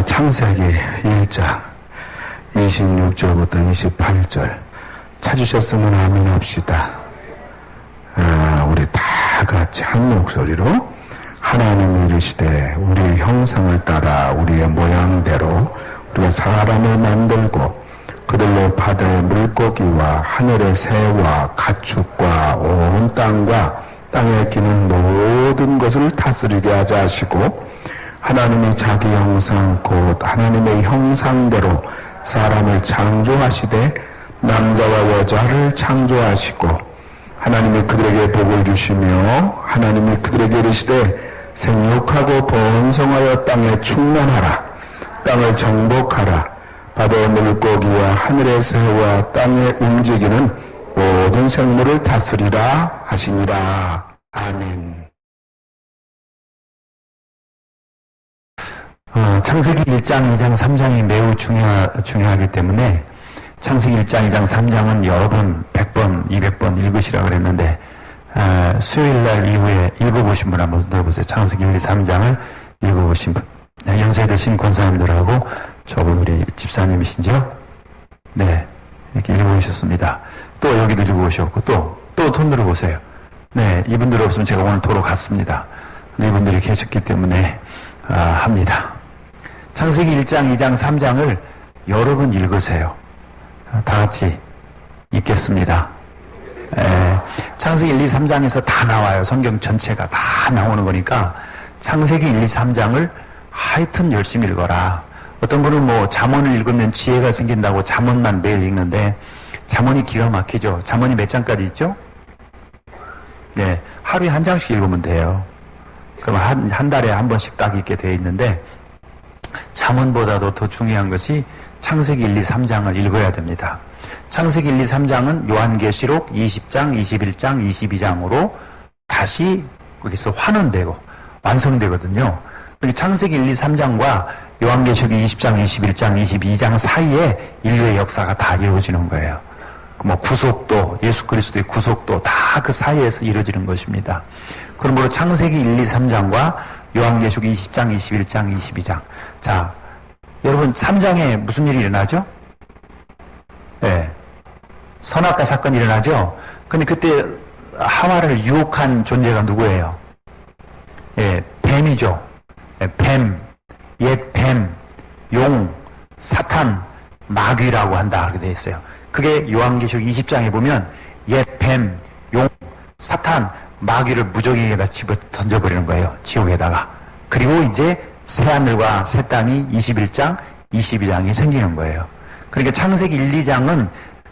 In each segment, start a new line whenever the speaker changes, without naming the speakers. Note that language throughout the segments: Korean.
창세기 1장 26절부터 28절 찾으셨으면 아멘 합시다. 우리 다 같이 한 목소리로 하나님이 이르시되 우리의 형상을 따라 우리의 모양대로 우리가 사람을 만들고 그들로 바다의 물고기와 하늘의 새와 가축과 온 땅과 땅에 기는 모든 것을 다스리게 하자 하시고 하나님이 자기 형상 곧 하나님의 형상대로 사람을 창조하시되 남자와 여자를 창조하시고 하나님이 그들에게 복을 주시며 하나님이 그들에게 이르시되 생육하고 번성하여 땅에 충만하라 땅을 정복하라 바다의 물고기와 하늘의 새와 땅에 움직이는 모든 생물을 다스리라 하시니라. 아멘. 창세기 1장, 2장, 3장이 매우 중요하기 때문에 창세기 1장, 2장, 3장은 여러 번, 100번, 200번 읽으시라고 그랬는데 수요일 날 이후에 읽어보신 분 한번 들어보세요. 창세기 1, 2, 3장을 읽어보신 분. 연세 드신 권사님들하고 저분 우리 집사님이신지요? 네, 이렇게 읽어보셨습니다. 또 여기도 읽어보셨고 또 손 들어보세요. 네, 이분들 없으면 제가 오늘 도로 갔습니다. 이분들이 계셨기 때문에 합니다. 창세기 1장, 2장, 3장을 여러 번 읽으세요. 다 같이 읽겠습니다. 창세기 1, 2, 3장에서 다 나와요. 성경 전체가 다 나오는 거니까 창세기 1, 2, 3장을 하여튼 열심히 읽어라. 어떤 분은 뭐 잠언을 읽으면 지혜가 생긴다고 잠언만 매일 읽는데 잠언이 기가 막히죠. 잠언이 몇 장까지 있죠? 네, 하루에 한 장씩 읽으면 돼요. 그럼 한 달에 한 번씩 딱 읽게 되어 있는데 잠언보다도 더 중요한 것이 창세기 1, 2, 3장을 읽어야 됩니다. 창세기 1, 2, 3장은 요한계시록 20장, 21장, 22장으로 다시 거기서 환원되고 완성되거든요. 창세기 1, 2, 3장과 요한계시록 20장, 21장, 22장 사이에 인류의 역사가 다 이루어지는 거예요. 뭐 구속도, 예수 그리스도의 구속도 다 그 사이에서 이루어지는 것입니다. 그러므로 창세기 1, 2, 3장과 요한계시록 20장, 21장, 22장. 자, 여러분 3장에 무슨 일이 일어나죠? 네, 선악과 사건이 일어나죠? 근데 그때 하와를 유혹한 존재가 누구예요? 예, 뱀이죠. 뱀, 옛 뱀, 용, 사탄, 마귀라고 한다 그렇게 되어 있어요. 그게 요한계시록 20장에 보면 옛 뱀, 용, 사탄, 마귀를 무적에게다 집어 던져버리는 거예요. 지옥에다가. 그리고 이제 새하늘과 새 땅이 21장, 22장이 생기는 거예요. 그러니까 창세기 1, 2장은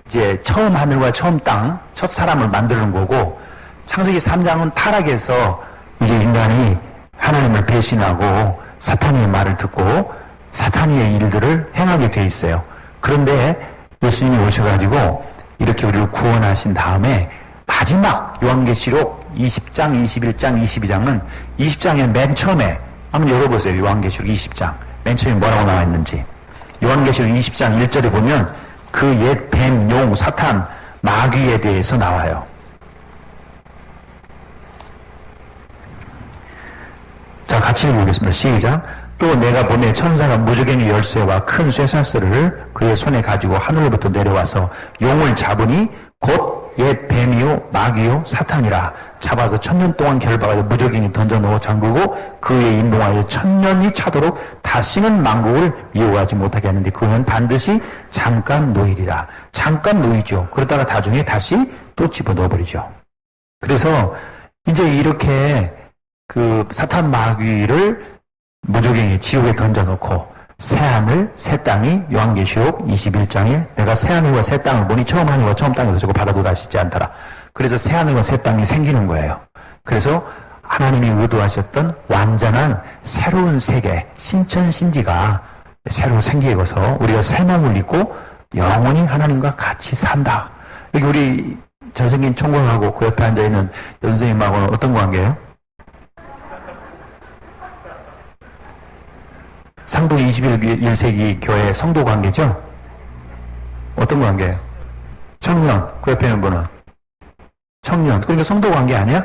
이제 처음 하늘과 처음 땅, 첫 사람을 만드는 거고 창세기 3장은 타락해서 이제 인간이 하나님을 배신하고 사탄의 말을 듣고 사탄의 일들을 행하게 돼 있어요. 그런데 예수님이 오셔가지고 이렇게 우리를 구원하신 다음에 마지막 요한계시록 20장, 21장, 22장은 20장의 맨 처음에 한번 열어보세요. 요한계시록 20장 맨 처음에 뭐라고 나와 있는지. 요한계시록 20장 1절에 보면 그 옛 뱀, 용, 사탄, 마귀에 대해서 나와요. 자, 같이 읽어보겠습니다. 시작. 또 내가 보매 천사가 무저갱이 열쇠와 큰 쇠사슬을 그의 손에 가지고 하늘로부터 내려와서 용을 잡으니 곧 옛 뱀이요 마귀요 사탄이라. 잡아서 1000년 동안 결박하여 무저갱이 던져놓아 잠그고 그의 인동하여 1000년이 차도록 다시는 만국을 미워하지 못하게 하는데 그는 반드시 잠깐 노일이라. 잠깐 노이죠. 그러다가 나중에 다시 또 집어넣어버리죠. 그래서 이제 이렇게 그 사탄 마귀를 무저갱이 지옥에 던져놓고 새하늘, 새 땅이 요한계시록 21장에 내가 새하늘과 새 땅을 보니 처음 하늘과 처음 땅에서 저거 바다도 다시 있지 않더라. 그래서 새하늘과 새 땅이 생기는 거예요. 그래서 하나님이 의도하셨던 완전한 새로운 세계, 신천신지가 새로 생기고서 우리가 새 몸을 입고 영원히 하나님과 같이 산다. 여기 우리 잘생긴 총각하고 그 옆에 앉아있는 선생님하고는 어떤 관계예요? 상도 21세기 교회 성도 관계죠? 어떤 관계예요? 청년, 그 옆에 있는 분은? 청년, 그러니까 성도 관계 아니야?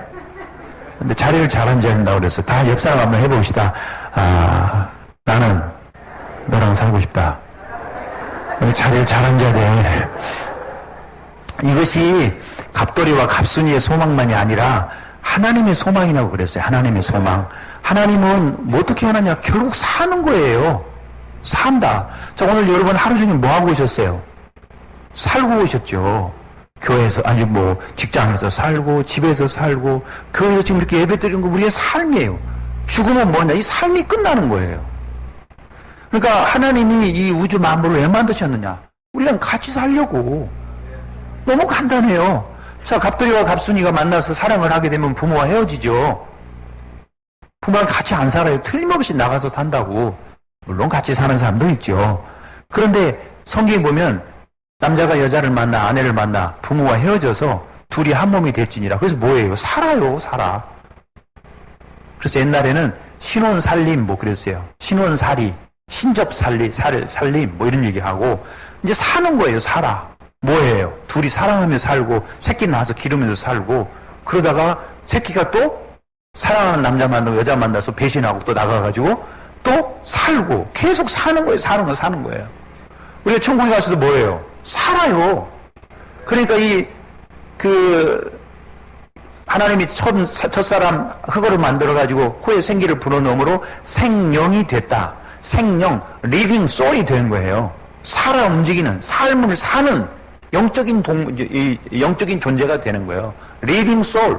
근데 자리를 잘 앉아야 된다고 그래서 다 옆 사람 한번 해봅시다. 나는 보고 싶다. 자리를 잘 앉아야 돼. 이것이 갑돌이와 갑순이의 소망만이 아니라 하나님의 소망이라고 그랬어요. 하나님의 소망. 하나님은 뭐 어떻게 하느냐? 결국 사는 거예요. 산다. 자, 오늘 여러분 하루 종일 뭐 하고 오셨어요? 살고 오셨죠. 교회에서, 아니 뭐 직장에서 살고, 집에서 살고, 교회에서 지금 이렇게 예배 드리는 거 우리의 삶이에요. 죽으면 뭐냐? 이 삶이 끝나는 거예요. 그러니까 하나님이 이 우주 만물을 왜 만드셨느냐? 우리랑 같이 살려고. 너무 간단해요. 자, 갑돌이와 갑순이가 만나서 사랑을 하게 되면 부모와 헤어지죠. 부모랑 같이 안 살아요. 틀림없이 나가서 산다고. 물론 같이 사는 사람도 있죠. 그런데 성경에 보면 남자가 여자를 만나, 아내를 만나, 부모와 헤어져서 둘이 한 몸이 될지니라. 그래서 뭐예요? 살아요, 살아. 그래서 옛날에는 신혼살림 뭐 그랬어요. 신혼살이, 신접살림, 살림 뭐 이런 얘기하고 이제 사는 거예요, 살아. 뭐예요? 둘이 사랑하며 살고 새끼 낳아서 기르면서 살고 그러다가 새끼가 또 사랑하는 남자 만나고 여자 만나서 배신하고 또 나가가지고 또 살고 계속 사는 거예요. 사는 거예요. 우리가 천국에 가서도 뭐예요? 살아요. 그러니까 하나님이 첫사람 흙으로 만들어가지고 코에 생기를 불어넣음으로 생령이 됐다. 생령, living soul이 된 거예요. 살아 움직이는, 삶을 사는 영적인 존재가 되는 거예요. living soul.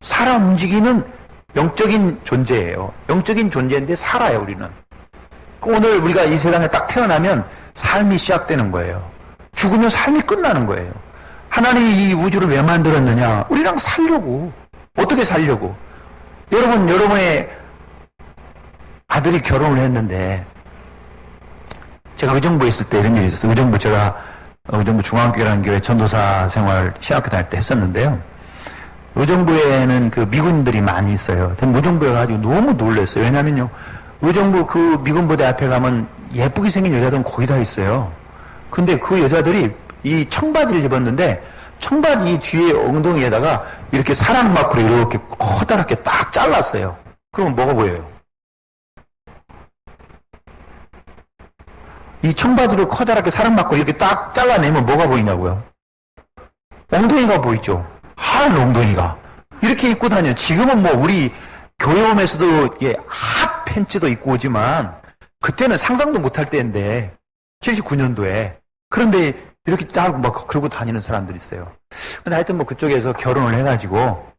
살아 움직이는 영적인 존재예요. 영적인 존재인데 살아요, 우리는. 오늘 우리가 이 세상에 딱 태어나면 삶이 시작되는 거예요. 죽으면 삶이 끝나는 거예요. 하나님이 이 우주를 왜 만들었느냐? 우리랑 살려고. 어떻게 살려고? 여러분의 아들이 결혼을 했는데, 제가 의정부에 있을 때 이런 일이 있었어요. 의정부 중앙교회라는 교회 전도사 생활 신학교 다닐 때 했었는데요. 의정부에는 그 미군들이 많이 있어요. 의정부에 가지고 너무 놀랐어요. 왜냐면요, 의정부 그 미군부대 앞에 가면 예쁘게 생긴 여자들은 거의 다 있어요. 근데 그 여자들이 이 청바지를 입었는데, 청바지 뒤에 엉덩이에다가 이렇게 사랑 마크로 이렇게 커다랗게 딱 잘랐어요. 그러면 뭐가 보여요? 이 청바지로 커다랗게 사랑 마크로 이렇게 딱 잘라내면 뭐가 보이냐고요? 엉덩이가 보이죠? 하얀 엉덩이가. 이렇게 입고 다녀요. 지금은 뭐 우리 교회 오면서도 핫 팬츠도 입고 오지만, 그때는 상상도 못할 때인데, 79년도에. 그런데 이렇게 딱 막 그러고 다니는 사람들이 있어요. 근데 하여튼 뭐 그쪽에서 결혼을 해가지고,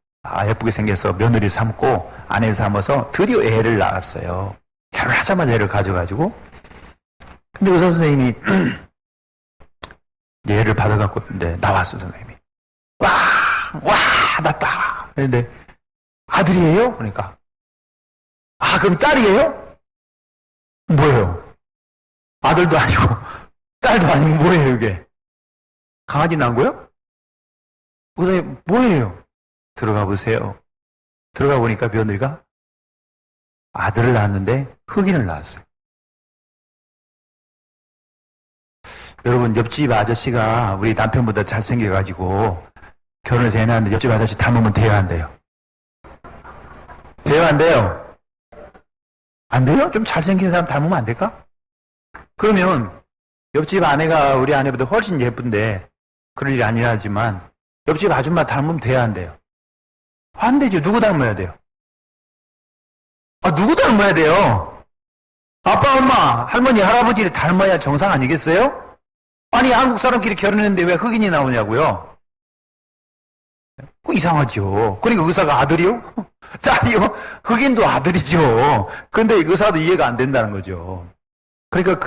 예쁘게 생겨서 며느리 삼고, 아내를 삼아서 드디어 애를 낳았어요. 결혼하자마자 애를 가져가지고. 근데 의사 선생님이 애를 받아갖고, 근데 나왔어, 선생님이. 와, 났다. 그런데 아들이에요? 그러니까. 그럼 딸이에요? 뭐예요? 아들도 아니고, 딸도 아니고, 뭐예요, 이게? 강아지 낳은 거요? 선생님, 뭐예요? 들어가 보세요. 들어가 보니까 며느리가 아들을 낳았는데 흑인을 낳았어요. 여러분, 옆집 아저씨가 우리 남편보다 잘생겨가지고 결혼해서 애 낳았는데 옆집 아저씨 닮으면 돼요, 안 돼요? 돼요, 안 돼요? 안 돼요? 좀 잘생긴 사람 닮으면 안 될까? 그러면 옆집 아내가 우리 아내보다 훨씬 예쁜데 그럴 일이 아니라지만 옆집 아줌마 닮으면 돼요, 안 돼요? 안 되죠. 누구 닮아야 돼요? 누구 닮아야 돼요? 아빠, 엄마, 할머니, 할아버지를 닮아야 정상 아니겠어요? 아니, 한국 사람끼리 결혼했는데 왜 흑인이 나오냐고요? 그거 이상하죠. 그러니까 의사가 아들이요? 딸이요? 흑인도 아들이죠. 근데 의사도 이해가 안 된다는 거죠. 그러니까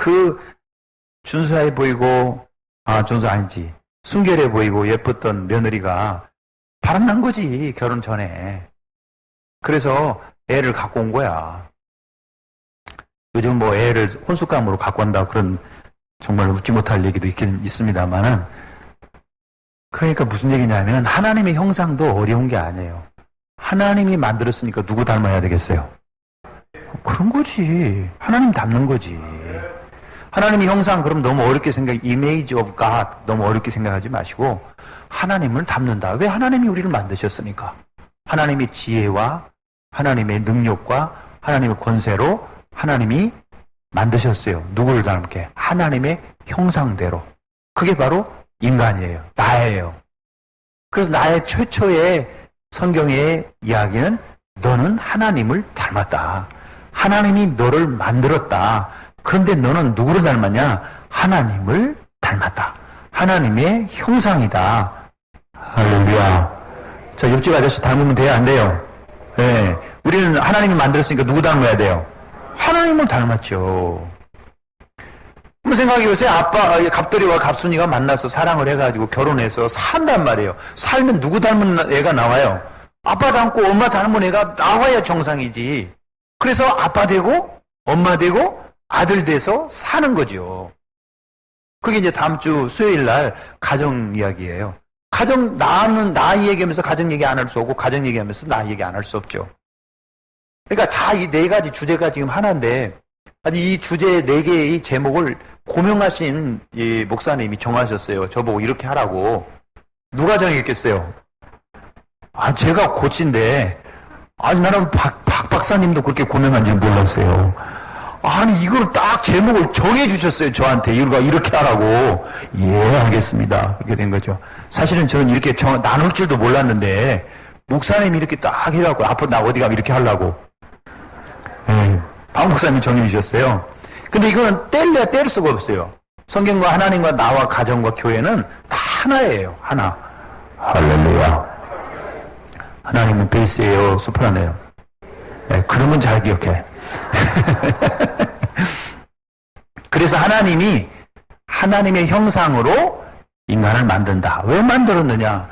준수해 보이고, 준수 아니지. 순결해 보이고 예뻤던 며느리가 바람난 거지, 결혼 전에. 그래서 애를 갖고 온 거야. 요즘 뭐 애를 혼숙감으로 갖고 온다 그런 정말 웃지 못할 얘기도 있긴 있습니다만은, 그러니까 무슨 얘기냐면 하나님의 형상도 어려운 게 아니에요. 하나님이 만들었으니까 누구 닮아야 되겠어요? 그런 거지. 하나님 닮는 거지. 하나님의 형상 그럼 너무 어렵게 image of God 너무 어렵게 생각하지 마시고 하나님을 닮는다. 왜? 하나님이 우리를 만드셨으니까. 하나님의 지혜와 하나님의 능력과 하나님의 권세로 하나님이 만드셨어요. 누구를 닮게? 하나님의 형상대로. 그게 바로 인간이에요. 나예요. 그래서 나의 최초의 성경의 이야기는 너는 하나님을 닮았다. 하나님이 너를 만들었다. 그런데 너는 누구를 닮았냐? 하나님을 닮았다. 하나님의 형상이다. 할렐루야. 자, 옆집 아저씨 닮으면 돼요? 안 돼요? 네. 우리는 하나님이 만들었으니까 누구 닮아야 돼요? 하나님을 닮았죠. 한번 생각해보세요. 아빠, 갑돌이와 갑순이가 만나서 사랑을 해가지고 결혼해서 산단 말이에요. 살면 누구 닮은 애가 나와요? 아빠 닮고 엄마 닮은 애가 나와야 정상이지. 그래서 아빠 되고 엄마 되고 아들 돼서 사는 거죠. 그게 이제 다음 주 수요일 날 가정 이야기예요. 가정, 나 얘기하면서 가정 얘기 안 할 수 없고, 가정 얘기하면서 나 얘기 안 할 수 없죠. 그러니까 다 이 네 가지 주제가 지금 하나인데, 아니, 이 주제 네 개의 제목을 고명하신 이 목사님이 정하셨어요. 저보고 이렇게 하라고. 누가 정했겠어요? 아, 제가 고친데, 아니, 나는 박 박사님도 그렇게 고명한 줄 몰랐어요. 아니, 이걸 딱 제목을 정해주셨어요. 저한테. 이렇게 하라고. 예, 알겠습니다. 그렇게 된 거죠. 사실은 저는 이렇게 나눌 줄도 몰랐는데, 목사님이 이렇게 딱 해갖고, 앞으로 나 어디 가면 이렇게 하려고. 예, 박 목사님이 정해주셨어요. 근데 이거는 뗄 수가 없어요. 성경과 하나님과 나와 가정과 교회는 다 하나예요. 하나. 할렐루야. 하나님은 베이스예요. 소프라노예요. 예, 그러면 잘 기억해. 그래서 하나님이 하나님의 형상으로 인간을 만든다. 왜 만들었느냐?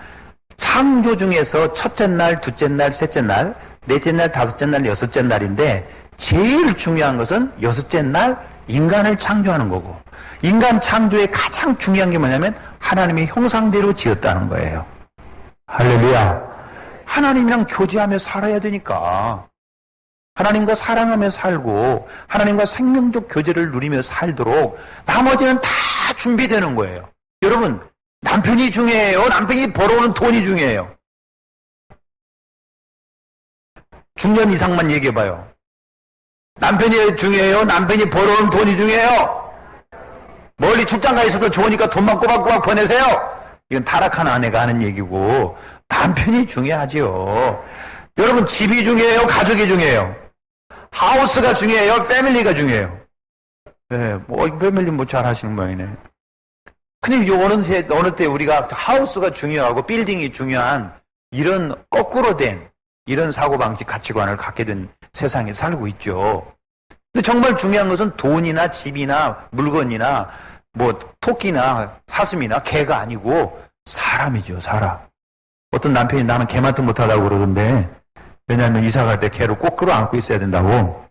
창조 중에서 첫째 날, 둘째 날, 셋째 날, 넷째 날, 다섯째 날, 여섯째 날인데 제일 중요한 것은 여섯째 날 인간을 창조하는 거고, 인간 창조의 가장 중요한 게 뭐냐면 하나님의 형상대로 지었다는 거예요. 할렐루야. 하나님이랑 교제하며 살아야 되니까. 하나님과 사랑하며 살고 하나님과 생명적 교제를 누리며 살도록 나머지는 다 준비되는 거예요. 여러분, 남편이 중요해요? 남편이 벌어오는 돈이 중요해요? 중년 이상만 얘기해봐요. 남편이 중요해요? 남편이 벌어오는 돈이 중요해요? 멀리 출장 가 있어도 좋으니까 돈만 꼬박꼬박 보내세요? 이건 타락한 아내가 하는 얘기고, 남편이 중요하지요. 여러분, 집이 중요해요? 가족이 중요해요? 하우스가 중요해요? 패밀리가 중요해요? 네, 패밀리 잘 하시는 모양이네. 근데 어느 때 우리가 하우스가 중요하고 빌딩이 중요한 이런 거꾸로 된 이런 사고방식 가치관을 갖게 된 세상에 살고 있죠. 근데 정말 중요한 것은 돈이나 집이나 물건이나 토끼나 사슴이나 개가 아니고 사람이죠, 사람. 어떤 남편이 나는 개만큼 못하다고 그러던데, 왜냐하면 이사 갈 때 개를 꼭 끌어안고 있어야 된다고.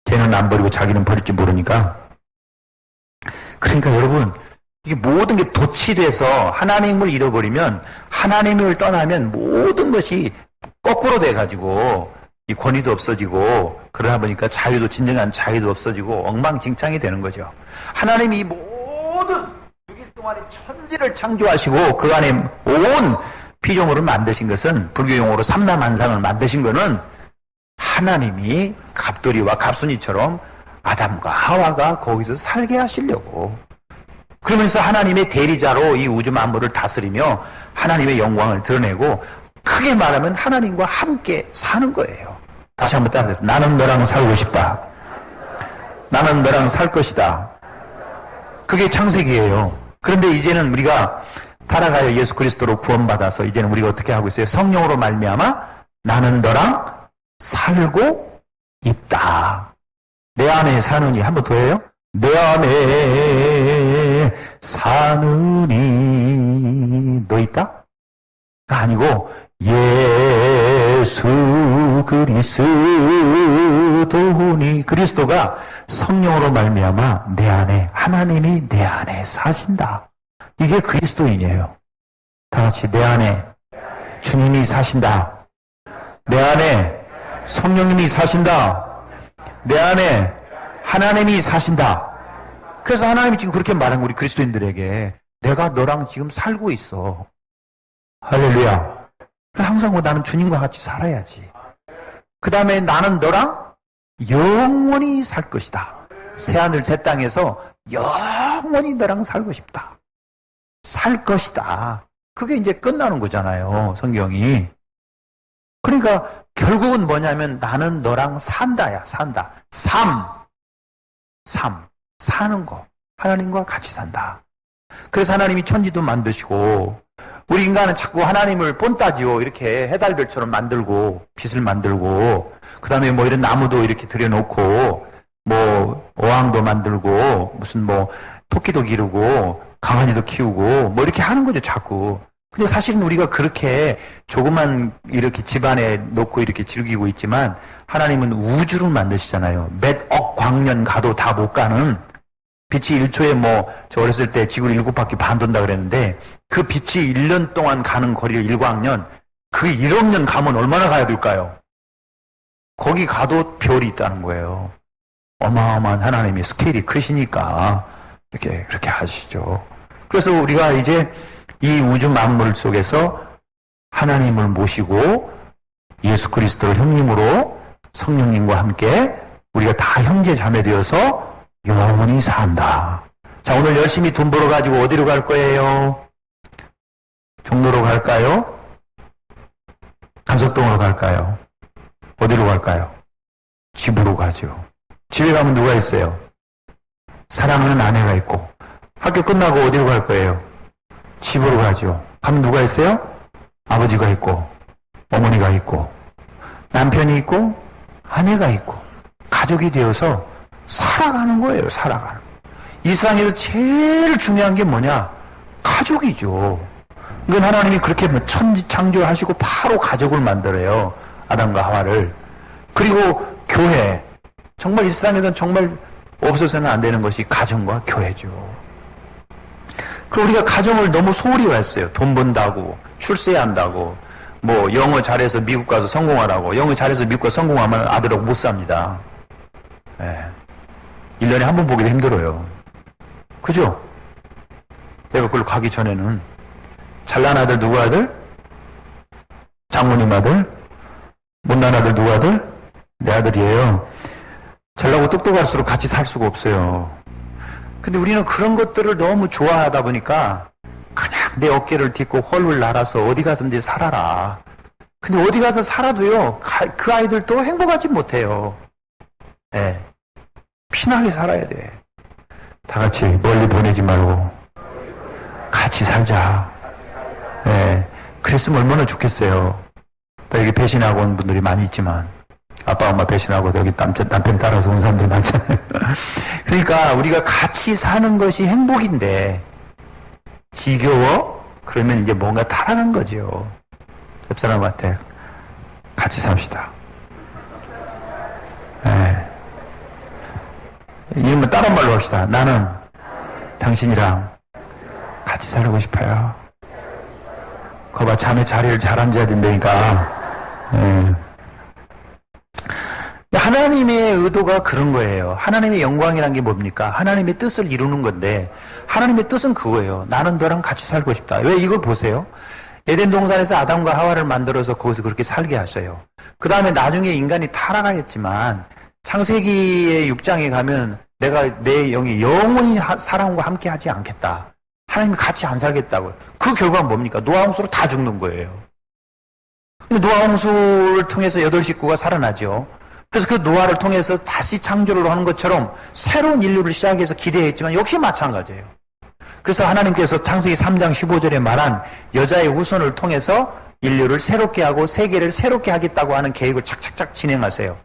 개는 안 버리고 자기는 버릴지 모르니까. 그러니까 여러분, 이게 모든 게 도치돼서 하나님을 잃어버리면, 하나님을 떠나면 모든 것이 거꾸로 돼가지고 이 권위도 없어지고, 그러다 보니까 자유도, 진정한 자유도 없어지고 엉망진창이 되는 거죠. 하나님이 모든 6일 동안에 천지를 창조하시고 그 안에 온 피조물을 만드신 것은, 불교 용어로 삼라만상을 만드신 것은 하나님이 갑돌이와 갑순이처럼 아담과 하와가 거기서 살게 하시려고. 그러면서 하나님의 대리자로 이 우주 만물을 다스리며 하나님의 영광을 드러내고, 크게 말하면 하나님과 함께 사는 거예요. 다시 한번 따라해요. 나는 너랑 살고 싶다. 나는 너랑 살 것이다. 그게 창세기예요. 그런데 이제는 우리가 타락하여 예수 그리스도로 구원받아서 이제는 우리가 어떻게 하고 있어요? 성령으로 말미암아 나는 너랑 살고 있다. 내 안에 사느니, 한 번 더 해요. 내 안에 사느니 너 있다? 아니고 예수 그리스도니, 그리스도가 성령으로 말미암아 내 안에, 하나님이 내 안에 사신다. 이게 그리스도인이에요. 다 같이 내 안에 주님이 사신다. 내 안에 성령님이 사신다. 내 안에 하나님이 사신다. 그래서 하나님이 지금 그렇게 말한 우리 그리스도인들에게 내가 너랑 지금 살고 있어. 할렐루야. 항상 나는 주님과 같이 살아야지. 그 다음에 나는 너랑 영원히 살 것이다.
새하늘 새 땅에서 영원히 너랑 살고 싶다. 살 것이다. 그게 이제 끝나는 거잖아요, 성경이. 그러니까 결국은 뭐냐면 나는 너랑 산다야, 산다. 사는 거. 하나님과 같이 산다. 그래서 하나님이 천지도 만드시고 우리 인간은 자꾸 하나님을 본따지요. 이렇게 해달별처럼 만들고 빛을 만들고 그 다음에 뭐 이런 나무도 이렇게 들여놓고 뭐 어항도 만들고 무슨 뭐 토끼도 기르고 강아지도 키우고 뭐 이렇게 하는 거죠, 자꾸. 근데 사실은 우리가 그렇게 조그만 이렇게 집안에 놓고 이렇게 즐기고 있지만 하나님은 우주를 만드시잖아요. 몇 억 광년 가도 다 못 가는 빛이 1초에 뭐 저 어렸을 때 지구를 7바퀴 반 돈다 그랬는데 그 빛이 1년 동안 가는 거리를 1광년, 그 1억 년 가면 얼마나 가야 될까요? 거기 가도 별이 있다는 거예요. 어마어마한 하나님이 스케일이 크시니까 그렇게 하시죠. 그래서 우리가 이제 이 우주 만물 속에서 하나님을 모시고 예수 그리스도를 형님으로 성령님과 함께 우리가 다 형제 자매 되어서 영원히 산다. 자, 오늘 열심히 돈 벌어 가지고 어디로 갈 거예요? 종로로 갈까요? 간석동으로 갈까요? 어디로 갈까요? 집으로 가죠. 집에 가면 누가 있어요? 사랑하는 아내가 있고. 학교 끝나고 어디로 갈 거예요? 집으로 가죠. 가면 누가 있어요? 아버지가 있고 어머니가 있고 남편이 있고 아내가 있고 가족이 되어서 살아가는 거예요. 살아가는. 이 세상에서 제일 중요한 게 뭐냐? 가족이죠. 이건 하나님이 그렇게 천지 창조하시고 바로 가족을 만들어요. 아담과 하와를. 그리고 교회. 정말 이 세상에서는 정말 없어서는 안 되는 것이 가정과 교회죠. 그리고 우리가 가정을 너무 소홀히 했어요. 돈 번다고, 출세해야 한다고, 뭐 영어 잘해서 미국 가서 성공하라고. 영어 잘해서 미국 가서 성공하면 아들하고 못 삽니다. 네. 1년에 한 번 보기도 힘들어요. 그죠? 내가 그걸로 가기 전에는 잘난 아들 누구 아들? 장모님 아들? 못난 아들 누구 아들? 내 아들이에요. 잘나고 똑똑할수록 같이 살 수가 없어요. 근데 우리는 그런 것들을 너무 좋아하다 보니까 그냥 내 어깨를 딛고 헐훌 날아서 어디 가서든지 살아라. 근데 어디 가서 살아도요, 그 아이들도 행복하지 못해요. 네. 편하게 살아야 돼. 다 같이 멀리 보내지 말고 같이 살자. 네. 그랬으면 얼마나 좋겠어요. 여기 배신하고 온 분들이 많이 있지만 아빠 엄마 배신하고 여기 남편 따라서 온 사람들 많잖아요. 그러니까 우리가 같이 사는 것이 행복인데 지겨워? 그러면 이제 뭔가 타락한 거죠. 옆 사람한테 같이 삽시다. 네. 이러면 다른 말로 합시다. 나는 당신이랑 같이 살고 싶어요. 거봐, 자네 자리를 잘 앉아야 된다니까. 네. 하나님의 의도가 그런 거예요. 하나님의 영광이란 게 뭡니까? 하나님의 뜻을 이루는 건데 하나님의 뜻은 그거예요. 나는 너랑 같이 살고 싶다. 왜 이걸 보세요? 에덴 동산에서 아담과 하와를 만들어서 거기서 그렇게 살게 하셔요. 그 다음에 나중에 인간이 타락하였지만 창세기의 6장에 가면 내가 내 영이 영원히 사람과 함께 하지 않겠다. 하나님이 같이 안 살겠다고요. 그 결과는 뭡니까? 노아 홍수로 다 죽는 거예요. 근데 노아 홍수를 통해서 8식구가 살아나죠. 그래서 그 노아를 통해서 다시 창조를 하는 것처럼 새로운 인류를 시작해서 기대했지만 역시 마찬가지예요. 그래서 하나님께서 창세기 3장 15절에 말한 여자의 후손을 통해서 인류를 새롭게 하고 세계를 새롭게 하겠다고 하는 계획을 착착착 진행하세요.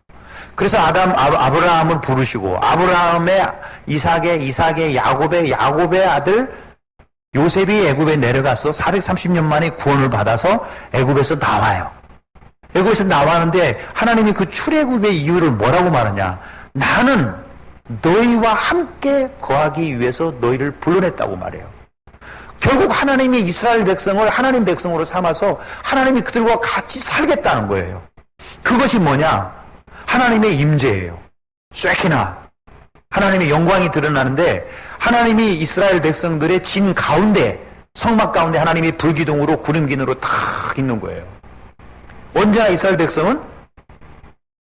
그래서 아브라함을 부르시고 아브라함의 이삭의 야곱의 아들 요셉이 애굽에 내려가서 430년 만에 구원을 받아서 애굽에서 나와요. 애굽에서 나왔는데 하나님이 그 출애굽의 이유를 뭐라고 말하냐? 나는 너희와 함께 거하기 위해서 너희를 불러냈다고 말해요. 결국 하나님이 이스라엘 백성을 하나님 백성으로 삼아서 하나님이 그들과 같이 살겠다는 거예요. 그것이 뭐냐? 하나님의 임재예요. 쉐키나. 하나님의 영광이 드러나는데 하나님이 이스라엘 백성들의 진 가운데 성막 가운데 하나님이 불기둥으로 구름기둥으로 탁 있는 거예요. 언제나 이스라엘 백성은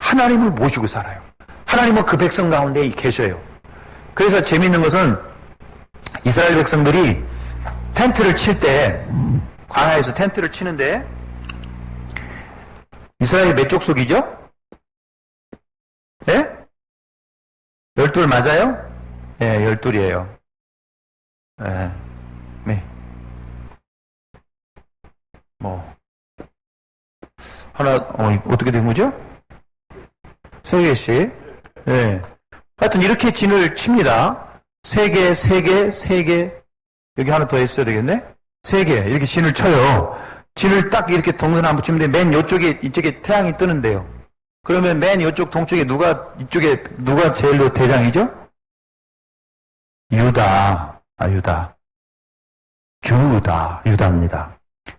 하나님을 모시고 살아요. 하나님은 그 백성 가운데 계셔요. 그래서 재밌는 것은 이스라엘 백성들이 텐트를 칠 때, 광야에서 텐트를 치는데, 이스라엘이 몇 족속이죠? 예? 12 맞아요? 예, 12이에요. 예. 네. 하나, 어떻게 된 거죠? 3개씩. 예. 하여튼 이렇게 진을 칩니다. 3개, 3개, 3개. 여기 하나 더 했어야 되겠네? 3개. 이렇게 진을 쳐요. 진을 딱 이렇게 동서남북 치는데 맨 이쪽에 태양이 뜨는데요. 그러면 맨 이쪽 동쪽에 이쪽에 누가 제일로 대장이죠? 유다입니다.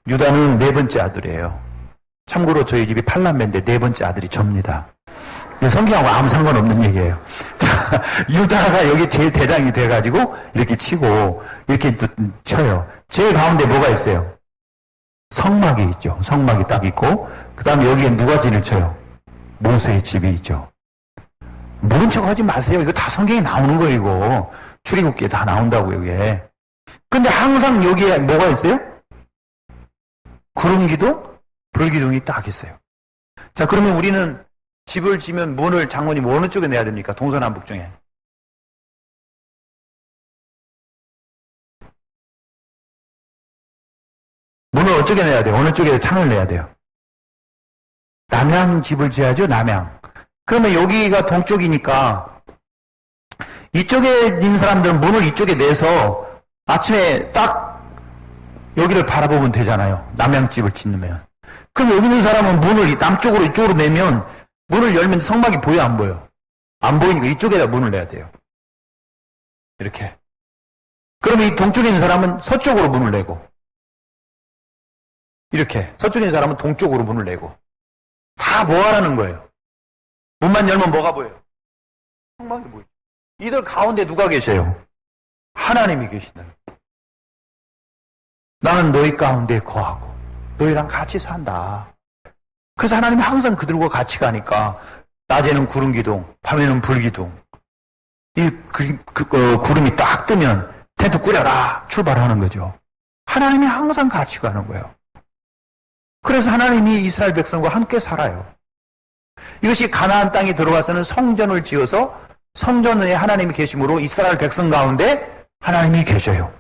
유다는 4번째 아들이에요. 참고로 저희 집이 8남매인데 4번째 아들이 접니다. 성경하고 아무 상관없는 얘기예요. 자, 유다가 여기 제일 대장이 돼가지고 이렇게 치고 이렇게 쳐요. 제일 가운데 뭐가 있어요? 성막이 있죠. 성막이 딱 있고 그 다음에 여기에 누가 진을 쳐요? 모세의 집이 있죠. 모른 척 하지 마세요. 이거 다 성경에 나오는 거예요. 이거 출애굽기에 다 나온다고요. 이게. 근데 항상 여기에 뭐가 있어요? 구름기둥, 불기둥이 딱 있어요. 자, 그러면 우리는 집을 지면 장모님 어느 쪽에 내야 됩니까? 동서남북 중에. 문을 어떻게 내야 돼요? 어느 쪽에 창을 내야 돼요? 남양 집을 지어야죠, 남양. 그러면 여기가 동쪽이니까 이쪽에 있는 사람들은 문을 이쪽에 내서 아침에 딱 여기를 바라보면 되잖아요. 남양집을 짓으면. 그럼 여기 있는 사람은 문을 남쪽으로 이쪽으로 내면 문을 열면 성막이 보여 안 보여? 안 보이니까 이쪽에다 문을 내야 돼요. 이렇게. 그러면 이 동쪽에 있는 사람은 서쪽으로 문을 내고 이렇게. 서쪽에 있는 사람은 동쪽으로 문을 내고 다 뭐 하라는 거예요? 문만 열면 뭐가 보여요? 성막이 보여요. 이들 가운데 누가 계세요? 하나님이 계신다. 나는 너희 가운데 거하고 너희랑 같이 산다. 그래서 하나님이 항상 그들과 같이 가니까 낮에는 구름기둥, 밤에는 불기둥. 구름이 딱 뜨면 텐트 꾸려라 출발하는 거죠. 하나님이 항상 같이 가는 거예요. 그래서 하나님이 이스라엘 백성과 함께 살아요. 이것이 가나안 땅에 들어와서는 성전을 지어서 성전에 하나님이 계심으로 이스라엘 백성 가운데 하나님이 계셔요.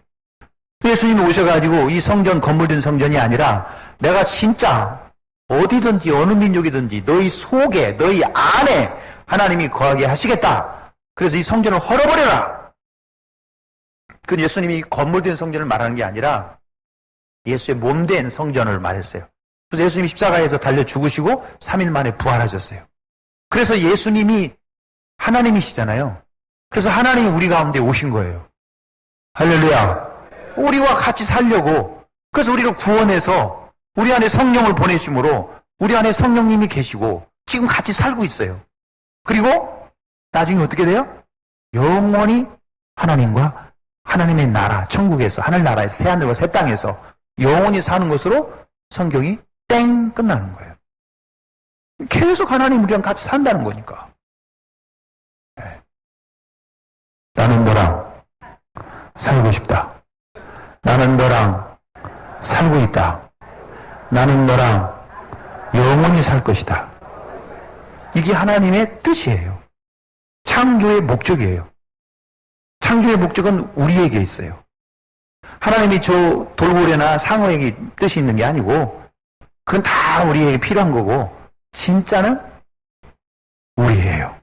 예수님이 오셔가지고 이 성전 건물된 성전이 아니라 내가 진짜 어디든지 어느 민족이든지 너희 속에 너희 안에 하나님이 거하게 하시겠다. 그래서 이 성전을 헐어버려라. 그 예수님이 건물된 성전을 말하는 게 아니라 예수의 몸된 성전을 말했어요. 그래서 예수님이 십자가에서 달려 죽으시고 3일 만에 부활하셨어요. 그래서 예수님이 하나님이시잖아요. 그래서 하나님이 우리 가운데 오신 거예요. 할렐루야. 우리와 같이 살려고. 그래서 우리를 구원해서 우리 안에 성령을 보내심으로 우리 안에 성령님이 계시고 지금 같이 살고 있어요. 그리고 나중에 어떻게 돼요? 영원히 하나님과 하나님의 나라, 천국에서, 하늘나라에서, 새하늘과 새 땅에서 영원히 사는 것으로 성경이 땡 끝나는 거예요. 계속 하나님 우리랑 같이 산다는 거니까. 네. 나는 너랑 살고 싶다. 나는 너랑 살고 있다. 나는 너랑 영원히 살 것이다. 이게 하나님의 뜻이에요. 창조의 목적이에요. 창조의 목적은 우리에게 있어요. 하나님이 저 돌고래나 상어에게 뜻이 있는 게 아니고 그건 다 우리에게 필요한 거고 진짜는 우리예요.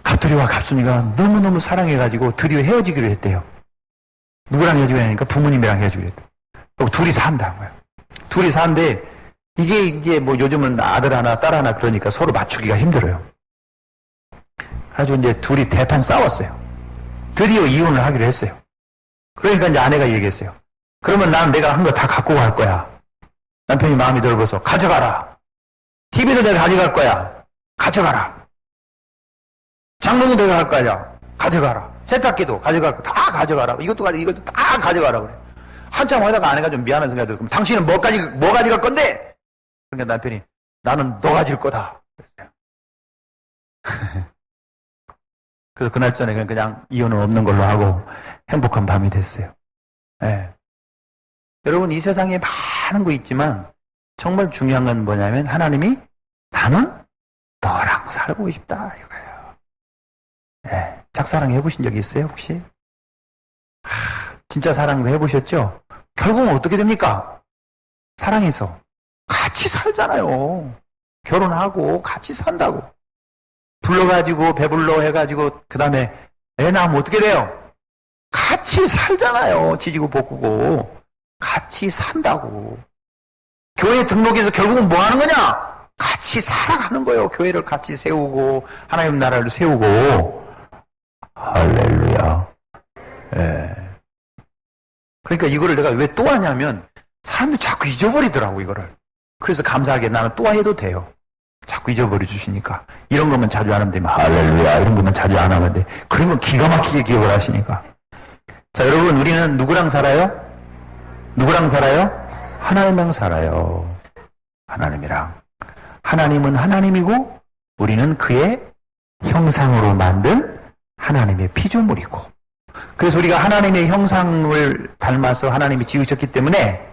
갑돌이와 갑순이가 너무너무 사랑해가지고 드디어 헤어지기로 했대요. 누구랑 헤어지기로 하니까 부모님이랑 헤어지기로 했대요. 둘이 산다는 거예요. 둘이 사는데 이게 뭐 요즘은 아들 하나 딸 하나 그러니까 서로 맞추기가 힘들어요. 아주 이제 둘이 대판 싸웠어요. 드디어 이혼을 하기로 했어요. 그러니까 이제 아내가 얘기했어요. 그러면 내가 한 거 다 갖고 갈 거야. 남편이 마음이 넓어서 가져가라. TV도 내가 가져갈 거야. 가져가라. 장롱도 내가 갈 거야. 가져가라. 세탁기도 가져갈 거 다 가져가라. 이것도 다 가져가라 그래. 한참 하다가 아내가 좀 미안한 생각이 들고, 그럼 당신은 뭐 가져갈 건데? 그러니까 남편이 나는 너 가질 거다. 그랬어요. 그래서 그날 저녁에 그냥 이혼은 없는 걸로 하고 행복한 밤이 됐어요. 예. 여러분, 이 세상에 많은 거 있지만 정말 중요한 건 뭐냐면 하나님이 나는 너랑 살고 싶다 이거예요. 예. 짝사랑 해보신 적 있어요 혹시? 진짜 사랑도 해보셨죠? 결국은 어떻게 됩니까? 사랑해서 같이 살잖아요. 결혼하고 같이 산다고. 불러가지고 배불러 해가지고 그 다음에 애 낳으면 어떻게 돼요? 같이 살잖아요. 지지고 볶고 같이 산다고. 교회 등록해서 결국은 뭐 하는 거냐? 같이 살아가는 거예요. 교회를 같이 세우고 하나님 나라를 세우고. 할렐루야. 예. 그러니까 이거를 내가 왜 또 하냐면 사람들이 자꾸 잊어버리더라고 이거를. 그래서 감사하게 나는 또 해도 돼요. 자꾸 잊어버려 주시니까. 이런 것만 자주 안 하면 되면 할렐루야 이런 것만 자주 안 하면 돼. 그런 건 기가 막히게 기억을 하시니까. 자, 여러분, 우리는 누구랑 살아요? 누구랑 살아요? 하나님이랑 살아요. 하나님이랑. 하나님은 하나님이고 우리는 그의 형상으로 만든 하나님의 피조물이고. 그래서 우리가 하나님의 형상을 닮아서 하나님이 지으셨기 때문에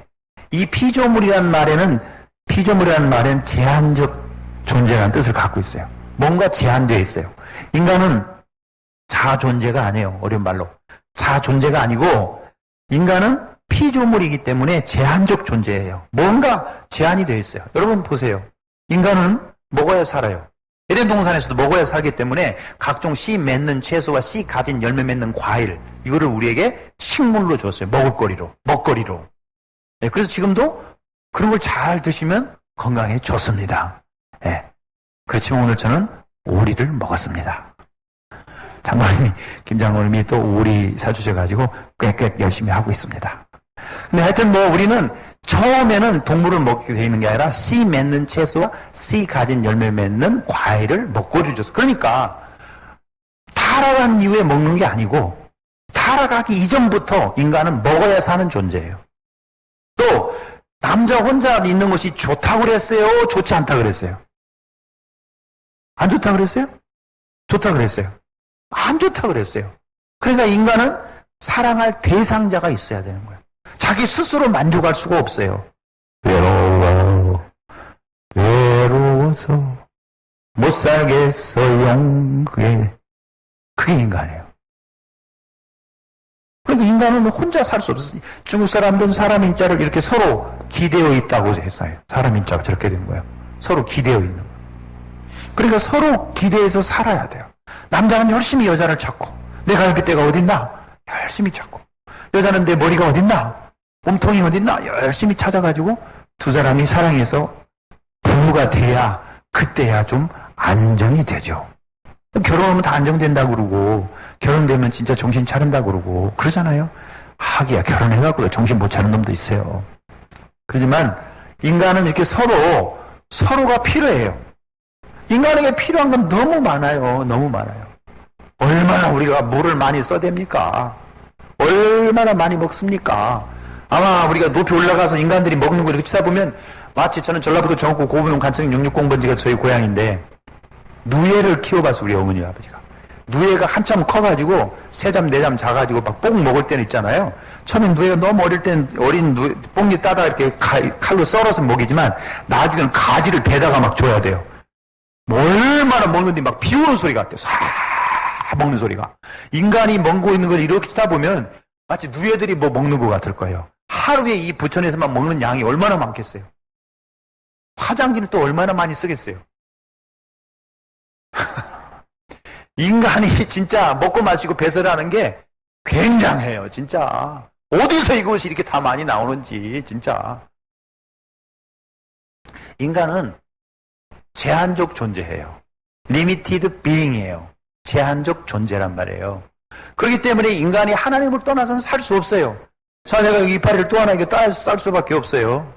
이 피조물이라는 말에는 제한적 존재라는 뜻을 갖고 있어요. 뭔가 제한되어 있어요. 인간은 자존재가 아니에요. 어려운 말로. 자존재가 아니고 인간은 피조물이기 때문에 제한적 존재예요. 뭔가 제한이 되어 있어요. 여러분 보세요. 인간은 먹어야 살아요. 에덴 동산에서도 먹어야 살기 때문에 각종 씨 맺는 채소와 씨 가진 열매 맺는 과일 이거를 우리에게 식물로 줬어요. 먹거리로. 네, 그래서 지금도 그런 걸 잘 드시면 건강에 좋습니다. 네. 그렇지만 오늘 저는 오리를 먹었습니다. 장모님이 김장모님이 또 오리 사주셔가지고 꽥꽥 열심히 하고 있습니다. 근데 하여튼 뭐 우리는 처음에는 동물을 먹게 돼 있는 게 아니라 씨 맺는 채소와 씨 가진 열매 맺는 과일을 먹거리를 줬어. 그러니까 타락한 이후에 먹는 게 아니고 타락하기 이전부터 인간은 먹어야 사는 존재예요. 또 남자 혼자 있는 것이 좋다고 그랬어요? 좋지 않다고 그랬어요? 안 좋다고 그랬어요? 좋다고 그랬어요? 안 좋다고 그랬어요. 그러니까 인간은 사랑할 대상자가 있어야 되는 거예요. 자기 스스로 만족할 수가 없어요. 외로워서 못 살겠어요. 그게 인간이에요. 그러니까 인간은 혼자 살 수 없어요. 중국 사람들은 사람 인자를 이렇게 서로 기대어 있다고 했어요. 사람 인자가 저렇게 된 거예요. 서로 기대어 있는 거예요. 그러니까 서로 기대해서 살아야 돼요. 남자는 열심히 여자를 찾고 내 갈비뼈가 어딨나? 열심히 찾고 여자는 내 머리가 어딨나? 몸통이 어딨나? 열심히 찾아가지고 두 사람이 사랑해서 부부가 돼야 그때야 좀 안정이 되죠. 결혼하면 다 안정된다고 그러고 결혼되면 진짜 정신 차린다고 그러고 그러잖아요. 하기야 결혼해갖고 정신 못 차는 놈도 있어요. 그렇지만 인간은 이렇게 서로가 필요해요. 인간에게 필요한 건 너무 많아요. 너무 많아요. 얼마나 우리가 뭐를 많이 써댑니까? 얼마나 많이 먹습니까? 아마 우리가 높이 올라가서 인간들이 먹는 거 이렇게 쳐다보면 마치 저는 전라북도 정읍구 고부면 간청 660번지가 저희 고향인데 누에를 키워봐서 우리 어머니 아버지가 누에가 한참 커가지고 3잠 4잠 자가지고 막 뽕 먹을 때는 있잖아요. 처음엔 누에가 너무 어릴 땐 어린 누에 뽕이 따다가 이렇게 칼로 썰어서 먹이지만 나중에는 가지를 베다가 막 줘야 돼요. 얼마나 먹는데 막 비우는 소리가 같아요. 싹 먹는 소리가. 인간이 먹고 있는 걸 이렇게 치다 보면 마치 누에들이 뭐 먹는 것 같을 거예요. 하루에 이 부천에서만 먹는 양이 얼마나 많겠어요. 화장지는 또 얼마나 많이 쓰겠어요. 인간이 진짜 먹고 마시고 배설하는 게 굉장해요. 진짜. 어디서 이것이 이렇게 다 많이 나오는지 진짜. 인간은 제한적 존재예요. 리미티드 비잉이에요. 제한적 존재란 말이에요. 그렇기 때문에 인간이 하나님을 떠나서는 살 수 없어요. 자, 내가 여기 이파리를 또 하나 이렇게 쌀 수밖에 없어요.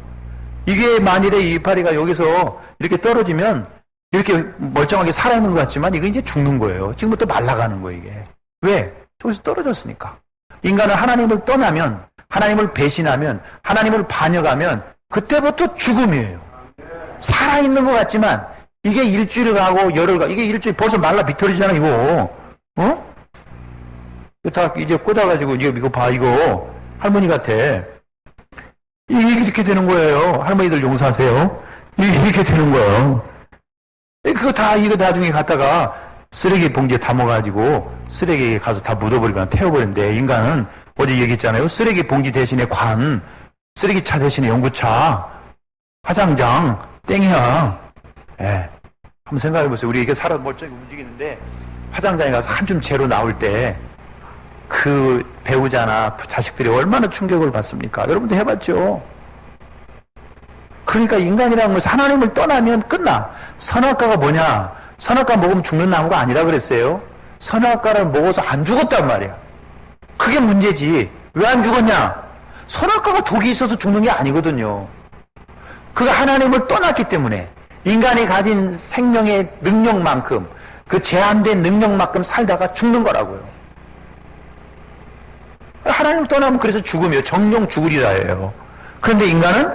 이게 만일에 이 이파리가 여기서 이렇게 떨어지면 이렇게 멀쩡하게 살아있는 것 같지만 이거 이제 죽는 거예요. 지금부터 말라가는 거예요, 이게. 왜? 저기서 떨어졌으니까. 인간은 하나님을 떠나면, 하나님을 배신하면, 하나님을 반역하면 그때부터 죽음이에요. 살아있는 것 같지만 이게 일주일을 가고 열흘 가고 이게 일주일 벌써 말라 비틀어지잖아 이거. 어? 다 이제 꽂아가지고, 이거 봐, 이거. 할머니 같아. 이렇게 되는 거예요. 할머니들 용서하세요. 이렇게 되는 거예요. 이거 나중에 갖다가 쓰레기 봉지에 담아가지고 쓰레기에 가서 다 묻어버리거나 태워버리는데 인간은 어제 얘기했잖아요. 쓰레기 봉지 대신에 쓰레기차 대신에 연구차, 화장장, 땡이야. 예. 한번 생각해보세요. 우리 이게 살아 멀쩡히 움직이는데 화장장에 가서 한 줌 재로 나올 때 그 배우자나 자식들이 얼마나 충격을 받습니까? 여러분도 해봤죠? 그러니까 인간이라는 것은 하나님을 떠나면 끝나. 선악과가 뭐냐? 선악과 먹으면 죽는 나무가 아니라 그랬어요. 선악과를 먹어서 안 죽었단 말이야. 그게 문제지. 왜 안 죽었냐? 선악과가 독이 있어서 죽는 게 아니거든요. 그가 하나님을 떠났기 때문에 인간이 가진 생명의 능력만큼, 그 제한된 능력만큼 살다가 죽는 거라고요. 하나님을 떠나면 그래서 죽음이에요. 정령 죽으리라예요. 그런데 인간은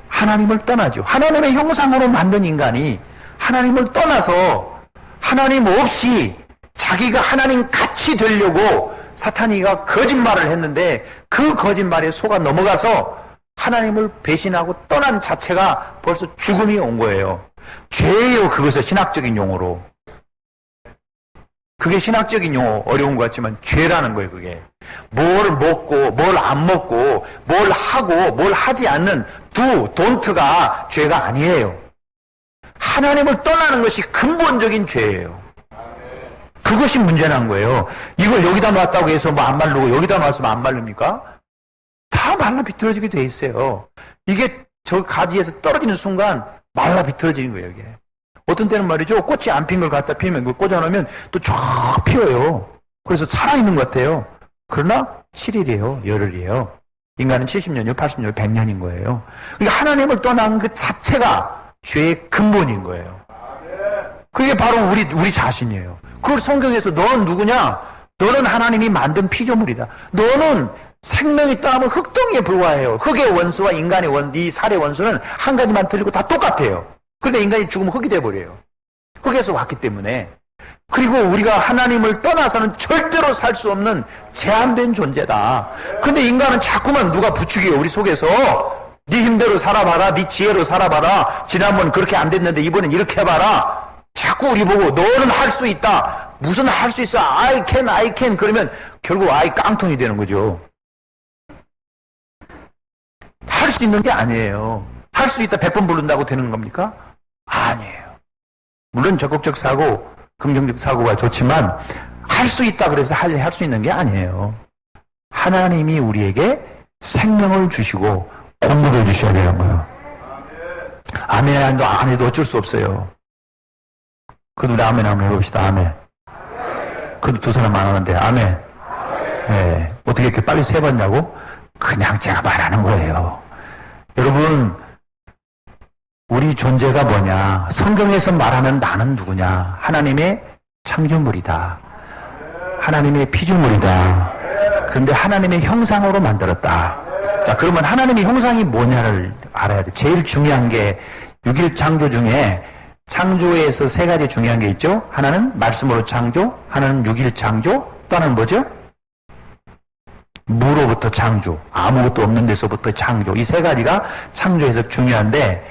하나님을 떠나죠. 하나님의 형상으로 만든 인간이 하나님을 떠나서 하나님 없이 자기가 하나님 같이 되려고 사탄이가 거짓말을 했는데 그 거짓말에 속아 넘어가서 하나님을 배신하고 떠난 자체가 벌써 죽음이 온 거예요. 죄예요. 그것은 신학적인 용어로. 그게 신학적인 용어 어려운 것 같지만 죄라는 거예요. 그게 뭘 먹고 뭘 안 먹고 뭘 하고 뭘 하지 않는 don't가 죄가 아니에요. 하나님을 떠나는 것이 근본적인 죄예요. 그것이 문제난 거예요. 이걸 여기다 놨다고 해서 뭐 안 마르고 여기다 놨으면 안 마릅니까? 다 말라 비틀어지게 돼 있어요. 이게 저 가지에서 떨어지는 순간 말라 비틀어지는 거예요. 이게 어떤 때는 말이죠. 꽃이 안 핀 걸 갖다 피면 그걸 꽂아놓으면 또 쫙 피어요. 그래서 살아있는 것 같아요. 그러나 7일이에요. 열흘이에요. 인간은 70년이요, 80년이요, 100년인 거예요. 그러니까 하나님을 떠난 그 자체가 죄의 근본인 거예요. 그게 바로 우리 자신이에요. 그걸 성경에서 너는 누구냐? 너는 하나님이 만든 피조물이다. 너는 생명이 떠나면 흙덩이에 불과해요. 흙의 원수와 인간의 네 살의 원수는 한 가지만 틀리고 다 똑같아요. 그런데 인간이 죽으면 흙이 돼버려요. 흙에서 왔기 때문에. 그리고 우리가 하나님을 떠나서는 절대로 살 수 없는 제한된 존재다. 근데 인간은 자꾸만 누가 부추겨요. 우리 속에서. 네 힘대로 살아봐라. 네 지혜로 살아봐라. 지난번 그렇게 안 됐는데 이번엔 이렇게 해봐라. 자꾸 우리 보고 너는 할 수 있다. 무슨 할 수 있어. I can. 그러면 결국 깡통이 되는 거죠. 할 수 있는 게 아니에요. 할 수 있다 100번 부른다고 되는 겁니까? 아니에요. 물론 적극적 사고, 긍정적 사고가 좋지만 할 수 있다 그래서 할 수 있는 게 아니에요. 하나님이 우리에게 생명을 주시고 공부를 주셔야 되는 거예요. 아멘 안 해도 어쩔 수 없어요. 그럼 우리 아멘 한번 해봅시다. 아멘. 그럼 두 사람 안 하는데 아멘. 네. 어떻게 이렇게 빨리 세 번냐고? 그냥 제가 말하는 거예요. 여러분, 우리 존재가 뭐냐? 성경에서 말하는 나는 누구냐? 하나님의 창조물이다. 하나님의 피조물이다. 그런데 하나님의 형상으로 만들었다. 자, 그러면 하나님의 형상이 뭐냐를 알아야 돼. 제일 중요한 게 6일 창조 중에 창조에서 세 가지 중요한 게 있죠. 하나는 말씀으로 창조, 하나는 6일 창조, 또 하나는 뭐죠? 무로부터 창조, 아무것도 없는 데서부터 창조. 이 세 가지가 창조에서 중요한데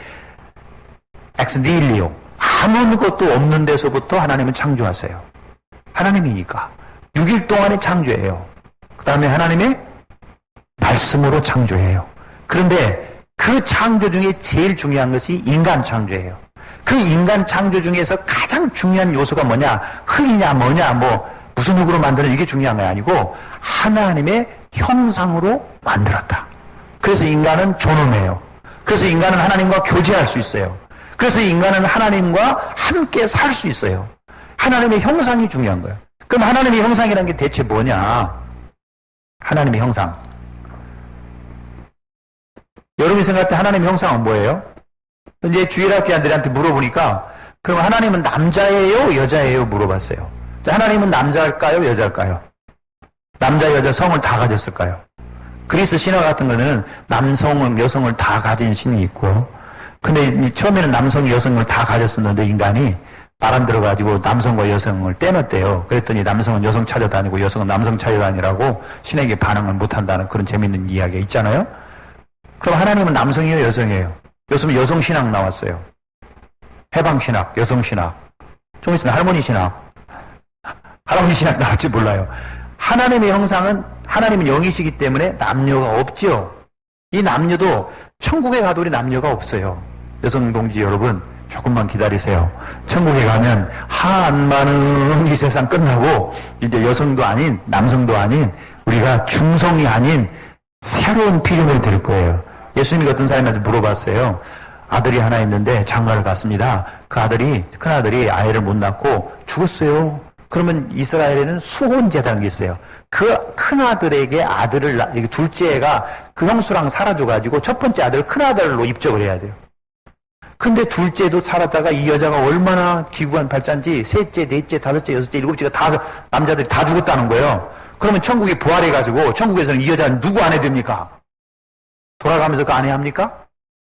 엑스 니힐리오, 아무것도 없는 데서부터 하나님은 창조하세요. 하나님이니까 6일 동안의 창조예요. 그 다음에 하나님의 말씀으로 창조해요. 그런데 그 창조 중에 제일 중요한 것이 인간 창조예요. 그 인간 창조 중에서 가장 중요한 요소가 뭐냐? 흙이냐 뭐냐 뭐 무슨 흙으로 만드는 이게 중요한 게 아니고 하나님의 형상으로 만들었다. 그래서 인간은 존엄해요. 그래서 인간은 하나님과 교제할 수 있어요. 그래서 인간은 하나님과 함께 살 수 있어요. 하나님의 형상이 중요한 거예요. 그럼 하나님의 형상이라는 게 대체 뭐냐? 하나님의 형상. 여러분이 생각할 때 하나님의 형상은 뭐예요? 이제 주일학교한들한테 물어보니까 그럼 하나님은 남자예요? 여자예요? 물어봤어요. 하나님은 남자일까요? 여자일까요? 남자, 여자, 성을 다 가졌을까요? 그리스 신화 같은 거는 남성은 여성을 다 가진 신이 있고 근데 처음에는 남성이 여성을 다 가졌었는데 인간이 말 안 들어가지고 남성과 여성을 떼놨대요. 그랬더니 남성은 여성 찾아다니고 여성은 남성 찾아다니라고 신에게 반응을 못한다는 그런 재밌는 이야기가 있잖아요. 그럼 하나님은 남성이에요, 여성이에요? 요즘은 여성신학 나왔어요. 해방신학, 여성신학. 좀 있으면 할머니신학, 할아버지신학 나올지 몰라요. 하나님의 형상은 하나님은 영이시기 때문에 남녀가 없지요. 이 남녀도 천국에 가도 우리 남녀가 없어요. 여성 동지 여러분, 조금만 기다리세요. 천국에 가면 한많은 이 세상 끝나고 이제 여성도 아닌 남성도 아닌 우리가 중성이 아닌 새로운 피조물이 될 거예요. 예수님이 어떤 사람한테 물어봤어요. 아들이 하나 있는데 장가를 갔습니다. 그 아들이, 큰아들이 아이를 못 낳고 죽었어요. 그러면 이스라엘에는 수혼제라는 게 있어요. 그 큰아들에게 아들을, 둘째 애가 그 형수랑 살아줘가지고 첫 번째 아들을 큰아들로 입적을 해야 돼요. 근데 둘째도 살았다가 이 여자가 얼마나 기구한 발자인지 셋째, 넷째, 다섯째, 여섯째, 일곱째가 다, 남자들이 다 죽었다는 거예요. 그러면 천국이 부활해가지고 천국에서는 이 여자는 누구 아내 됩니까? 돌아가면서 그 아내 합니까?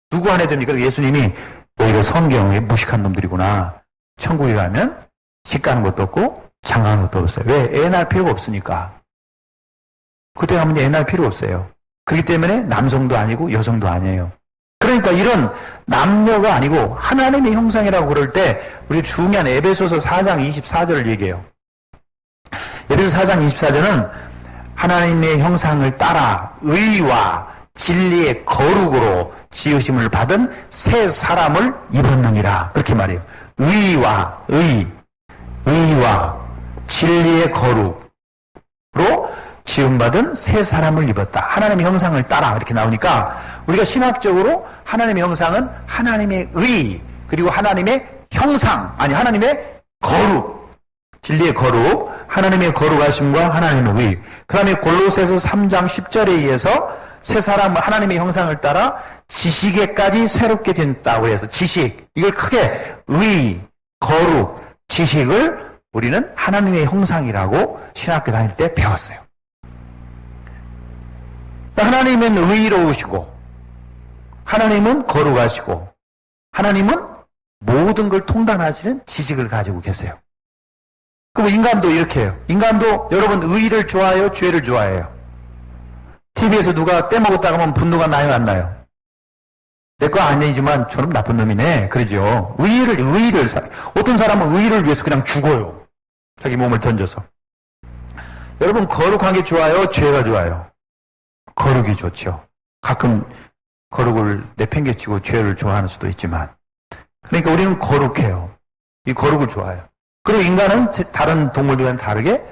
누구 아내 됩니까? 예수님이 너희가 성경에 무식한 놈들이구나. 천국에 가면 식 가는 것도 없고 장가는 것도 없어요. 왜? 애 낳을 필요가 없으니까. 그때 가면 애 낳을 필요 없어요. 그렇기 때문에 남성도 아니고 여성도 아니에요. 그러니까 이런 남녀가 아니고 하나님의 형상이라고 그럴 때 우리 중요한 에베소서 4장 24절을 얘기해요. 에베소 4장 24절은 하나님의 형상을 따라 의와 진리의 거룩으로 지으심을 받은 새 사람을 입었느니라. 그렇게 말해요. 의와 진리의 거룩으로 지음받은 새 사람을 입었다. 하나님의 형상을 따라 이렇게 나오니까 우리가 신학적으로 하나님의 형상은 하나님의 의 그리고 하나님의 형상 하나님의 거룩 진리의 거룩 하나님의 거룩하심과 하나님의 의 그 다음에 골로새서 3장 10절에 의해서 새 사람 하나님의 형상을 따라 지식에까지 새롭게 된다고 해서 지식 이걸 크게 의 거룩 지식을 우리는 하나님의 형상이라고 신학교 다닐 때 배웠어요. 하나님은 의로우시고 하나님은 거룩하시고 하나님은 모든 걸 통달하시는 지식을 가지고 계세요. 그럼 인간도 이렇게 해요. 인간도 여러분 의를 좋아해요? 죄를 좋아해요? TV에서 누가 떼먹었다가 하면 분노가 나요? 안 나요? 내 거 아니지만 저놈 나쁜 놈이네. 그러죠. 어떤 사람은 의를 위해서 그냥 죽어요. 자기 몸을 던져서. 여러분 거룩한 게 좋아요? 죄가 좋아요? 거룩이 좋죠. 가끔 거룩을 내팽개치고 죄를 좋아하는 수도 있지만 그러니까 우리는 거룩해요. 이 거룩을 좋아해요. 그리고 인간은 다른 동물들과는 다르게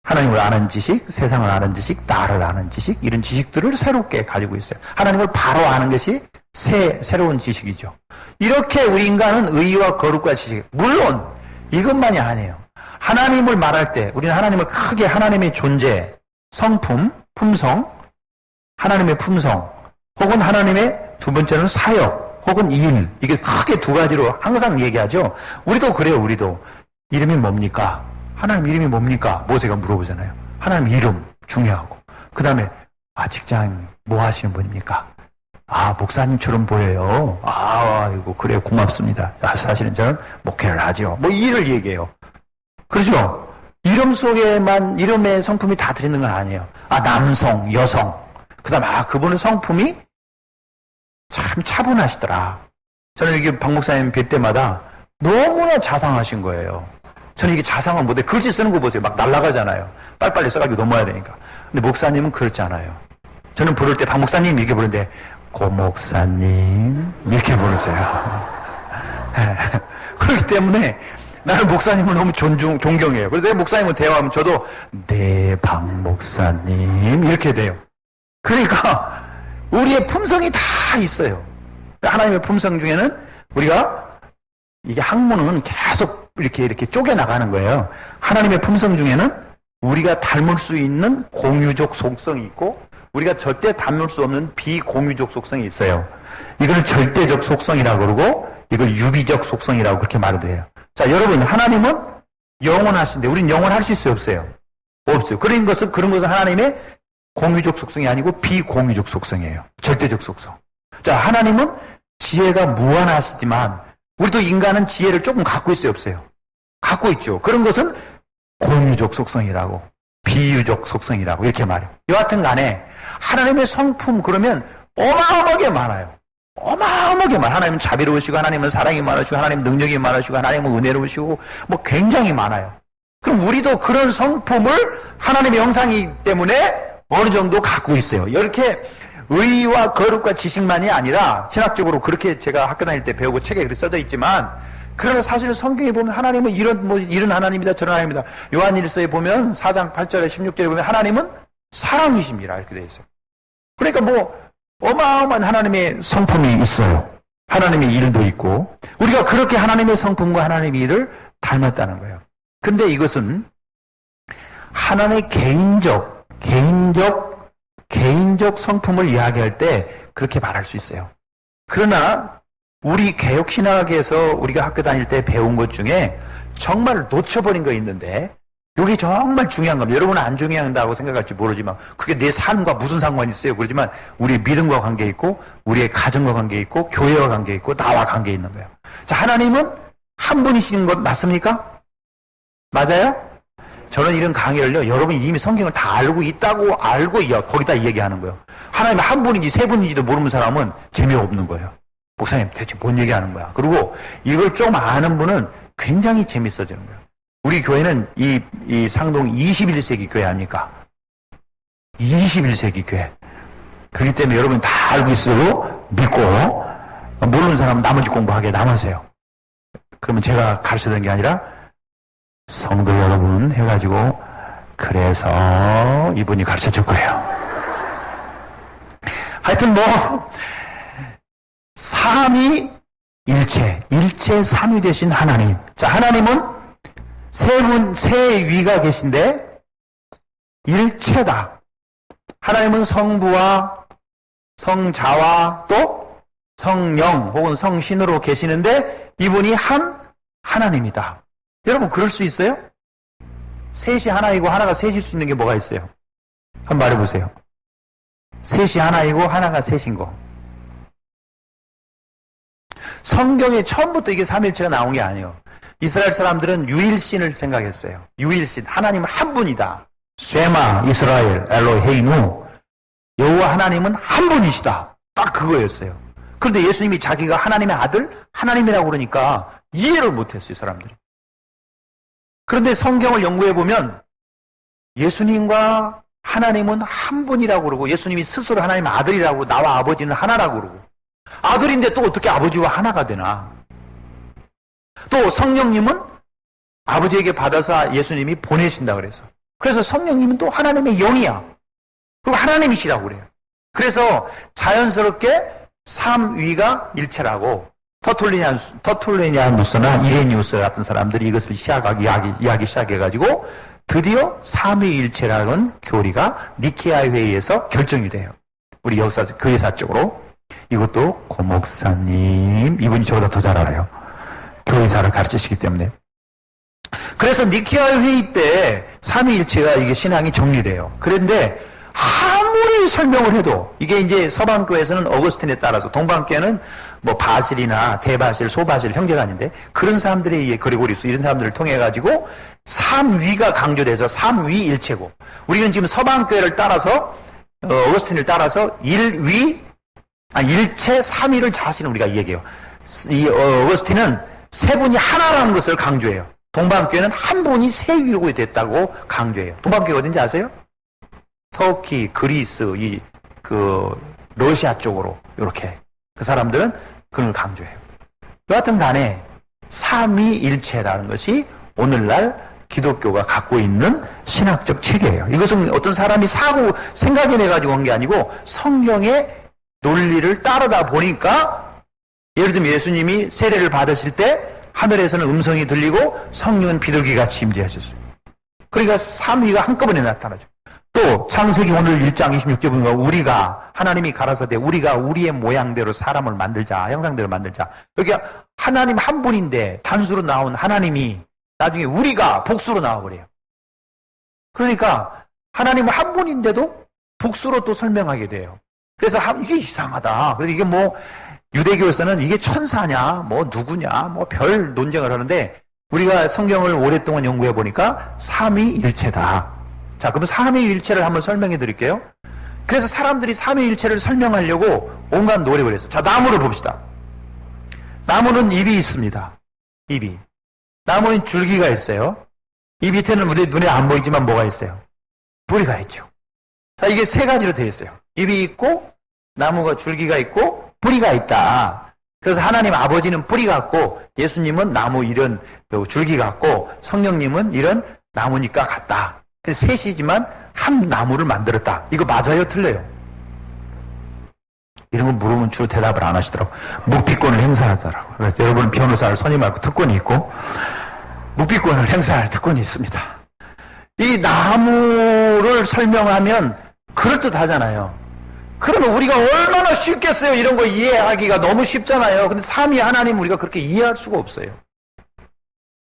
하나님을 아는 지식, 세상을 아는 지식, 나를 아는 지식 이런 지식들을 새롭게 가지고 있어요. 하나님을 바로 아는 것이 새로운 지식이죠. 이렇게 우리 인간은 의와 거룩과 지식 물론 이것만이 아니에요. 하나님을 말할 때 우리는 하나님을 크게 하나님의 존재, 성품, 품성 하나님의 품성 혹은 하나님의 두 번째는 사역 혹은 일 이게 크게 두 가지로 항상 얘기하죠. 우리도 그래요. 우리도 이름이 뭡니까? 하나님 이름이 뭡니까? 모세가 물어보잖아요. 하나님 이름 중요하고 그 다음에 직장 뭐 하시는 분입니까? 목사님처럼 보여요. 이거 그래요. 고맙습니다. 사실은 저는 목회를 하죠. 뭐 일을 얘기해요. 그렇죠? 이름 속에만 이름의 성품이 다 들어있는 건 아니에요. 남성, 여성 그 다음에 그분의 성품이 참 차분하시더라. 저는 이게 박 목사님 뵐 때마다 너무나 자상하신 거예요. 저는 이게 자상한 못해. 글씨 쓰는 거 보세요. 막 날아가잖아요. 빨리빨리 써가지고 넘어야 되니까. 근데 목사님은 그렇지 않아요. 저는 부를 때 박 목사님 이렇게 부르는데 고 목사님 이렇게 부르세요. 그렇기 때문에 나는 목사님을 너무 존경해요. 그래서 내 목사님과 대화하면 저도 네 박 목사님 이렇게 돼요. 그러니까 우리의 품성이 다 있어요. 하나님의 품성 중에는 우리가 이게 학문은 계속 이렇게 쪼개나가는 거예요. 하나님의 품성 중에는 우리가 닮을 수 있는 공유적 속성이 있고 우리가 절대 닮을 수 없는 비공유적 속성이 있어요. 이걸 절대적 속성이라고 그러고 이걸 유비적 속성이라고 그렇게 말을 해요. 자, 여러분 하나님은 영원하신데 우리는 영원할 수 있어요? 없어요? 없어요. 그런 것은 하나님의 공유적 속성이 아니고 비공유적 속성이에요. 절대적 속성. 자, 하나님은 지혜가 무한하시지만 우리도 인간은 지혜를 조금 갖고 있어요? 없어요? 갖고 있죠. 그런 것은 공유적 속성이라고, 비유적 속성이라고 이렇게 말해요. 여하튼 간에 하나님의 성품 그러면 어마어마하게 많아요. 어마어마하게 많아요. 하나님은 자비로우시고, 하나님은 사랑이 많으시고, 하나님은 능력이 많으시고, 하나님은 은혜로우시고, 뭐 굉장히 많아요. 그럼 우리도 그런 성품을 하나님의 형상이기 때문에 어느 정도 갖고 있어요. 이렇게 의와 거룩과 지식만이 아니라 신학적으로 그렇게 제가 학교 다닐 때 배우고 책에 그렇게 써져 있지만, 그러나 사실 성경에 보면 하나님은 이런 하나님이다 저런 하나님이다. 요한일서에 보면 4장 8절에 16절에 보면 하나님은 사랑이십니다 이렇게 되어 있어요. 그러니까 뭐 어마어마한 하나님의 성품이 있어요. 하나님의 일도 있고 우리가 그렇게 하나님의 성품과 하나님의 일을 닮았다는 거예요. 근데 이것은 하나님의 개인적 성품을 이야기할 때 그렇게 말할 수 있어요. 그러나 우리 개혁신학에서 우리가 학교 다닐 때 배운 것 중에 정말 놓쳐버린 거 있는데 이게 정말 중요한 겁니다. 여러분은 안 중요하다고 생각할지 모르지만 그게 내 삶과 무슨 상관이 있어요. 그러지만 우리의 믿음과 관계 있고 우리의 가정과 관계 있고 교회와 관계 있고 나와 관계 있는 거예요. 자, 하나님은 한 분이신 것 맞습니까? 맞아요? 저는 이런 강의를요, 여러분이 이미 성경을 다 알고 있다고 알고 거기다 얘기하는 거예요. 하나님 한 분인지 세 분인지도 모르는 사람은 재미없는 거예요. 목사님 대체 뭔 얘기하는 거야. 그리고 이걸 좀 아는 분은 굉장히 재밌어지는 거예요. 우리 교회는 이 상동 21세기 교회 아닙니까? 21세기 교회. 그렇기 때문에 여러분 다 알고 있어도 믿고 모르는 사람은 나머지 공부하게 남으세요. 그러면 제가 가르쳐드리는 게 아니라 성도 여러분 해가지고 그래서 이분이 가르쳐줄 거예요. 하여튼 뭐 일체 삼위 되신 하나님. 자, 하나님은 세 위가 계신데 일체다. 하나님은 성부와 성자와 또 성령 혹은 성신으로 계시는데 이분이 한 하나님이다. 여러분 그럴 수 있어요? 셋이 하나이고 하나가 셋일 수 있는 게 뭐가 있어요? 한번 말해보세요. 셋이 하나이고 하나가 셋인 거. 성경에 처음부터 이게 삼일체가 나온 게 아니에요. 이스라엘 사람들은 유일신을 생각했어요. 유일신, 하나님은 한 분이다. 쉐마 이스라엘 엘로헤이누, 여호와 하나님은 한 분이시다. 딱 그거였어요. 그런데 예수님이 자기가 하나님의 아들, 하나님이라고 그러니까 이해를 못했어요, 사람들이. 그런데 성경을 연구해보면 예수님과 하나님은 한 분이라고 그러고 예수님이 스스로 하나님의 아들이라고 나와 아버지는 하나라고 그러고 아들인데 또 어떻게 아버지와 하나가 되나? 또 성령님은 아버지에게 받아서 예수님이 보내신다 그래서. 그래서 성령님은 또 하나님의 영이야. 그리고 하나님이시라고 그래요. 그래서 자연스럽게 삼위가 일체라고 터툴리니아누스나 이레니우스 같은 사람들이 이것을 이야기 시작해가지고 드디어 삼위일체라는 교리가 니케아 회의에서 결정이 돼요. 우리 교회사적으로. 이것도 고목사님, 이분이 저보다 더 잘 알아요. 교회사를 가르치시기 때문에. 그래서 니케아 회의 때 삼위일체가 이게 신앙이 정리돼요. 그런데 아무리 설명을 해도 이게 이제 서방교에서는 어거스틴에 따라서 동방교회는 뭐 바실이나 대바실, 소바실 형제간인데 그런 사람들에 의해 그리고리스 이런 사람들을 통해 가지고 삼위가 강조돼서 삼위일체고 우리는 지금 서방교회를 따라서 어거스틴을 따라서 일체 삼위를 자신은 우리가 얘기해요. 이 어거스틴은 세 분이 하나라는 것을 강조해요. 동방교회는 한 분이 세 위로 됐다고 강조해요. 동방교회 어딘지 아세요? 터키, 그리스, 러시아 쪽으로 이렇게 그 사람들은 그걸 강조해요. 여하튼 간에 삼위일체라는 것이 오늘날 기독교가 갖고 있는 신학적 체계예요. 이것은 어떤 사람이 생각해내가지고 한 게 아니고 성경의 논리를 따르다 보니까 예를 들면 예수님이 세례를 받으실 때 하늘에서는 음성이 들리고 성령은 비둘기같이 임재하셨어요. 그러니까 삼위가 한꺼번에 나타나죠. 또 창세기 오늘 1장 26절 보면 우리가 하나님이 가라사대 우리가 우리의 모양대로 사람을 만들자 형상대로 만들자. 여기 하나님 한 분인데 단수로 나온 하나님이 나중에 우리가 복수로 나와버려요. 그러니까 하나님은 한 분인데도 복수로 또 설명하게 돼요. 그래서 이게 이상하다. 그래서 이게 뭐 유대교에서는 이게 천사냐 뭐 누구냐 뭐 별 논쟁을 하는데 우리가 성경을 오랫동안 연구해 보니까 삼위일체다. 자, 그럼 삼위일체를 한번 설명해 드릴게요. 그래서 사람들이 삼위일체를 설명하려고 온갖 노력을 했어요. 자, 나무를 봅시다. 나무는 입이 있습니다. 입이. 나무는 줄기가 있어요. 이 밑에는 우리 눈에 안 보이지만 뭐가 있어요? 뿌리가 있죠. 자, 이게 세 가지로 되어 있어요. 입이 있고, 나무가 줄기가 있고, 뿌리가 있다. 그래서 하나님 아버지는 뿌리 같고, 예수님은 나무 이런 줄기 같고, 성령님은 이런 나무니까 같다. 그래서 셋이지만 한 나무를 만들었다. 이거 맞아요? 틀려요? 이런 거 물으면 주로 대답을 안 하시더라고요. 묵비권을 행사하더라고요. 그래서 여러분 변호사를 선임하고 특권이 있고, 묵비권을 행사할 특권이 있습니다. 이 나무를 설명하면 그럴듯하잖아요. 그러면 우리가 얼마나 쉽겠어요? 이런 거 이해하기가 너무 쉽잖아요. 근데 삼위 하나님 우리가 그렇게 이해할 수가 없어요.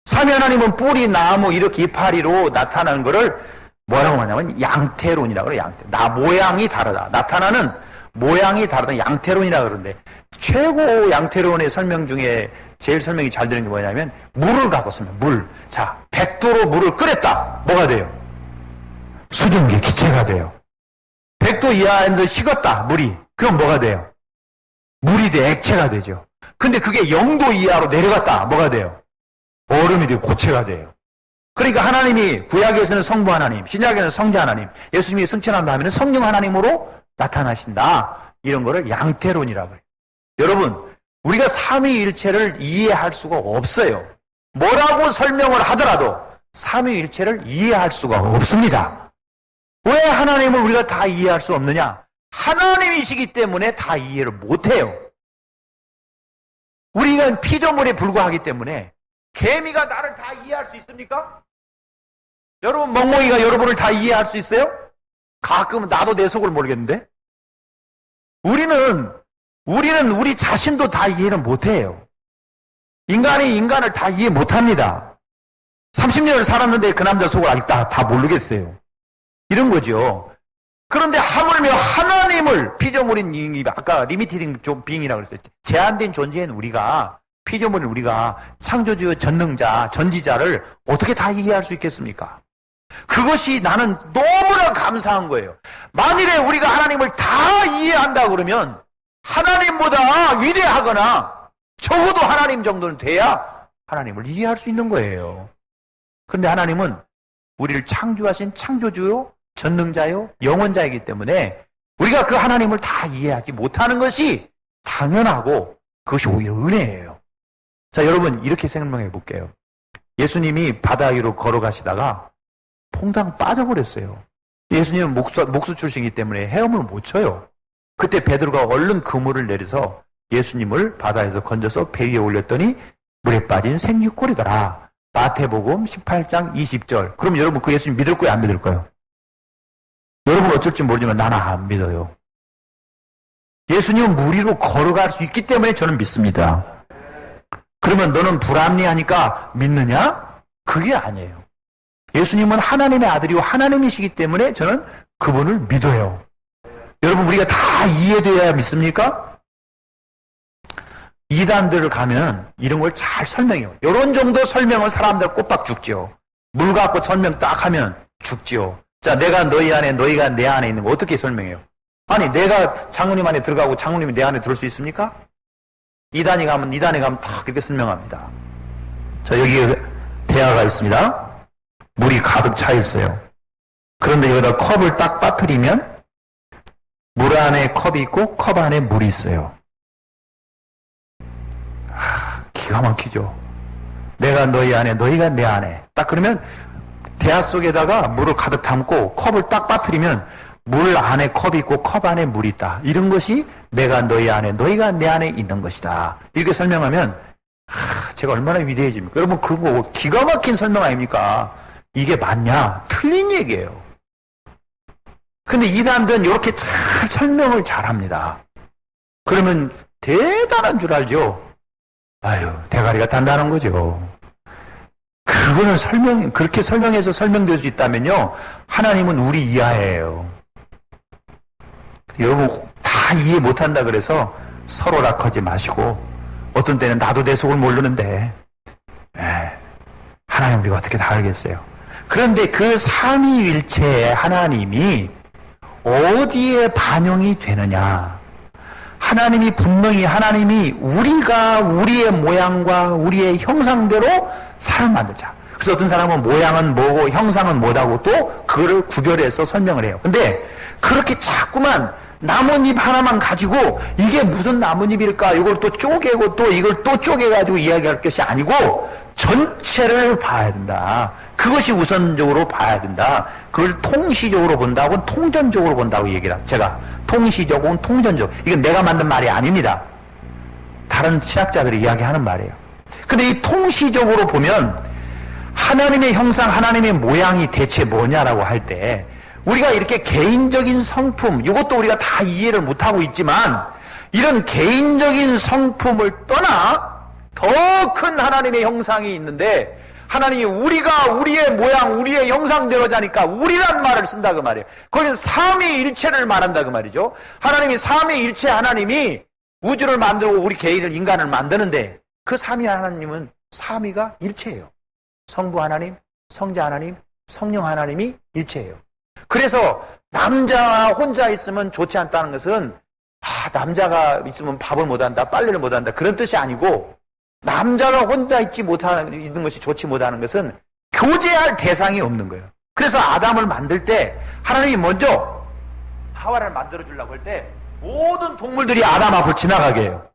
삼위 하나님은 뿌리, 나무, 이렇게 이파리로 나타나는 거를 뭐라고 하냐면 양태론이라고 그래요. 양태. 모양이 다르다. 나타나는 모양이 다르다. 양태론이라고 그러는데 최고 양태론의 설명 중에 제일 설명이 잘 되는 게 뭐냐면 물을 갖고 설명. 물. 자, 100도로 물을 끓였다. 뭐가 돼요? 수증기, 기체가 돼요. 100도 이하에서 식었다. 물이. 그럼 뭐가 돼요? 물이 돼. 액체가 되죠. 근데 그게 0도 이하로 내려갔다. 뭐가 돼요? 얼음이 되고 고체가 돼요. 그러니까 하나님이 구약에서는 성부 하나님, 신약에서는 성자 하나님, 예수님이 승천한다 하면 성령 하나님으로 나타나신다. 이런 거를 양태론이라고 해요. 여러분, 우리가 삼위일체를 이해할 수가 없어요. 뭐라고 설명을 하더라도 삼위일체를 이해할 수가 없습니다. 왜 하나님을 우리가 다 이해할 수 없느냐? 하나님이시기 때문에 다 이해를 못해요. 우리가 피조물에 불과하기 때문에 개미가 나를 다 이해할 수 있습니까? 여러분, 멍멍이가 여러분을 다 이해할 수 있어요? 가끔은 나도 내 속을 모르겠는데? 우리는 우리 자신도 다 이해를 못해요. 인간이 인간을 다 이해 못합니다. 30년을 살았는데 그 남자 속을 아직 다 모르겠어요. 이런 거죠. 그런데 하물며 하나님을 피조물인 아까 리미티딩 빙이라고 그랬어요. 제한된 존재인 우리가 피조물인 우리가 창조주, 전능자, 전지자를 어떻게 다 이해할 수 있겠습니까? 그것이 나는 너무나 감사한 거예요. 만일에 우리가 하나님을 다 이해한다 그러면 하나님보다 위대하거나 적어도 하나님 정도는 돼야 하나님을 이해할 수 있는 거예요. 그런데 하나님은 우리를 창조하신 창조주요, 전능자요, 영원자이기 때문에 우리가 그 하나님을 다 이해하지 못하는 것이 당연하고 그것이 오히려 은혜예요. 자, 여러분 이렇게 생각해 볼게요. 예수님이 바다 위로 걸어가시다가 퐁당 빠져버렸어요. 예수님은 목수 출신이기 때문에 헤엄을 못 쳐요. 그때 베드로가 얼른 그물을 내려서 예수님을 바다에서 건져서 배 위에 올렸더니 물에 빠진 생육골이더라. 마태복음 18장 20절. 그럼 여러분 그 예수님 믿을 거예요, 안 믿을 거예요? 여러분 어쩔지 모르지만 나는 안 믿어요. 예수님은 물 위로 걸어갈 수 있기 때문에 저는 믿습니다. 그러면 너는 불합리하니까 믿느냐? 그게 아니에요. 예수님은 하나님의 아들이고 하나님이시기 때문에 저는 그분을 믿어요. 여러분 우리가 다 이해돼야 믿습니까? 이단들을 가면 이런 걸 잘 설명해요. 이런 정도 설명은 사람들 꼬박 죽죠. 물 갖고 설명 딱 하면 죽죠. 자, 내가 너희 안에 너희가 내 안에 있는 거 어떻게 설명해요? 아니 내가 장로님 안에 들어가고 장로님이 내 안에 들어올 수 있습니까? 이단에 가면 다 그렇게 설명합니다. 자, 여기 대야가 있습니다. 물이 가득 차 있어요. 그런데 여기다 컵을 딱 빠뜨리면 물 안에 컵이 있고 컵 안에 물이 있어요. 기가 막히죠. 내가 너희 안에 너희가 내 안에 딱 그러면 대야 속에다가 물을 가득 담고 컵을 딱 빠뜨리면 물 안에 컵이 있고 컵 안에 물이 있다. 이런 것이 내가 너희 안에 너희가 내 안에 있는 것이다. 이렇게 설명하면 제가 얼마나 위대해집니까? 여러분 그거 기가 막힌 설명 아닙니까? 이게 맞냐? 틀린 얘기예요. 근데 이단들은 이렇게 잘 설명을 잘합니다. 그러면 대단한 줄 알죠? 아유, 대가리가 단단한 거죠. 그거는 그렇게 설명해서 설명될 수 있다면요, 하나님은 우리 이하예요. 여러분, 다 이해 못한다 그래서 서로 락하지 마시고, 어떤 때는 나도 내 속을 모르는데, 하나님 우리가 어떻게 다 알겠어요. 그런데 그 삼위일체의 하나님이 어디에 반영이 되느냐. 하나님이 분명히 하나님이 우리가 우리의 모양과 우리의 형상대로 사람 만들자. 그래서 어떤 사람은 모양은 뭐고 형상은 뭐다고 또 그거를 구별해서 설명을 해요. 근데 그렇게 자꾸만 나뭇잎 하나만 가지고 이게 무슨 나뭇잎일까? 이걸 또 쪼개고 또 이걸 또 쪼개가지고 이야기할 것이 아니고 전체를 봐야 된다. 그것이 우선적으로 봐야 된다. 그걸 통시적으로 본다고 통전적으로 본다고 얘기를 합니다. 제가 통시적으로 통전적. 이건 내가 만든 말이 아닙니다. 다른 신학자들이 이야기하는 말이에요. 근데 이 통시적으로 보면 하나님의 형상, 하나님의 모양이 대체 뭐냐라고 할 때 우리가 이렇게 개인적인 성품, 이것도 우리가 다 이해를 못하고 있지만 이런 개인적인 성품을 떠나 더 큰 하나님의 형상이 있는데 하나님이 우리가 우리의 모양, 우리의 형상대로 자니까 우리란 말을 쓴다 그 말이에요. 거기서 삼위일체를 말한다 그 말이죠. 하나님이 삼위일체 하나님이 우주를 만들고 우리 개인을 인간을 만드는데 그 삼위 하나님은 삼위가 일체예요. 성부 하나님, 성자 하나님, 성령 하나님이 일체예요. 그래서 남자가 혼자 있으면 좋지 않다는 것은 남자가 있으면 밥을 못한다, 빨래를 못한다 그런 뜻이 아니고 남자가 혼자 있는 것이 좋지 못하는 것은 교제할 대상이 없는 거예요. 그래서 아담을 만들 때 하나님이 먼저 하와를 만들어 주려고 할 때 모든 동물들이 아담 앞을 지나가게 해요.